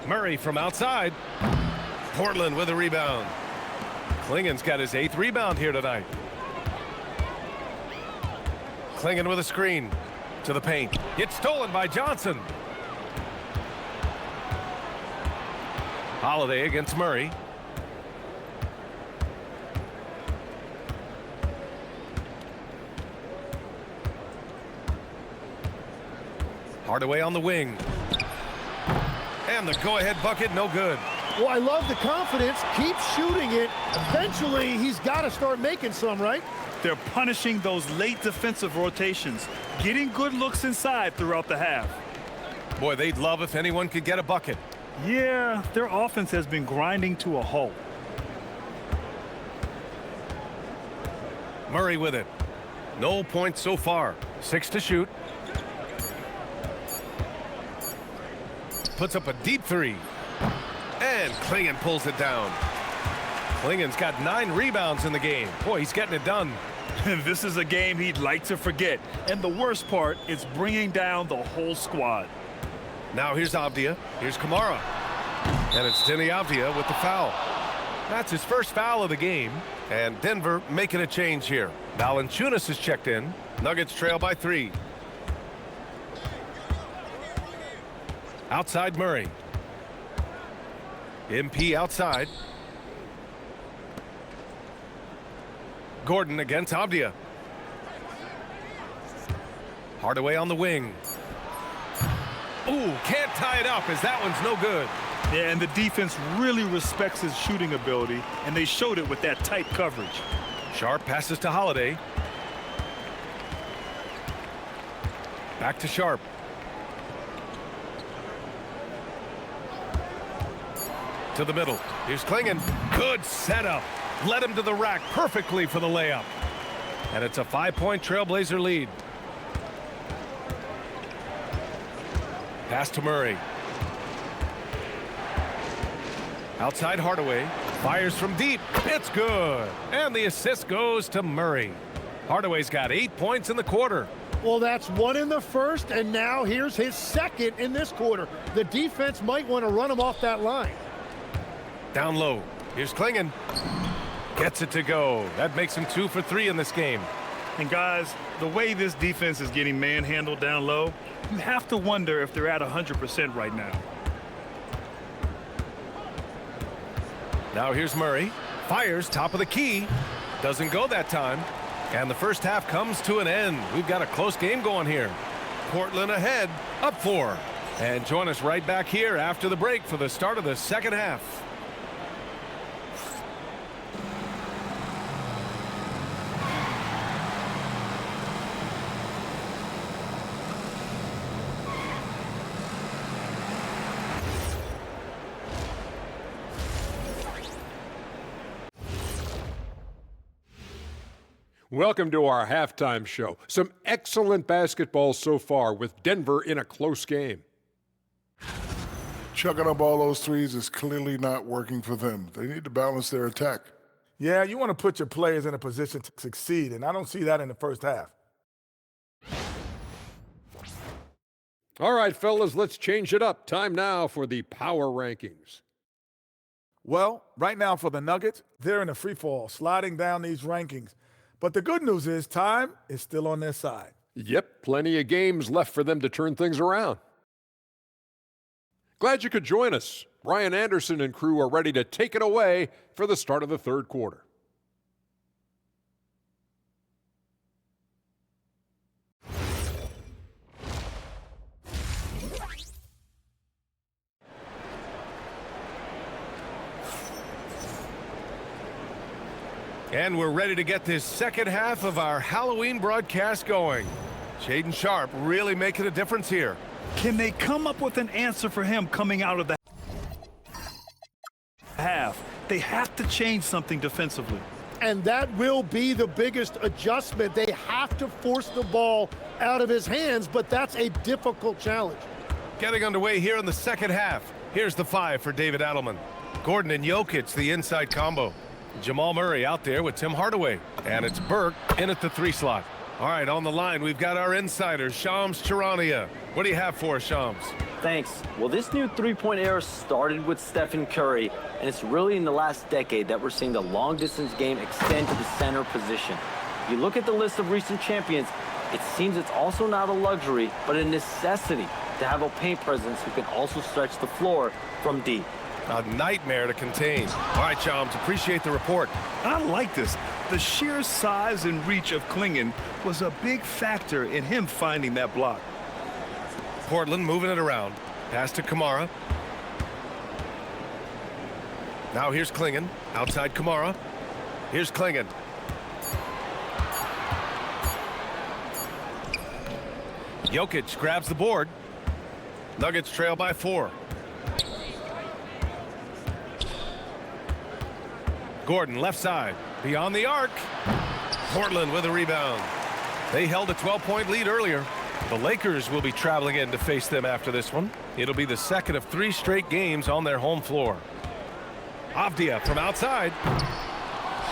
Murray from outside. Portland with a rebound. Clingan's got his 8th rebound here tonight. Clingan with a screen to the paint. It's stolen by Johnson. Holiday against Murray. Hardaway on the wing. And the go-ahead bucket, no good. Well, I love the confidence. Keep shooting it. Eventually, he's got to start making some, right? They're punishing those late defensive rotations, getting good looks inside throughout the half. Boy, they'd love if anyone could get a bucket. Yeah, their offense has been grinding to a halt. Murray with it. No points so far. 6 to shoot. puts up a deep three. And Klingon pulls it down. Klingon's got 9 rebounds in the game. Boy, he's getting it done. This is a game he'd like to forget. And the worst part is bringing down the whole squad. Now here's Avdia. Here's Kamara. And it's Denny Avdia with the foul. That's his first foul of the game. And Denver making a change here. Valanciunas is checked in. Nuggets trail by 3. Outside Murray. MP outside. Gordon against Avdia. Hardaway on the wing. Ooh, can't tie it up as that one's no good. Yeah, and the defense really respects his shooting ability, and they showed it with that tight coverage. Sharp passes to Holiday. Back to Sharp. To the middle. Here's Klingon. Good setup. Led him to the rack perfectly for the layup. And it's a 5-point Trailblazer lead. Pass to Murray. Outside Hardaway. Fires from deep. It's good. And the assist goes to Murray. Hardaway's got 8 points in the quarter. Well, that's 1 in the first, and now here's his second in this quarter. The defense might want to run him off that line. Down low. Here's Klingon. Gets it to go. That makes him 2 for 3 in this game. And guys, the way this defense is getting manhandled down low, you have to wonder if they're at 100% right now. Now here's Murray. Fires top of the key. Doesn't go that time. And the first half comes to an end. We've got a close game going here. Portland ahead, up 4. And join us right back here after the break for the start of the second half. Welcome to our halftime show. Some excellent basketball so far with Denver in a close game. Chucking up all those threes is clearly not working for them. They need to balance their attack. Yeah, you want to put your players in a position to succeed, and I don't see that in the first half. All right, fellas, let's change it up. Time now for the power rankings. Well, right now for the Nuggets, they're in a free fall, sliding down these rankings. But the good news is time is still on their side. Yep, plenty of games left for them to turn things around. Glad you could join us. Brian Anderson and crew are ready to take it away for the start of the third quarter. And we're ready to get this second half of our Halloween broadcast going. Shaedon Sharpe really making a difference here. Can they come up with an answer for him coming out of the half? They have to change something defensively. And that will be the biggest adjustment. They have to force the ball out of his hands, but that's a difficult challenge. Getting underway here in the second half. Here's the 5 for David Adelman. Gordon and Jokic, the inside combo. Jamal Murray out there with Tim Hardaway. And it's Burke in at the 3 slot. All right, on the line, we've got our insider, Shams Charania. What do you have for us, Shams? Thanks. Well, this new three-point era started with Stephen Curry, and it's really in the last decade that we're seeing the long-distance game extend to the center position. If you look at the list of recent champions, it seems it's also not a luxury, but a necessity to have a paint presence who can also stretch the floor from deep. A nightmare to contain. All right, Shams, appreciate the report. I like this. The sheer size and reach of Klingon was a big factor in him finding that block. Portland moving it around. Pass to Kamara. Now here's Klingon. Outside Kamara. Here's Klingon. Jokic grabs the board. Nuggets trail by 4. Gordon left side. Beyond the arc. Portland with a rebound. They held a 12-point lead earlier. The Lakers will be traveling in to face them after this one. It'll be the second of 3 straight games on their home floor. Avdia from outside.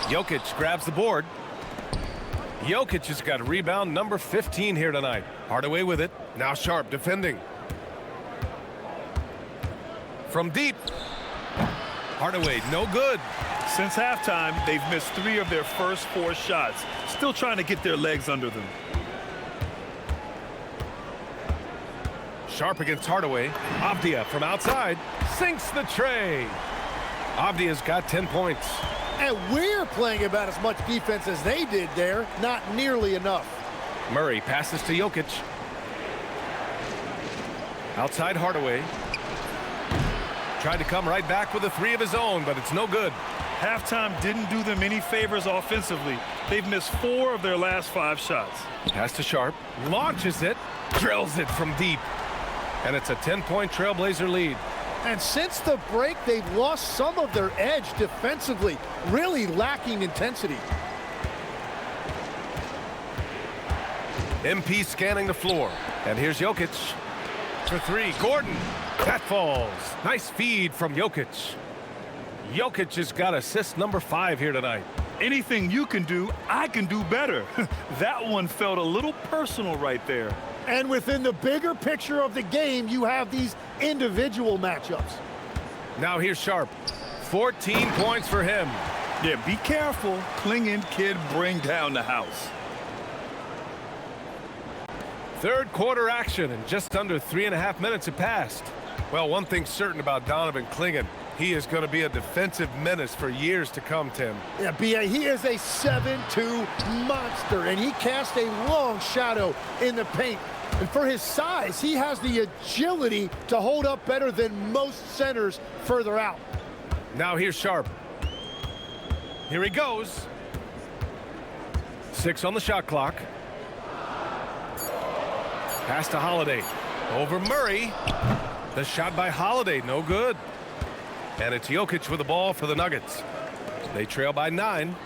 Jokic grabs the board. Jokic has got rebound number 15 here tonight. Hardaway with it. Now Sharp defending. From deep. Hardaway, no good. Since halftime, they've missed 3 of their first 4 shots. Still trying to get their legs under them. Sharp against Hardaway. Avdia from outside. Sinks the tray. Avdia's got 10 points. And we're playing about as much defense as they did there. Not nearly enough. Murray passes to Jokic. Outside Hardaway. Tried to come right back with a 3 of his own, but it's no good. Halftime didn't do them any favors offensively. They've missed 4 of their last 5 shots. Pass to Sharp. Launches it. Drills it from deep. And it's a 10-point Trailblazer lead. And since the break, they've lost some of their edge defensively, really lacking intensity. MP scanning the floor. And here's Jokic for 3. Gordon. That falls. Nice feed from Jokic. Jokic has got assist number 5 here tonight. Anything you can do, I can do better. That one felt a little personal right there. And within the bigger picture of the game, you have these individual matchups. Now here's Sharp. 14 points for him. Yeah, be careful. Clinging kid bring down the house. Third quarter action, and just under 3.5 minutes have passed. Well, one thing's certain about Donovan Clingan. He is going to be a defensive menace for years to come, Tim. Yeah, B.A., he is a 7'2" monster, and he casts a long shadow in the paint. And for his size, he has the agility to hold up better than most centers further out. Now here's Sharp. Here he goes. 6 on the shot clock. Pass to Holiday. Over Murray. The shot by Holiday, no good. And it's Jokic with the ball for the Nuggets. They trail by 9.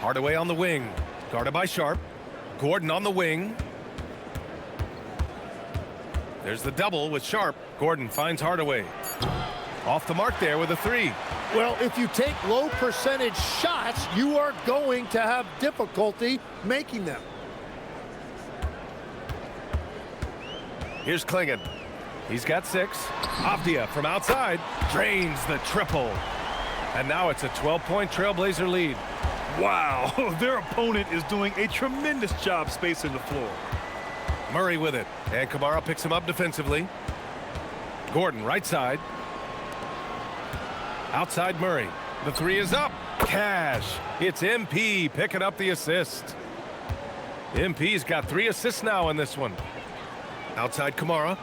Hardaway on the wing. Guarded by Sharp. Gordon on the wing. There's the double with Sharp. Gordon finds Hardaway. Off the mark there with a 3. Well, if you take low percentage shots, you are going to have difficulty making them. Here's Clingan. He's got 6. Avdia from outside drains the triple. And now it's a 12-point Trailblazer lead. Wow, their opponent is doing a tremendous job spacing the floor. Murray with it. And Kamara picks him up defensively. Gordon right side. Outside Murray. The 3 is up. Cash. It's MP picking up the assist. MP's got 3 assists now in this one. Outside Kamara.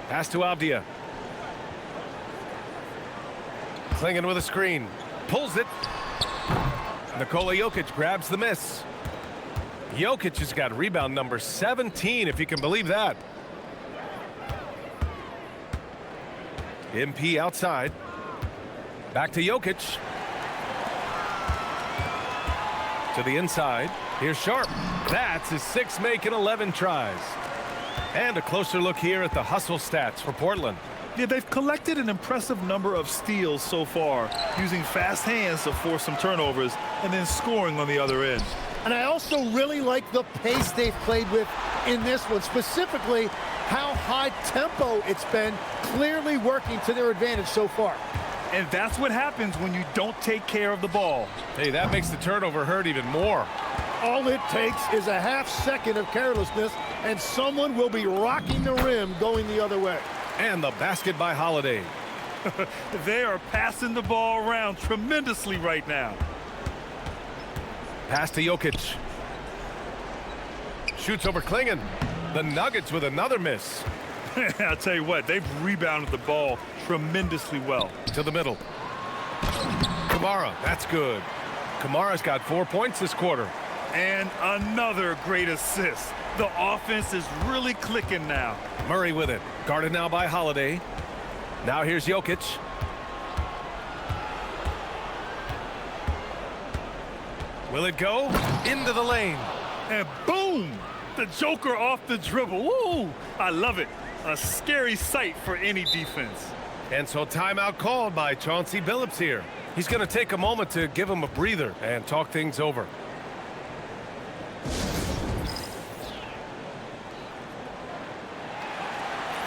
Pass to Avdia. Clingan with a screen. Pulls it. Nikola Jokic grabs the miss. Jokic has got rebound number 17, if you can believe that. MP outside. Back to Jokic. To the inside. Here's Sharp. That's his 6 make in 11 tries. And a closer look here at the hustle stats for Portland. Yeah, they've collected an impressive number of steals so far, using fast hands to force some turnovers and then scoring on the other end. And I also really like the pace they've played with in this one, specifically how high tempo it's been, clearly working to their advantage so far. And that's what happens when you don't take care of the ball. Hey, that makes the turnover hurt even more. All it takes is a half second of carelessness, and someone will be rocking the rim going the other way. And the basket by Holiday. They are passing the ball around tremendously right now. Pass to Jokic. Shoots over Clingan. The Nuggets with another miss. I'll tell you what, they've rebounded the ball tremendously well. To the middle. Kamara, that's good. Kamara's got 4 points this quarter. And another great assist. The offense is really clicking now. Murray with it. Guarded now by Holiday. Now here's Jokic. Will it go? Into the lane. And boom! The Joker off the dribble. Woo! I love it. A scary sight for any defense. And so timeout called by Chauncey Billups here. He's going to take a moment to give him a breather and talk things over.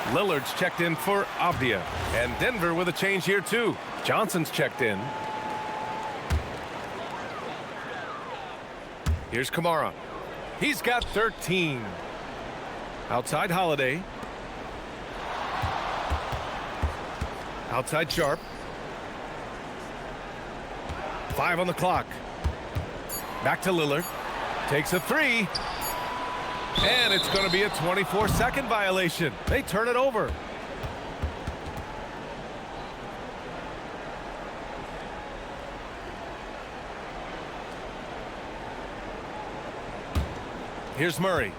Lillard's checked in for Avdia. And Denver with a change here too. Johnson's checked in. Here's Kamara. He's got 13. Outside Holiday. Outside Sharp. 5 on the clock. Back to Lillard. Takes a 3. And it's going to be a 24-second violation. They turn it over. Here's Murray.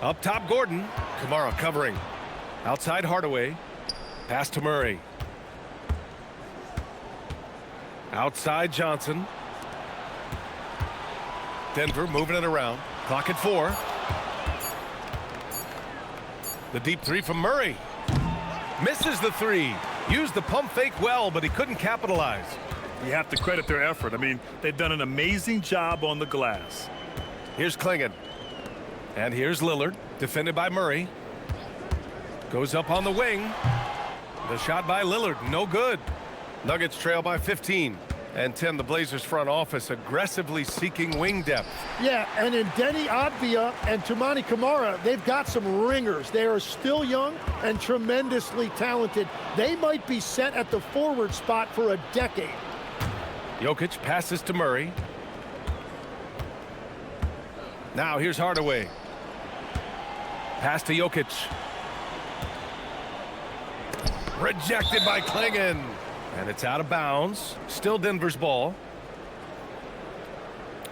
Up top, Gordon. Kamara covering. Outside Hardaway. Pass to Murray. Outside Johnson. Denver moving it around. Clock at 4. The deep 3 from Murray. Misses the 3. Used the pump fake well, but he couldn't capitalize. You have to credit their effort. I mean, they've done an amazing job on the glass. Here's Klingon. And here's Lillard, defended by Murray. Goes up on the wing. The shot by Lillard, no good. Nuggets trail by 15. And Tim, the Blazers front office aggressively seeking wing depth. Yeah, and in Denny Avdia and Toumani Camara, they've got some ringers. They are still young and tremendously talented. They might be set at the forward spot for a decade. Jokic passes to Murray. Now here's Hardaway. Pass to Jokic. Rejected by Klingon. And it's out of bounds. Still Denver's ball.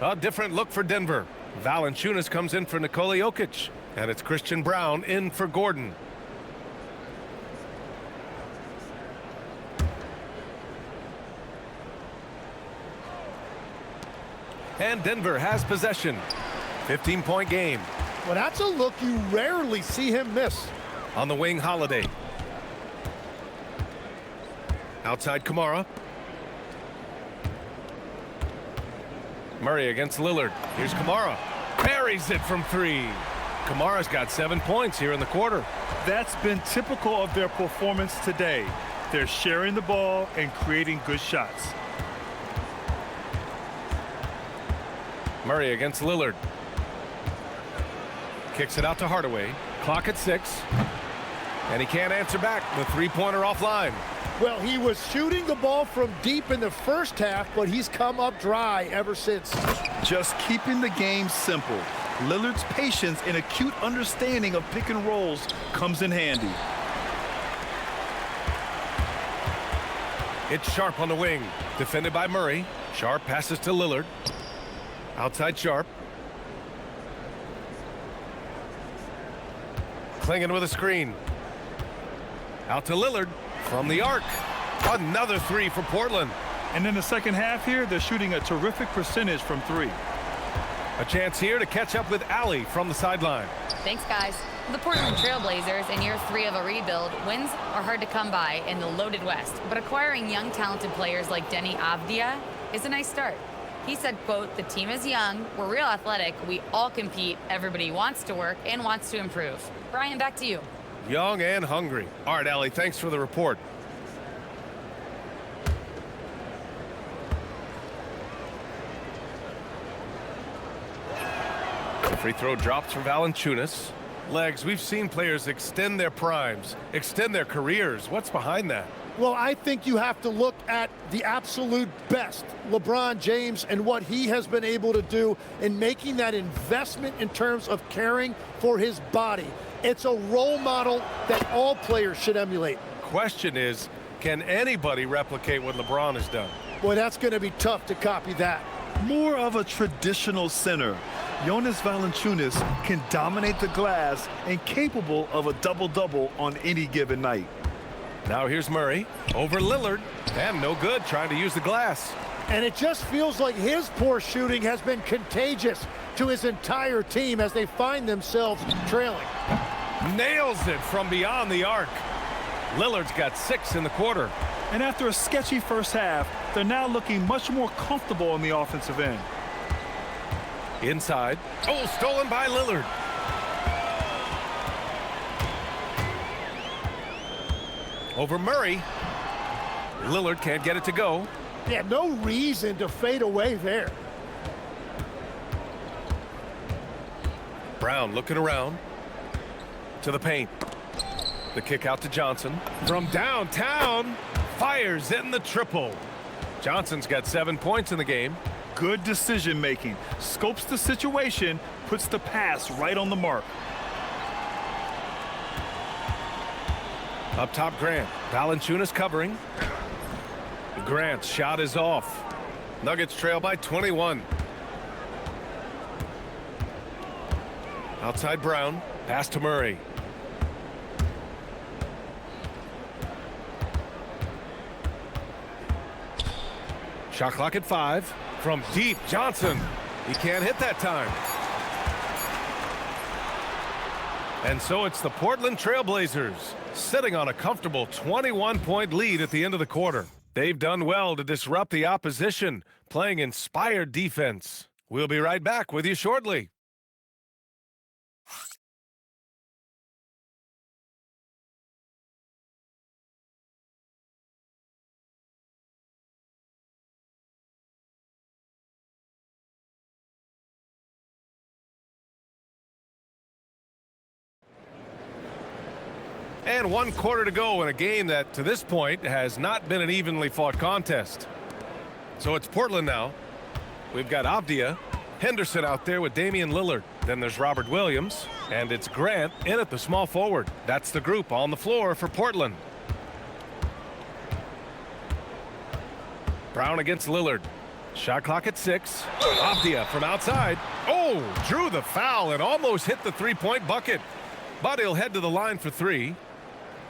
A different look for Denver. Valanciunas comes in for Nikola Jokic. And it's Christian Brown in for Gordon. And Denver has possession. 15-point game. Well, that's a look you rarely see him miss. On the wing, Holiday. Outside Kamara. Murray against Lillard. Here's Kamara. Parries it from 3. Kamara's got 7 points here in the quarter. That's been typical of their performance today. They're sharing the ball and creating good shots. Murray against Lillard. Kicks it out to Hardaway. Clock at 6. And he can't answer back. The three-pointer offline. Well, he was shooting the ball from deep in the first half, but he's come up dry ever since. Just keeping the game simple. Lillard's patience and acute understanding of pick and rolls comes in handy. It's Sharp on the wing. Defended by Murray. Sharp passes to Lillard. Outside Sharp. Klingon with a screen. Out to Lillard from the arc. Another 3 for Portland. And in the second half here, they're shooting a terrific percentage from 3. A chance here to catch up with Allie from the sideline. Thanks, guys. The Portland Trailblazers, in year 3 of a rebuild, wins are hard to come by in the loaded West. But acquiring young, talented players like Denny Avdia is a nice start. He said, quote, "The team is young, we're real athletic, we all compete, everybody wants to work and wants to improve." Brian, back to you. Young and hungry. All right, Allie, thanks for the report. The free throw drops for Valanciunas. Legs, we've seen players extend their primes, extend their careers. What's behind that? Well, I think you have to look at the absolute best, LeBron James, and what he has been able to do in making that investment in terms of caring for his body. It's a role model that all players should emulate. Question is, can anybody replicate what LeBron has done? Boy, that's going to be tough to copy that. More of a traditional center. Jonas Valanciunas can dominate the glass and capable of a double-double on any given night. Now here's Murray over Lillard, and no good, trying to use the glass. And it just feels like his poor shooting has been contagious to his entire team as they find themselves trailing. Nails it from beyond the arc. Lillard's got 6 in the quarter. And after a sketchy first half, they're now looking much more comfortable on the offensive end. Inside. Oh, stolen by Lillard. Over Murray. Lillard can't get it to go. Yeah, no reason to fade away there. Brown looking around to the paint. The kick out to Johnson. From downtown, fires in the triple. Johnson's got 7 points in the game. Good decision making. Scopes the situation, puts the pass right on the mark. Up top, Grant. Valanciunas covering. Grant's shot is off. Nuggets trail by 21. Outside Brown. Pass to Murray. Shot clock at 5. From deep, Johnson. He can't hit that time. And so it's the Portland Trailblazers sitting on a comfortable 21-point lead at the end of the quarter. They've done well to disrupt the opposition, playing inspired defense. We'll be right back with you shortly. And 1 quarter to go in a game that, to this point, has not been an evenly fought contest. So it's Portland now. We've got Avdia, Henderson out there with Damian Lillard. Then there's Robert Williams, and it's Grant in at the small forward. That's the group on the floor for Portland. Brown against Lillard. Shot clock at 6. Avdia from outside. Oh, drew the foul and almost hit the three-point bucket. But he'll head to the line for 3.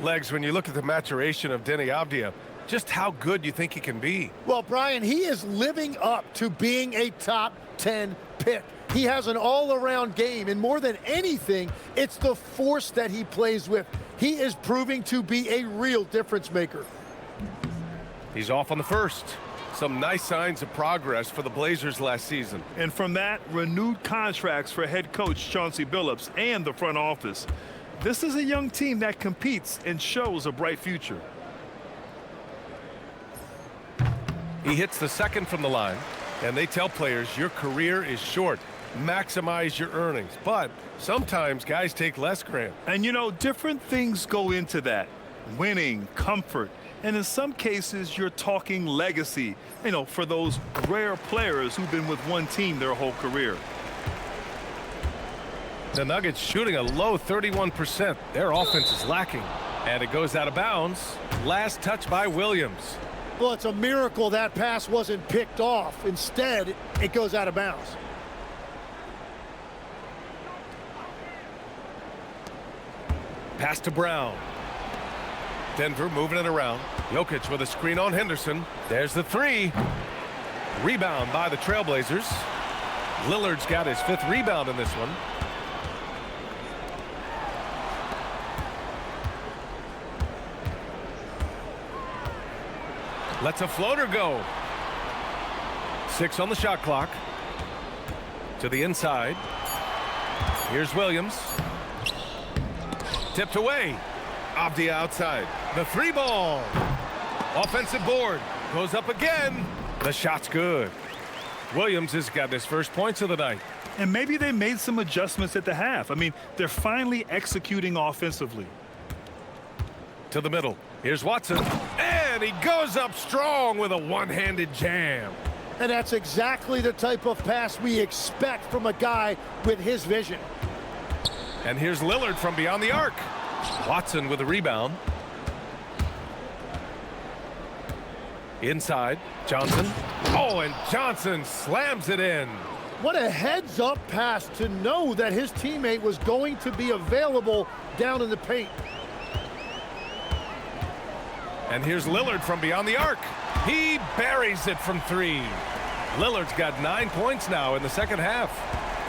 Legs, when you look at the maturation of Denny Avdia, just how good you think he can be. Well, Brian, he is living up to being a top 10 pick. He has an all-around game, and more than anything, it's the force that he plays with. He is proving to be a real difference maker. He's off on the first. Some nice signs of progress for the Blazers last season. And from that, renewed contracts for head coach Chauncey Billups and the front office. This is a young team that competes and shows a bright future. He hits the second from the line, and they tell players your career is short. Maximize your earnings. But sometimes guys take less, Grant. And you know, different things go into that. Winning, comfort, and in some cases you're talking legacy, you know, for those rare players who've been with one team their whole career. The Nuggets shooting a low 31%. Their offense is lacking. And it goes out of bounds. Last touch by Williams. Well, it's a miracle that pass wasn't picked off. Instead, it goes out of bounds. Pass to Brown. Denver moving it around. Jokic with a screen on Henderson. There's the 3. Rebound by the Trailblazers. Lillard's got his 5th rebound in this one. Lets a floater go. 6 on the shot clock. To the inside. Here's Williams. Tipped away. Avdia outside. The 3 ball. Offensive board. Goes up again. The shot's good. Williams has got his first points of the night. And maybe they made some adjustments at the half. I mean, they're finally executing offensively. To the middle. Here's Watson. And he goes up strong with a one-handed jam. And that's exactly the type of pass we expect from a guy with his vision. And here's Lillard from beyond the arc. Watson with a rebound. Inside. Johnson. Oh, and Johnson slams it in. What a heads-up pass to know that his teammate was going to be available down in the paint. And here's Lillard from beyond the arc. He buries it from 3. Lillard's got 9 points now in the second half.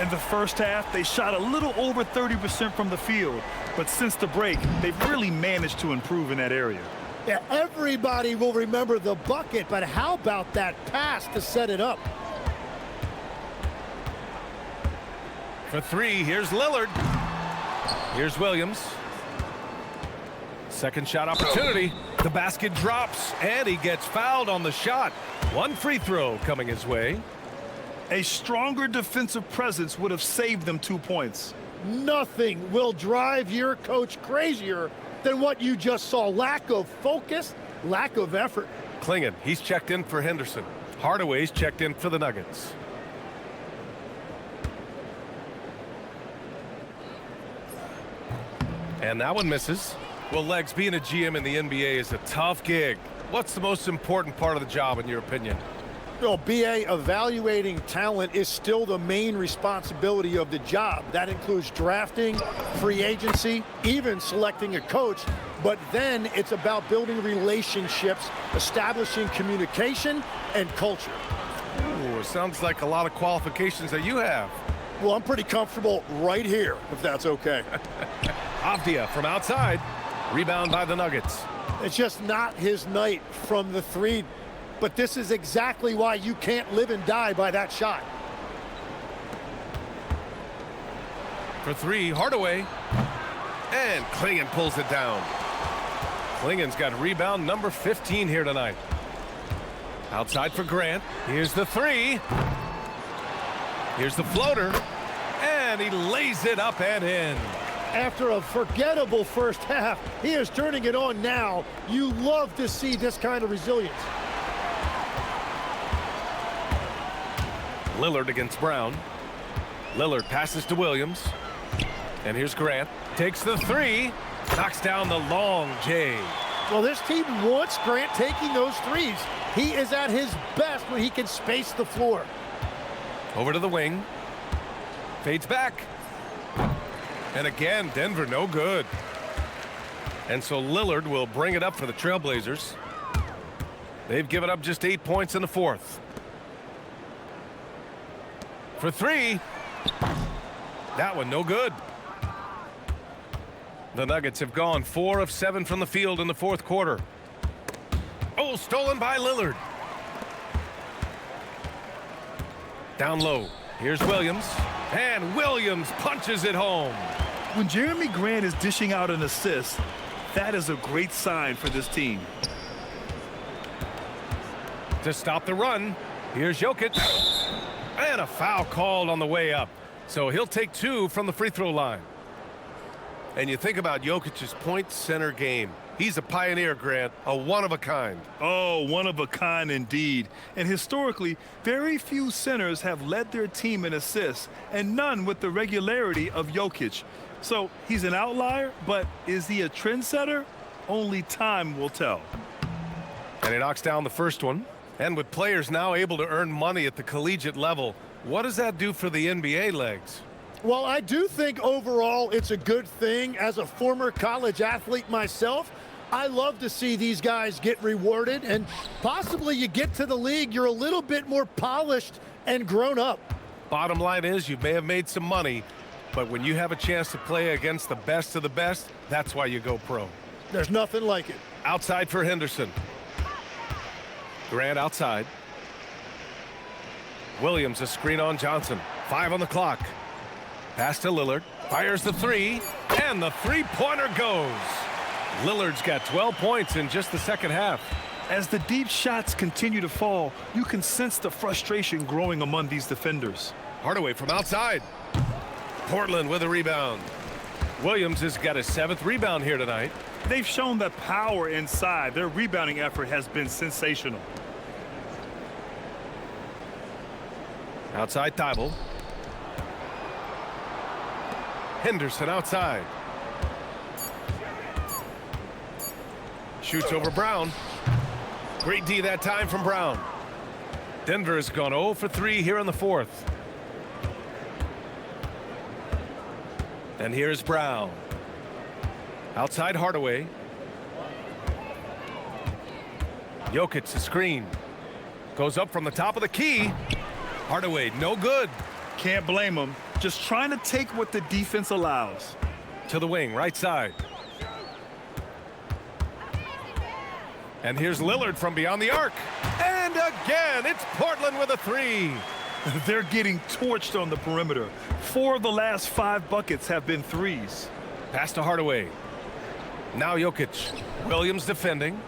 In the first half, they shot a little over 30% from the field. But since the break, they've really managed to improve in that area. Yeah, everybody will remember the bucket, but how about that pass to set it up? For 3, here's Lillard. Here's Williams. Second shot opportunity. The basket drops, and he gets fouled on the shot. 1 free throw coming his way. A stronger defensive presence would have saved them 2 points. Nothing will drive your coach crazier than what you just saw. Lack of focus, lack of effort. Klingon, he's checked in for Henderson. Hardaway's checked in for the Nuggets. And that one misses. Well, Legs, being a GM in the NBA is a tough gig. What's the most important part of the job, in your opinion? Well, BA, evaluating talent is still the main responsibility of the job. That includes drafting, free agency, even selecting a coach. But then it's about building relationships, establishing communication, and culture. Ooh, sounds like a lot of qualifications that you have. Well, I'm pretty comfortable right here, if that's okay. Avdia from outside. Rebound by the Nuggets. It's just not his night from the 3. But this is exactly why you can't live and die by that shot. For 3, Hardaway. And Klingon pulls it down. Klingon's got rebound number 15 here tonight. Outside for Grant. Here's the 3. Here's the floater. And he lays it up and in. After a forgettable first half, he is turning it on now. You love to see this kind of resilience. Lillard against Brown. Lillard passes to Williams. And here's Grant. Takes the 3. Knocks down the long J. Well, this team wants Grant taking those 3s. He is at his best when he can space the floor. Over to the wing. Fades back. And again, Denver no good. And so Lillard will bring it up for the Trailblazers. They've given up just 8 points in the fourth. For 3. That one no good. The Nuggets have gone 4 of 7 from the field in the fourth quarter. Oh, stolen by Lillard. Down low. Here's Williams. And Williams punches it home. When Jeremy Grant is dishing out an assist, that is a great sign for this team. To stop the run, here's Jokic. And a foul called on the way up. So he'll take 2 from the free throw line. And you think about Jokic's point center game. He's a pioneer, Grant, a one-of-a-kind. Oh, one-of-a-kind indeed. And historically, very few centers have led their team in assists, and none with the regularity of Jokic. So he's an outlier, but is he a trendsetter? Only time will tell. And he knocks down the first one. And with players now able to earn money at the collegiate level, what does that do for the NBA, Legs? Well, I do think overall it's a good thing. As a former college athlete myself, I love to see these guys get rewarded, and possibly you get to the league, you're a little bit more polished and grown up. Bottom line is you may have made some money, but when you have a chance to play against the best of the best, that's why you go pro. There's nothing like it. Outside for Henderson. Grant outside. Williams a screen on Johnson. 5 on the clock. Pass to Lillard. Fires the 3. And the three-pointer goes. Lillard's got 12 points in just the second half. As the deep shots continue to fall, you can sense the frustration growing among these defenders. Hardaway from outside. Portland with a rebound. Williams has got his 7th rebound here tonight. They've shown that power inside. Their rebounding effort has been sensational. Outside Thibault. Henderson outside. Shoots over Brown. Great D that time from Brown. Denver has gone 0 for 3 here in the fourth. And here's Brown. Outside Hardaway. Jokic, the screen. Goes up from the top of the key. Hardaway, no good. Can't blame him. Just trying to take what the defense allows. To the wing, right side. And here's Lillard from beyond the arc. And again, it's Portland with a three. They're getting torched on the perimeter. 4 of the last 5 buckets have been threes. Pass to Hardaway. Now Jokic. Williams defending.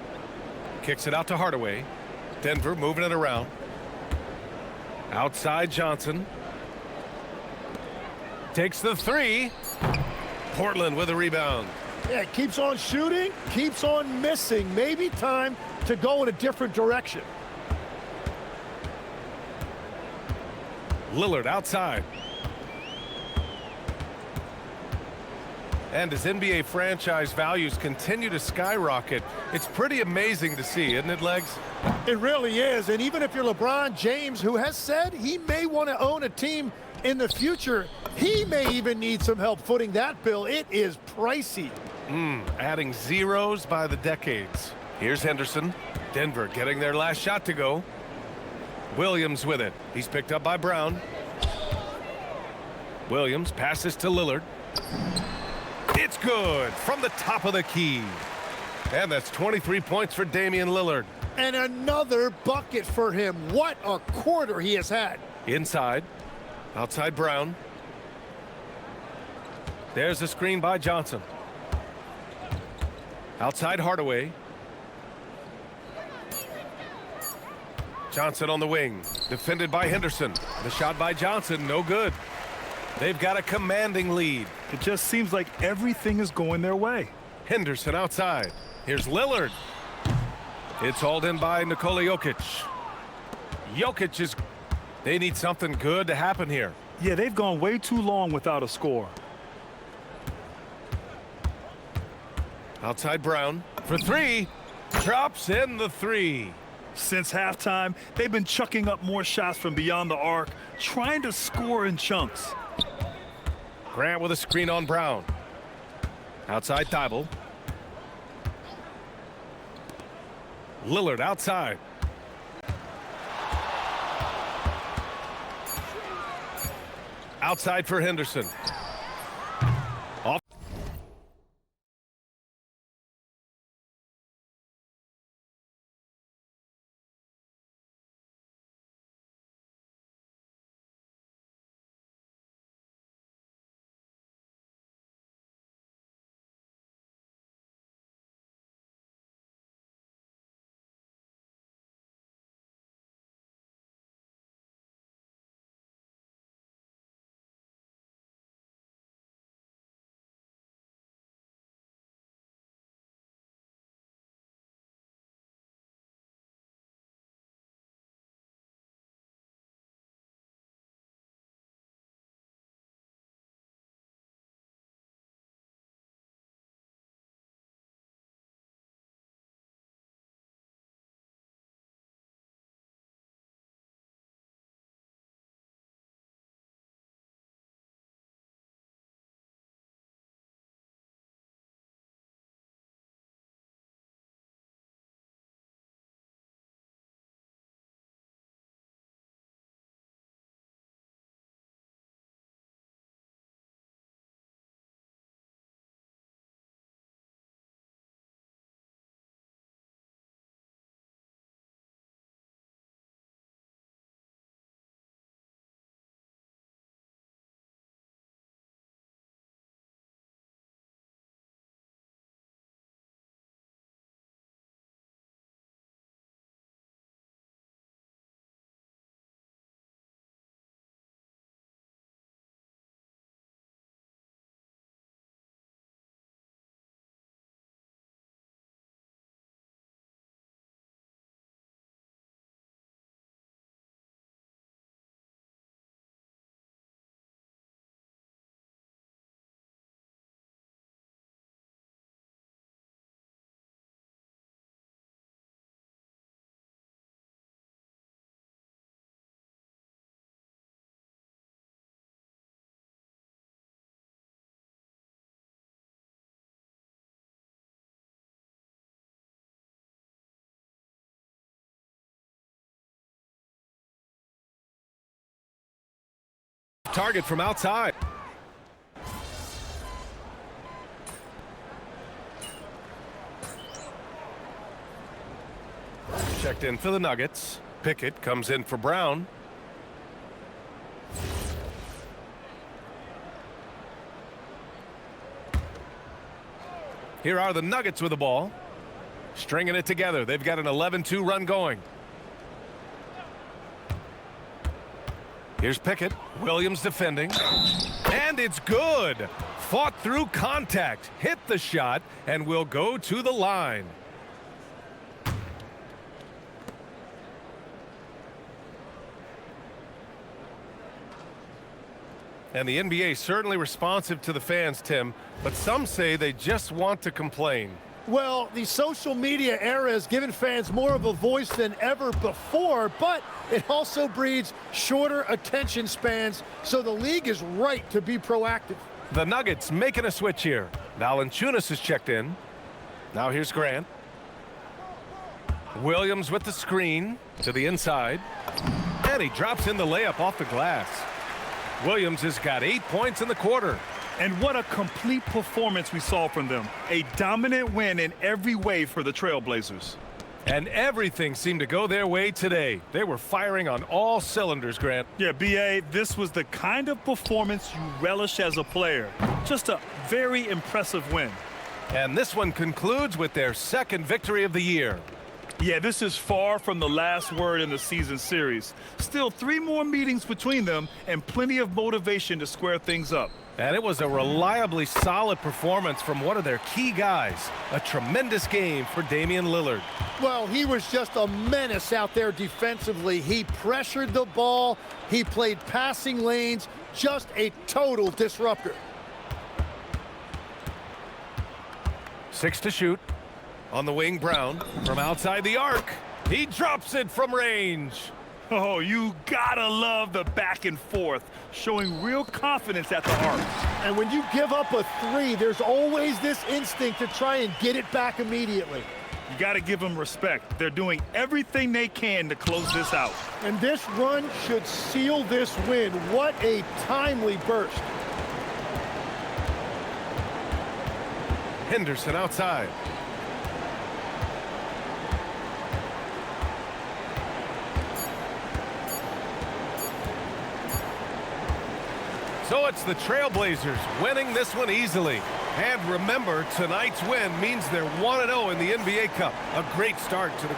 Kicks it out to Hardaway. Denver moving it around. Outside Johnson. Takes the three. Portland with a rebound. Yeah, keeps on shooting, keeps on missing. Maybe time to go in a different direction. Lillard outside. And as NBA franchise values continue to skyrocket, it's pretty amazing to see, isn't it, Legs? It really is. And even if you're LeBron James, who has said he may want to own a team in the future, he may even need some help footing that bill. It is pricey. Adding zeros by the decades. Here's Henderson. Denver getting their last shot to go. Williams with it. He's picked up by Brown. Williams passes to Lillard. It's good from the top of the key. And that's 23 points for Damian Lillard. And another bucket for him. What a quarter he has had. Inside. Outside Brown. There's a screen by Johnson. Outside Hardaway. Johnson on the wing. Defended by Henderson. The shot by Johnson, no good. They've got a commanding lead. It just seems like everything is going their way. Henderson outside. Here's Lillard. It's hauled in by Nikola Jokic. Jokic is... They need something good to happen here. Yeah, they've gone way too long without a score. Outside Brown for three. Drops in the three. Since halftime, they've been chucking up more shots from beyond the arc, trying to score in chunks. Grant with a screen on Brown. Outside Thibault. Lillard outside. Outside for Henderson. Target from outside. Checked in for the Nuggets. Pickett comes in for Brown. Here are the Nuggets with the ball. Stringing it together. They've got an 11-2 run going. Here's Pickett. Williams defending. And it's good. Fought through contact. Hit the shot and will go to the line. And the NBA certainly responsive to the fans, Tim, but some say they just want to complain. Well, the social media era has given fans more of a voice than ever before, but it also breeds shorter attention spans, so the league is right to be proactive. The Nuggets making a switch here. Valanciunas is checked in. Now here's Grant. Williams with the screen to the inside. And he drops in the layup off the glass. Williams has got 8 points in the quarter. And what a complete performance we saw from them. A dominant win in every way for the Trailblazers. And everything seemed to go their way today. They were firing on all cylinders, Grant. Yeah, B.A., this was the kind of performance you relish as a player. Just a very impressive win. And this one concludes with their second victory of the year. Yeah, this is far from the last word in the season series. Still 3 more meetings between them and plenty of motivation to square things up. And it was a reliably solid performance from one of their key guys. A tremendous game for Damian Lillard. Well, he was just a menace out there defensively. He pressured the ball. He played passing lanes. Just a total disruptor. 6 to shoot. On the wing, Brown from outside the arc. He drops it from range. Oh, you gotta love the back and forth, showing real confidence at the arc. And when you give up a 3, there's always this instinct to try and get it back immediately. You gotta give them respect. They're doing everything they can to close this out. And this run should seal this win. What a timely burst. Henderson outside. So it's the Trailblazers winning this one easily. And remember, tonight's win means they're 1-0 in the NBA Cup. A great start to the...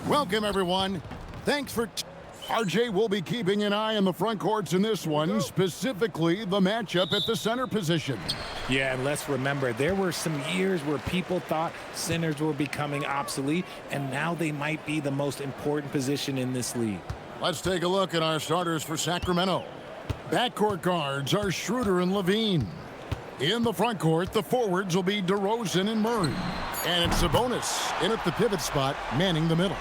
Welcome, everyone. Thanks for... RJ will be keeping an eye on the front courts in this one, specifically the matchup at the center position. Yeah, and let's remember, there were some years where people thought centers were becoming obsolete, and now they might be the most important position in this league. Let's take a look at our starters for Sacramento. Backcourt guards are Schroeder and Levine. In the front court, the forwards will be DeRozan and Murray. And it's Sabonis in at the pivot spot, manning the middle.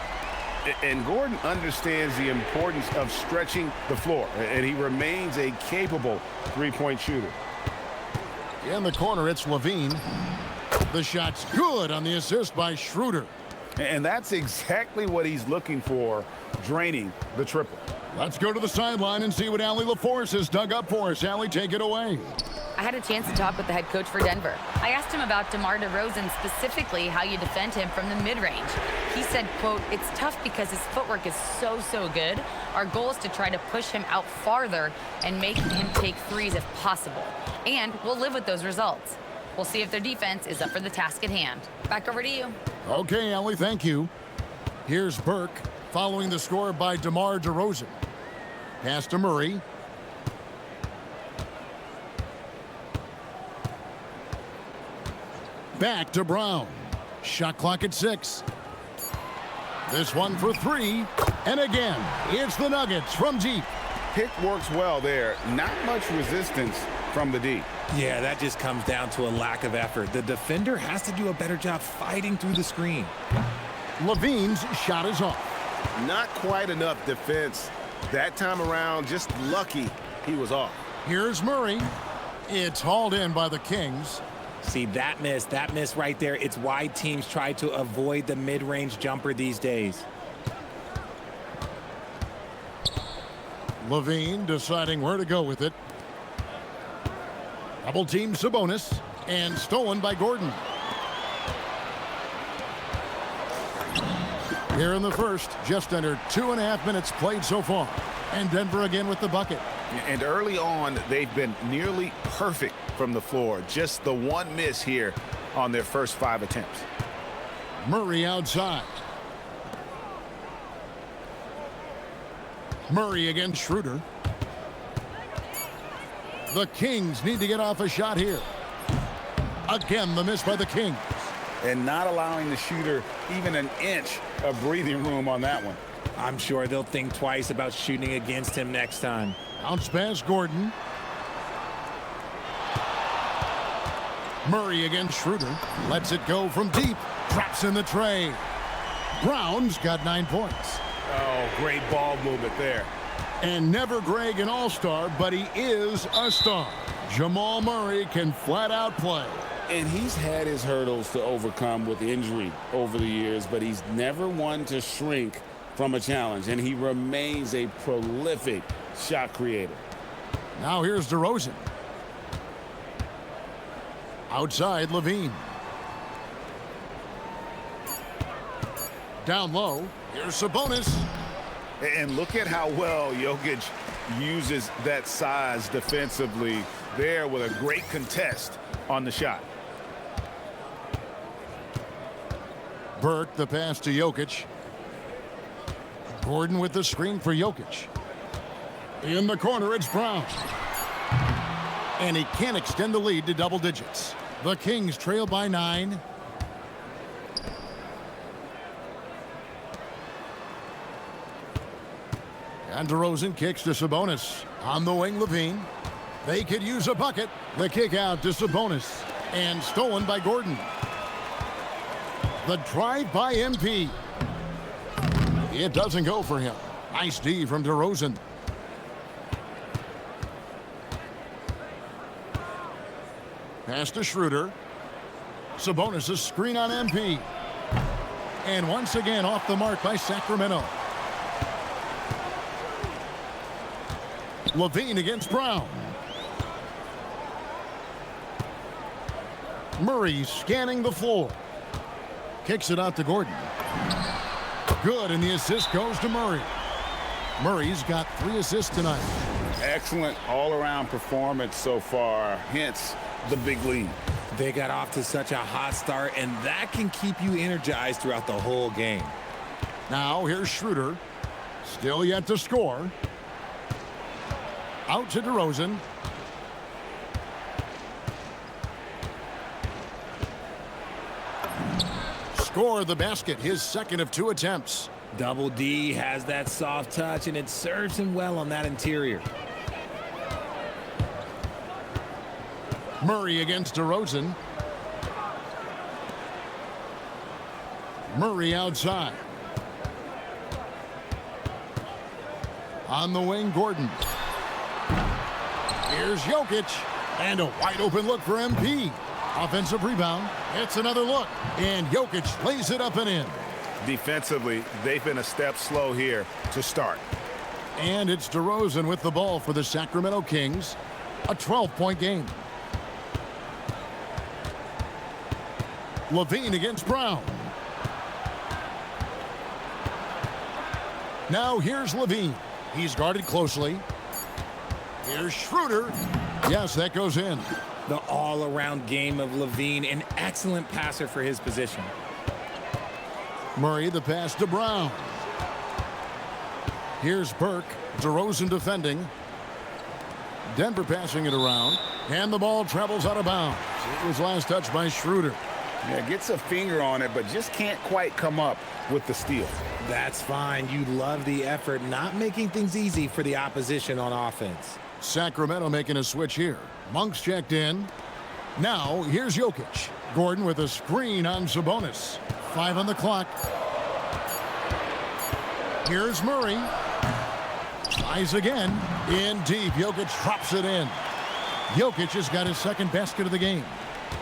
And Gordon understands the importance of stretching the floor, and he remains a capable three-point shooter. In the corner, it's Levine. The shot's good on the assist by Schroeder. And that's exactly what he's looking for, draining the triple. Let's go to the sideline and see what Allie LaForce has dug up for us. Allie, take it away. I had a chance to talk with the head coach for Denver. I asked him about DeMar DeRozan, specifically how you defend him from the mid-range. He said, quote, "It's tough because his footwork is so good. Our goal is to try to push him out farther and make him take threes if possible. And we'll live with those results. We'll see if their defense is up for the task at hand." Back over to you. Okay, Allie, thank you. Here's Burke following the score by DeMar DeRozan. Pass to Murray. Back to Brown. Shot clock at 6. This one for 3. And again, it's the Nuggets from deep. Pick works well there. Not much resistance from the D. Yeah, that just comes down to a lack of effort. The defender has to do a better job fighting through the screen. Levine's shot is off. Not quite enough defense. That time around, just lucky he was off. Here's Murray. It's hauled in by the Kings. See, that miss right there, it's why teams try to avoid the mid-range jumper these days. Levine deciding where to go with it. Double team Sabonis, and stolen by Gordon. Here in the first, just under 2.5 minutes played so far. And Denver again with the bucket. And early on, they've been nearly perfect from the floor. Just the one miss here on their first 5 attempts. Murray outside. Murray against Schroeder. The Kings need to get off a shot here. Again, the miss by the Kings. And not allowing the shooter even an inch of breathing room on that one. I'm sure they'll think twice about shooting against him next time. Bounce pass Gordon. Murray against Schroeder. Lets it go from deep. Drops in the tray. Brown's got 9 points. Oh, great ball movement there. And never Greg an all-star, but he is a star. Jamal Murray can flat out play. And he's had his hurdles to overcome with injury over the years, but he's never one to shrink from a challenge, and he remains a prolific shot creator. Now here's DeRozan. Outside, Levine. Down low, here's Sabonis. And look at how well Jokic uses that size defensively there with a great contest on the shot. Burke, the pass to Jokic. Gordon with the screen for Jokic. In the corner, it's Brown. And he can't extend the lead to double digits. The Kings trail by 9. And DeRozan kicks to Sabonis. On the wing, Levine. They could use a bucket. The kick out to Sabonis. And stolen by Gordon. The drive by MP. It doesn't go for him. Nice D from DeRozan. Pass to Schroeder. Sabonis' screen on MP. And once again off the mark by Sacramento. Levine against Brown. Murray scanning the floor. Kicks it out to Gordon. Good, and the assist goes to Murray. Murray's got 3 assists tonight. Excellent all-around performance so far, hence the big lead. They got off to such a hot start, and that can keep you energized throughout the whole game. Now here's Schroeder. Still yet to score. Out to DeRozan. Score the basket, his second of 2 attempts. Double D has that soft touch, and it serves him well on that interior. Murray against DeRozan. Murray outside. On the wing, Gordon. Here's Jokic. And a wide open look for MP. Offensive rebound. It's another look. And Jokic plays it up and in. Defensively, they've been a step slow here to start. And it's DeRozan with the ball for the Sacramento Kings. A 12-point game. Levine against Brown. Now here's Levine. He's guarded closely. Here's Schroeder. Yes, that goes in. The all-around game of Levine, an excellent passer for his position. Murray, the pass to Brown. Here's Burke. DeRozan defending. Denver passing it around. And the ball travels out of bounds. It was last touched by Schroeder. Yeah, gets a finger on it, but just can't quite come up with the steal. That's fine. You love the effort, not making things easy for the opposition on offense. Sacramento making a switch here. Monk's checked in. Now, here's Jokic. Gordon with a screen on Sabonis. 5 on the clock. Here's Murray. Tries again. In deep. Jokic drops it in. Jokic has got his second basket of the game.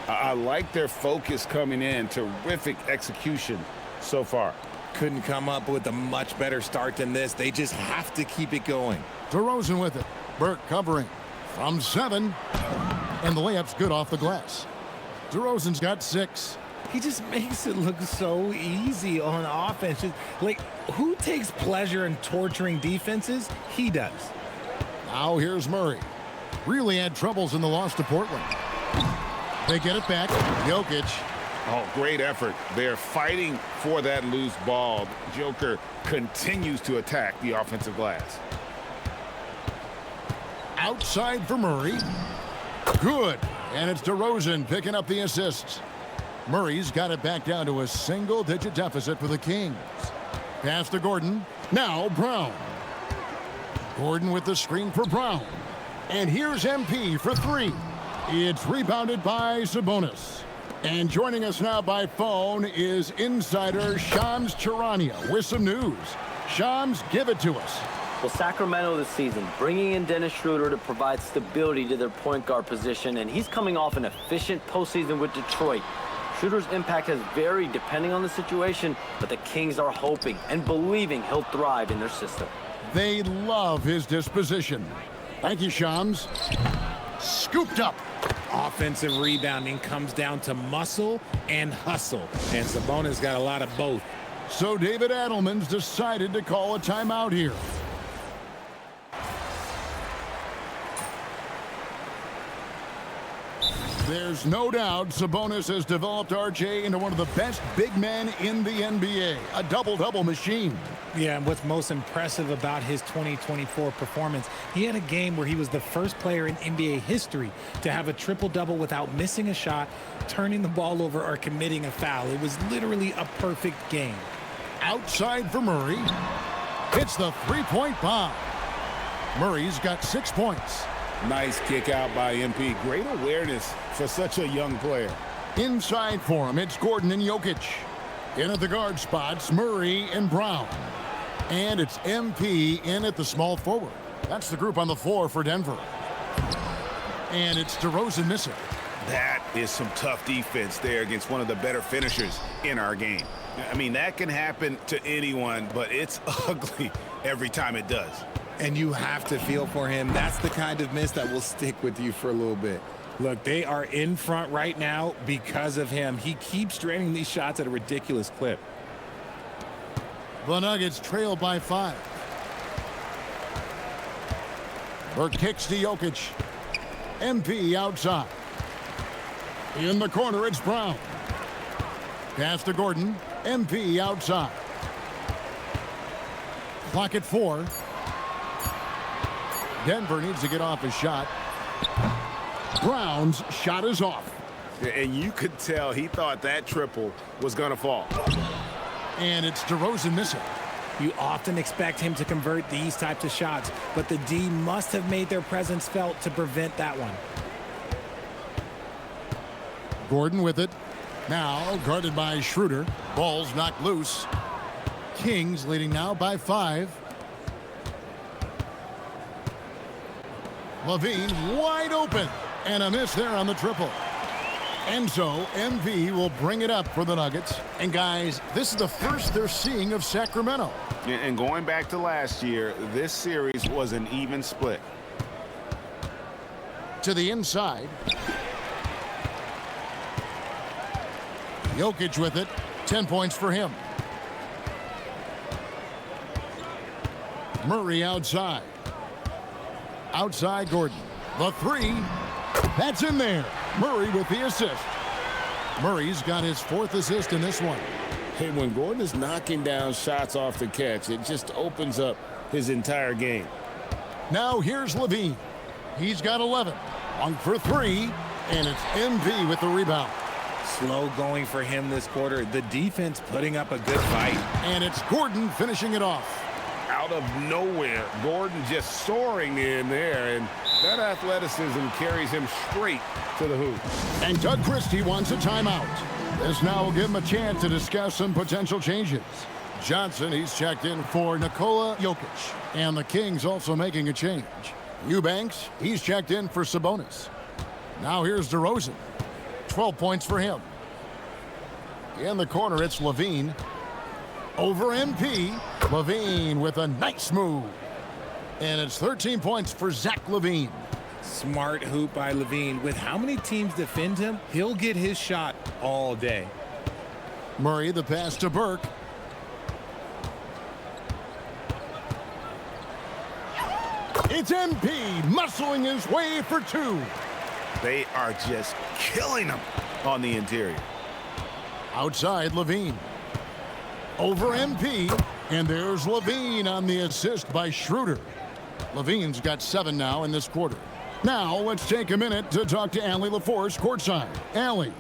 I like their focus coming in. Terrific execution so far. Couldn't come up with a much better start than this. They just have to keep it going. DeRozan with it. Burke covering from 7. And the layup's good off the glass. DeRozan's got 6. He just makes it look so easy on offense. Just, like, who takes pleasure in torturing defenses? He does. Now here's Murray. Really had troubles in the loss to Portland. They get it back. Jokic. Oh, great effort. They're fighting for that loose ball. Joker continues to attack the offensive glass. Outside for Murray. Good. And it's DeRozan picking up the assists. Murray's got it back down to a single-digit deficit for the Kings. Pass to Gordon. Now Brown. Gordon with the screen for Brown. And here's MP for 3. It's rebounded by Sabonis. And joining us now by phone is insider Shams Charania with some news. Shams, give it to us. Well, Sacramento this season, bringing in Dennis Schroeder to provide stability to their point guard position, and he's coming off an efficient postseason with Detroit. Schroeder's impact has varied depending on the situation, but the Kings are hoping and believing he'll thrive in their system. They love his disposition. Thank you, Shams. Scooped up. Offensive rebounding comes down to muscle and hustle, and Sabonis got a lot of both. So David Adelman's decided to call a timeout here. There's no doubt Sabonis has developed RJ into one of the best big men in the NBA. A double-double machine. Yeah, and what's most impressive about his 2024 performance, he had a game where he was the first player in NBA history to have a triple-double without missing a shot, turning the ball over, or committing a foul. It was literally a perfect game. Outside for Murray. It's the three-point bomb. Murray's got 6 points. Nice kick out by MP. Great awareness for such a young player. Inside for him, it's Gordon and Jokic. In at the guard spots, Murray and Brown. And it's MP in at the small forward. That's the group on the floor for Denver. And it's DeRozan missing. That is some tough defense there against one of the better finishers in our game. I mean, that can happen to anyone, but it's ugly every time it does. And you have to feel for him. That's the kind of miss that will stick with you for a little bit. Look, they are in front right now because of him. He keeps draining these shots at a ridiculous clip. The Nuggets trail by 5. Burke kicks to Jokic. MP outside. In the corner, it's Brown. Pass to Gordon. MP outside. Clock at 4. Denver needs to get off a shot. Brown's shot is off. And you could tell he thought that triple was going to fall. And it's DeRozan missing. You often expect him to convert these types of shots, but the D must have made their presence felt to prevent that one. Gordon with it. Now guarded by Schroeder. Ball's knocked loose. Kings leading now by 5. Levine wide open. And a miss there on the triple. And so MV will bring it up for the Nuggets. And guys, this is the first they're seeing of Sacramento. And going back to last year, this series was an even split. To the inside. Jokic with it. 10 points for him. Murray outside. Outside Gordon. The 3. That's in there. Murray with the assist. Murray's got his 4th assist in this one. Hey, when Gordon is knocking down shots off the catch, it just opens up his entire game. Now here's Levine. He's got 11. 1 for 3. And it's MV with the rebound. Slow going for him this quarter. The defense putting up a good fight. And it's Gordon finishing it off. Out of nowhere, Gordon just soaring in there, and that athleticism carries him straight to the hoop. And Doug Christie wants a timeout. This now will give him a chance to discuss some potential changes. Johnson, he's checked in for Nikola Jokic. And the Kings also making a change. Eubanks, he's checked in for Sabonis. Now here's DeRozan. 12 points for him. In the corner, it's Levine. Over MP. Levine with a nice move. And it's 13 points for Zach Levine. Smart hoop by Levine. With how many teams defend him, he'll get his shot all day. Murray, the pass to Burke. It's MP muscling his way for 2. They are just killing him on the interior. Outside Levine. Over MP. And there's Levine on the assist by Schroeder. Levine's got 7 now in this quarter. Now let's take a minute to talk to Allie LaForce courtside. Allie.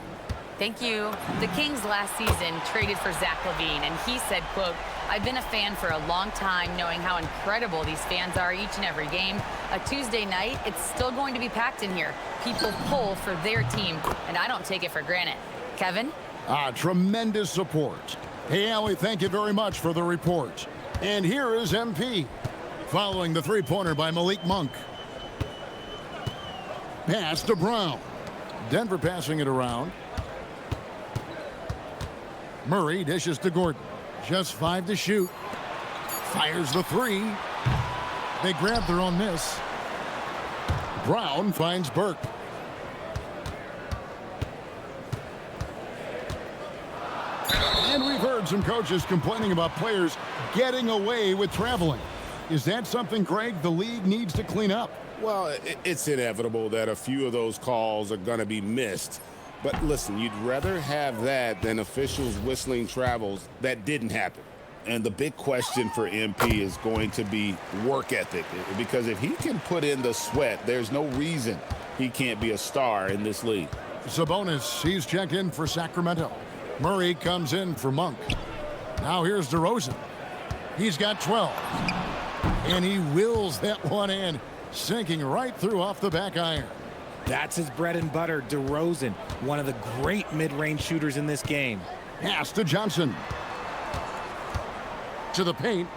Thank you. The Kings last season traded for Zach Levine, and he said, quote, "I've been a fan for a long time, knowing how incredible these fans are each and every game. A Tuesday night, it's still going to be packed in here. People pull for their team, and I don't take it for granted." Kevin? Tremendous support. Hey, Allie, thank you very much for the report. And here is MP. Following the three-pointer by Malik Monk. Pass to Brown. Denver passing it around. Murray dishes to Gordon. Just 5 to shoot. Fires the 3. They grab their own miss. Brown finds Burke. And we've heard some coaches complaining about players getting away with traveling. Is that something, Greg, the league needs to clean up? Well, it's inevitable that a few of those calls are going to be missed. But listen, you'd rather have that than officials whistling travels that didn't happen. And the big question for MP is going to be work ethic. Because if he can put in the sweat, there's no reason he can't be a star in this league. Sabonis, he's checked in for Sacramento. Murray comes in for Monk. Now here's DeRozan. He's got 12. And he wills that one in, sinking right through off the back iron. That's his bread and butter, DeRozan, one of the great mid-range shooters in this game. Pass to Johnson. To the paint.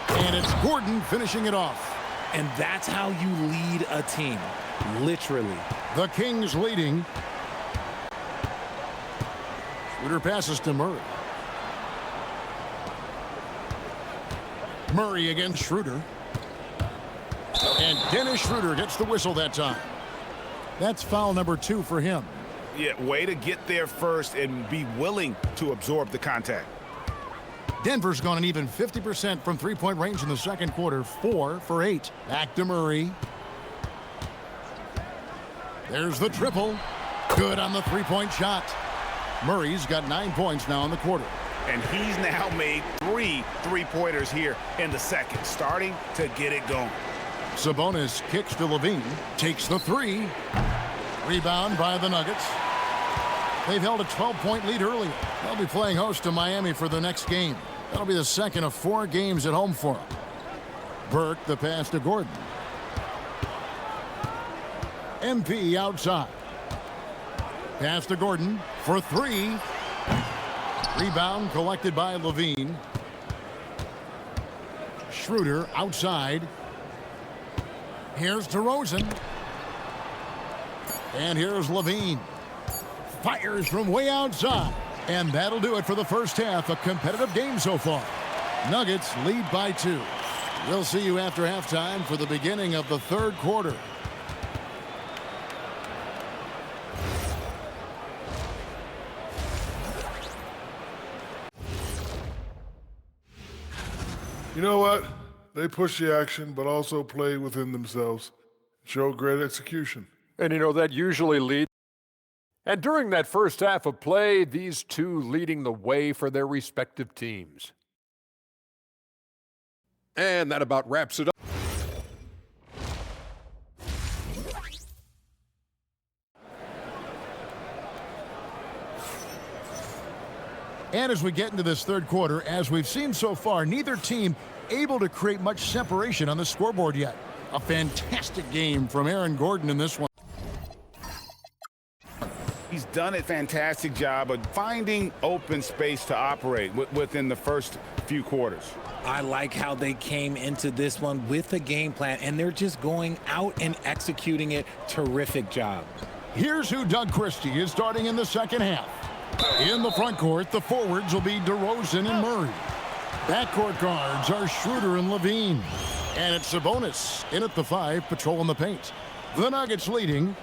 And it's Gordon finishing it off. And that's how you lead a team, literally. The Kings leading. Schroeder passes to Murray. Murray against Schroeder. And Dennis Schroeder gets the whistle that time. That's foul number 2 for him. Yeah, way to get there first and be willing to absorb the contact. Denver's gone an even 50% from three-point range in the second quarter. 4 for 8. Back to Murray. There's the triple. Good on the three-point shot. Murray's got 9 points now in the quarter. and he's now made 3 3-pointers here in the second, starting to get it going. Sabonis kicks to Levine, takes the 3. Rebound by the Nuggets. They've held a 12-point lead earlier. They'll be playing host to Miami for the next game. That'll be the second of 4 games at home for them. Burke, the pass to Gordon. MP outside. Pass to Gordon for 3. Rebound collected by Levine. Schroeder outside. Here's DeRozan. And here's Levine. Fires from way outside. And that'll do it for the first half. A competitive game so far. Nuggets lead by 2. We'll see you after halftime for the beginning of the third quarter. You know what? They push the action, but also play within themselves. Show great execution. And you know, that usually leads. And during that first half of play, these two leading the way for their respective teams. And that about wraps it up. And as we get into this third quarter, as we've seen so far, neither team able to create much separation on the scoreboard yet. A fantastic game from Aaron Gordon in this one. He's done a fantastic job of finding open space to operate within the first few quarters. I like how they came into this one with a game plan, and they're just going out and executing it. Terrific job. Here's who Doug Christie is starting in the second half. In the front court, the forwards will be DeRozan and Murray. Backcourt guards are Schroeder and Levine. And it's Sabonis in at the 5, patrolling the paint. The Nuggets leading.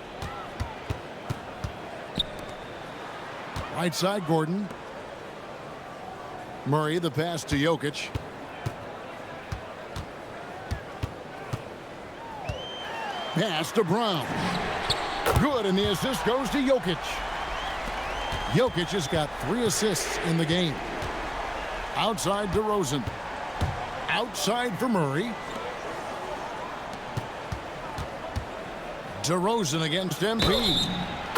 Right side, Gordon. Murray, the pass to Jokic. Pass to Brown. Good, and the assist goes to Jokic. Jokic has got 3 assists in the game. Outside DeRozan. Outside for Murray. DeRozan against MP.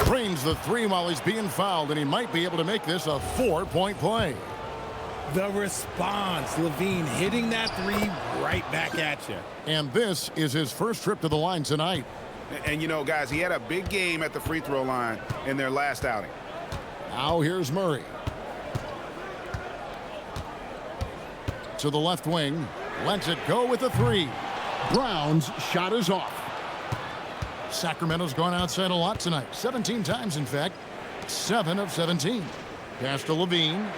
Drains the 3 while he's being fouled, and he might be able to make this a 4-point play. The response, Levine hitting that 3 right back at you. And this is his first trip to the line tonight. And you know, guys, he had a big game at the free throw line in their last outing. Now here's Murray. To the left wing. Lets it go with the 3. Brown's shot is off. Sacramento's gone outside a lot tonight. 17 times, in fact. 7 of 17. Pass to Levine.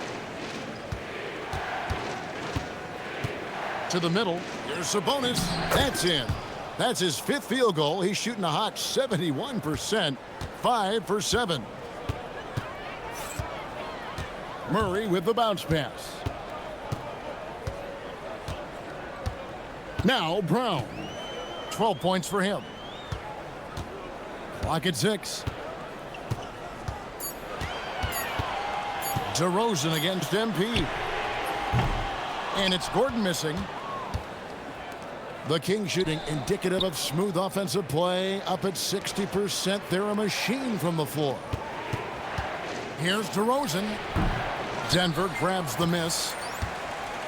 To the middle. Here's Sabonis. That's in. That's his 5th field goal. He's shooting a hot 71%. 5 for 7. Murray with the bounce pass. Now Brown. 12 points for him. Clock at 6. DeRozan against MP. And it's Gordon missing. The Kings shooting indicative of smooth offensive play. Up at 60%. They're a machine from the floor. Here's DeRozan. Denver grabs the miss.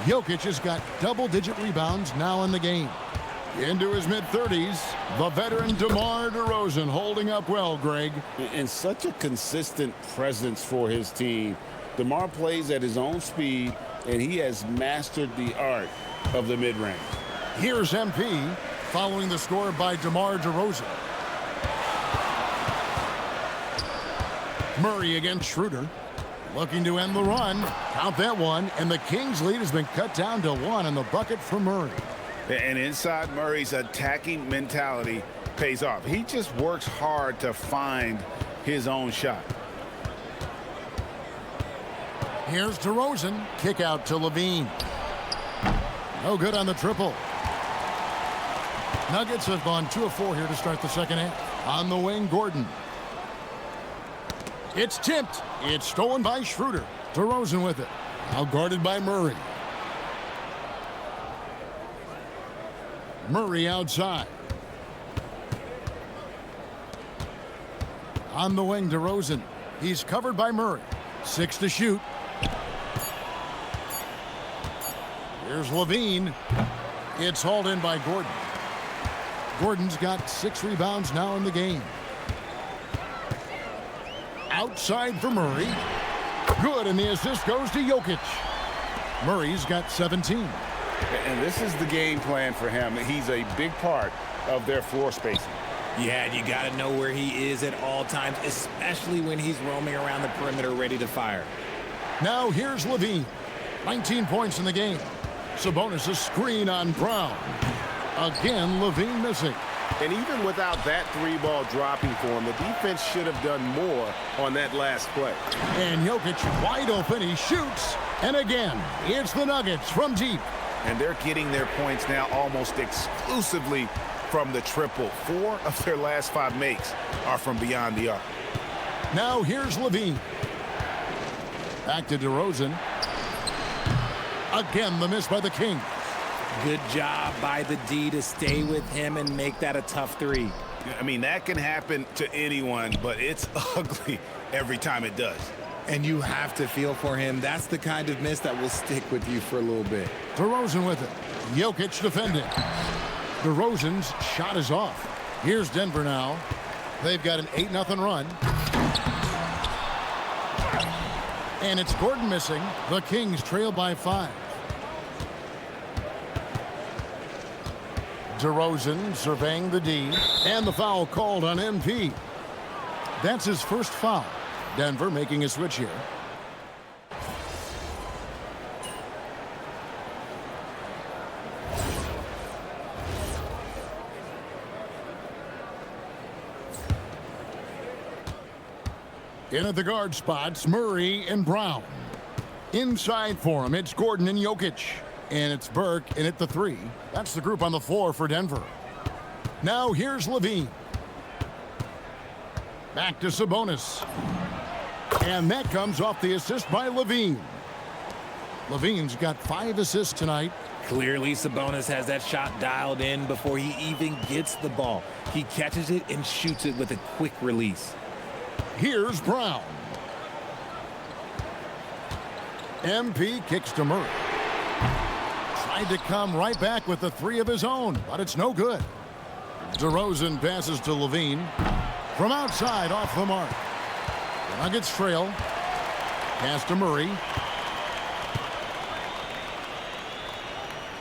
Jokic has got double-digit rebounds now in the game. Into his mid-30s, the veteran DeMar DeRozan holding up well, Greg. And such a consistent presence for his team. DeMar plays at his own speed, and he has mastered the art of the mid-range. Here's MP following the score by DeMar DeRozan. Murray against Schroeder. Looking to end the run. Count that one. And the Kings' lead has been cut down to 1 in the bucket for Murray. And inside Murray's attacking mentality pays off. He just works hard to find his own shot. Here's DeRozan. Kick out to Levine. No good on the triple. Nuggets have gone 2 of 4 here to start the second half. On the wing, Gordon. It's tipped. It's stolen by Schroeder. DeRozan with it. Now guarded by Murray. Murray outside. On the wing, DeRozan. He's covered by Murray. 6 to shoot. Here's Levine. It's hauled in by Gordon. Gordon's got 6 rebounds now in the game. Outside for Murray. Good, and the assist goes to Jokic. Murray's got 17. And this is the game plan for him. He's a big part of their floor spacing. Yeah, and you got to know where he is at all times, especially when he's roaming around the perimeter ready to fire. Now here's Levine. 19 points in the game. Sabonis a screen on Brown. Again, Levine missing. And even without that 3-ball dropping for him, the defense should have done more on that last play. And Jokic wide open. He shoots. And again, it's the Nuggets from deep. And they're getting their points now almost exclusively from the triple. 4 of their last 5 makes are from beyond the arc. Now here's Levine. Back to DeRozan. Again, the miss by the Kings. Good job by the D to stay with him and make that a tough 3. I mean, that can happen to anyone, but it's ugly every time it does. And you have to feel for him. That's the kind of miss that will stick with you for a little bit. DeRozan with it. Jokic defending. DeRozan's shot is off. Here's Denver now. They've got an 8-0 run. And it's Gordon missing. The Kings trail by 5. DeRozan surveying the D. And the foul called on MP. That's his first foul. Denver making a switch here. In at the guard spots, Murray and Brown. Inside for him, it's Gordon and Jokic. And it's Burke in at the 3. That's the group on the floor for Denver. Now here's Levine. Back to Sabonis. And that comes off the assist by Levine. Levine's got 5 assists tonight. Clearly, Sabonis has that shot dialed in before he even gets the ball. He catches it and shoots it with a quick release. Here's Brown. MP kicks to Murray. Tried to come right back with the 3 of his own, but it's no good. DeRozan passes to Levine. From outside, off the mark. The Nuggets trail. Pass to Murray.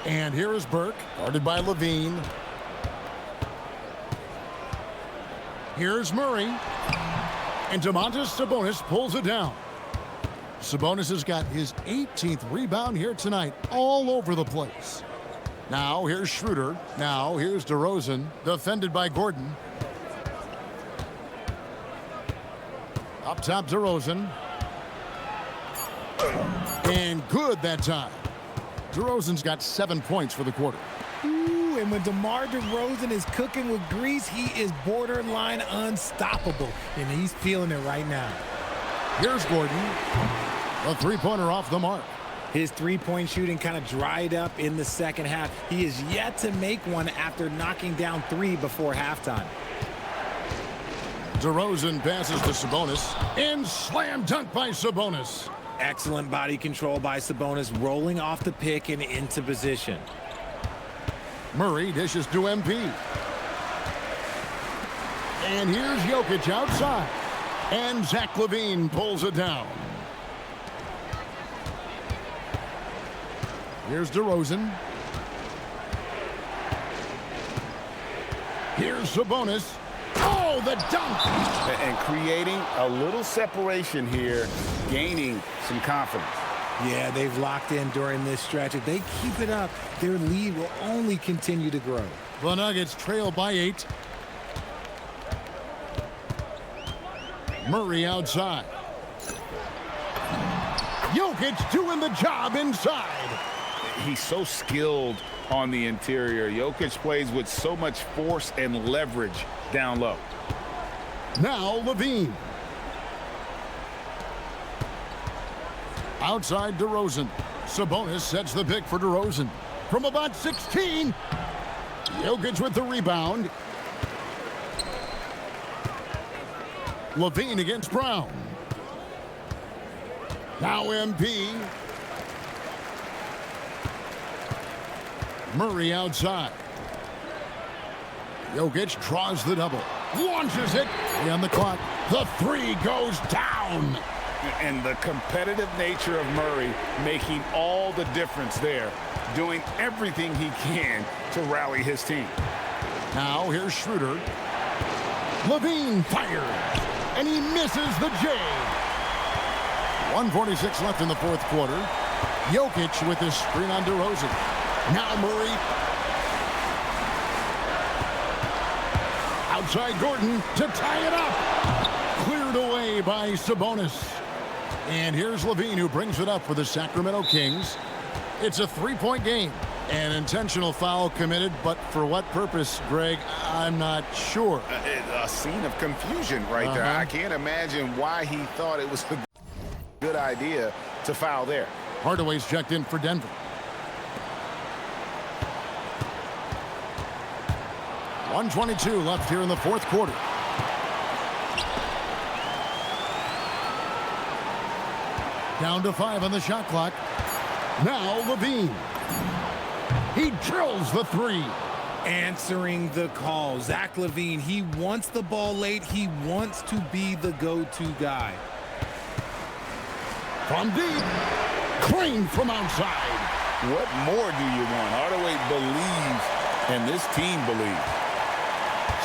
And here is Burke, guarded by Levine. Here's Murray. And Domantas Sabonis pulls it down. Sabonis has got his 18th rebound here tonight, all over the place. Now here's Schroeder. Now here's DeRozan, defended by Gordon. Up top, DeRozan. And good that time. DeRozan's got 7 points for the quarter. Ooh, and when DeMar DeRozan is cooking with grease, he is borderline unstoppable. And he's feeling it right now. Here's Gordon. A 3-pointer off the mark. His 3-point shooting kind of dried up in the second half. He is yet to make one after knocking down 3 before halftime. DeRozan passes to Sabonis. And slam dunk by Sabonis. Excellent body control by Sabonis, rolling off the pick and into position. Murray dishes to MP. And here's Jokic outside. And Zach LaVine pulls it down. Here's DeRozan. Here's Sabonis. Oh, the dunk! And creating a little separation here, gaining some confidence. Yeah, they've locked in during this stretch. If they keep it up, their lead will only continue to grow. The Nuggets trail by 8. Murray outside. Jokic doing the job inside. He's so skilled on the interior. Jokic plays with so much force and leverage down low. Now Levine. Outside DeRozan. Sabonis sets the pick for DeRozan. From about 16. Jokic with the rebound. Levine against Brown. Now MP. Murray outside. Jokic draws the double. Launches it. On the clock. The three goes down. And the competitive nature of Murray making all the difference there. Doing everything he can to rally his team. Now here's Schroeder. Levine fires. And he misses the J. 1:46 left in the fourth quarter. Jokic with his screen on DeRozan. Now Murray. Outside Gordon to tie it up. Cleared away by Sabonis. And here's Levine, who brings it up for the Sacramento Kings. It's a three-point game. An intentional foul committed, but for what purpose, Greg, I'm not sure. A scene of confusion right there. I can't imagine why he thought it was a good idea to foul there. Hardaway's checked in for Denver. .122 left here in the fourth quarter. Down to 5 on the shot clock. Now Levine. He drills the three. Answering the call. Zach LaVine, he wants the ball late. He wants to be the go-to guy. From deep. Clean from outside. What more do you want? Hardaway believes, and this team believes.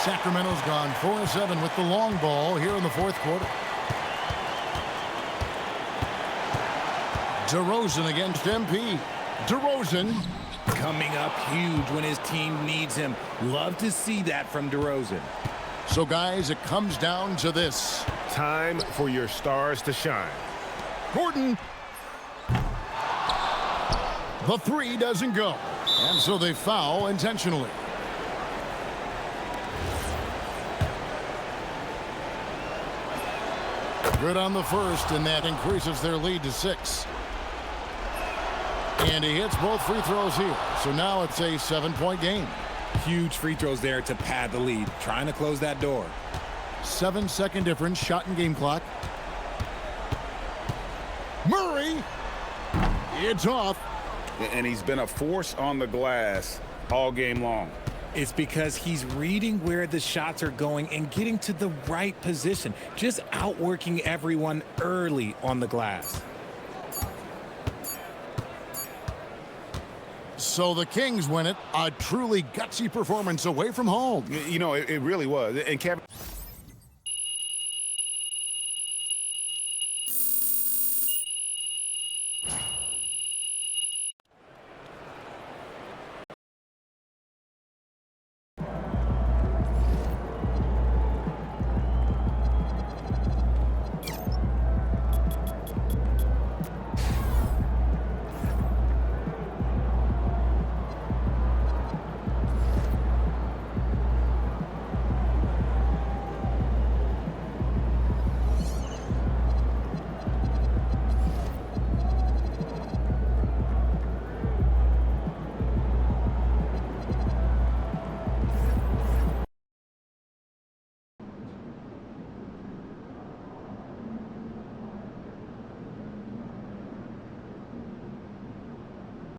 Sacramento's gone 4-7 with the long ball here in the fourth quarter. DeRozan against MP. DeRozan coming up huge when his team needs him. Love to see that from DeRozan. So, guys, it comes down to this. Time for your stars to shine. Gordon. The three doesn't go. And so they foul intentionally. Good on the first, and that increases their lead to 6. And he hits both free throws here. So now it's a 7-point game. Huge free throws there to pad the lead. Trying to close that door. 7-second difference, shot and game clock. Murray. It's off. And he's been a force on the glass all game long. It's because he's reading where the shots are going and getting to the right position. Just outworking everyone early on the glass. So the Kings win it. A truly gutsy performance away from home. You know, it really was. And Kevin,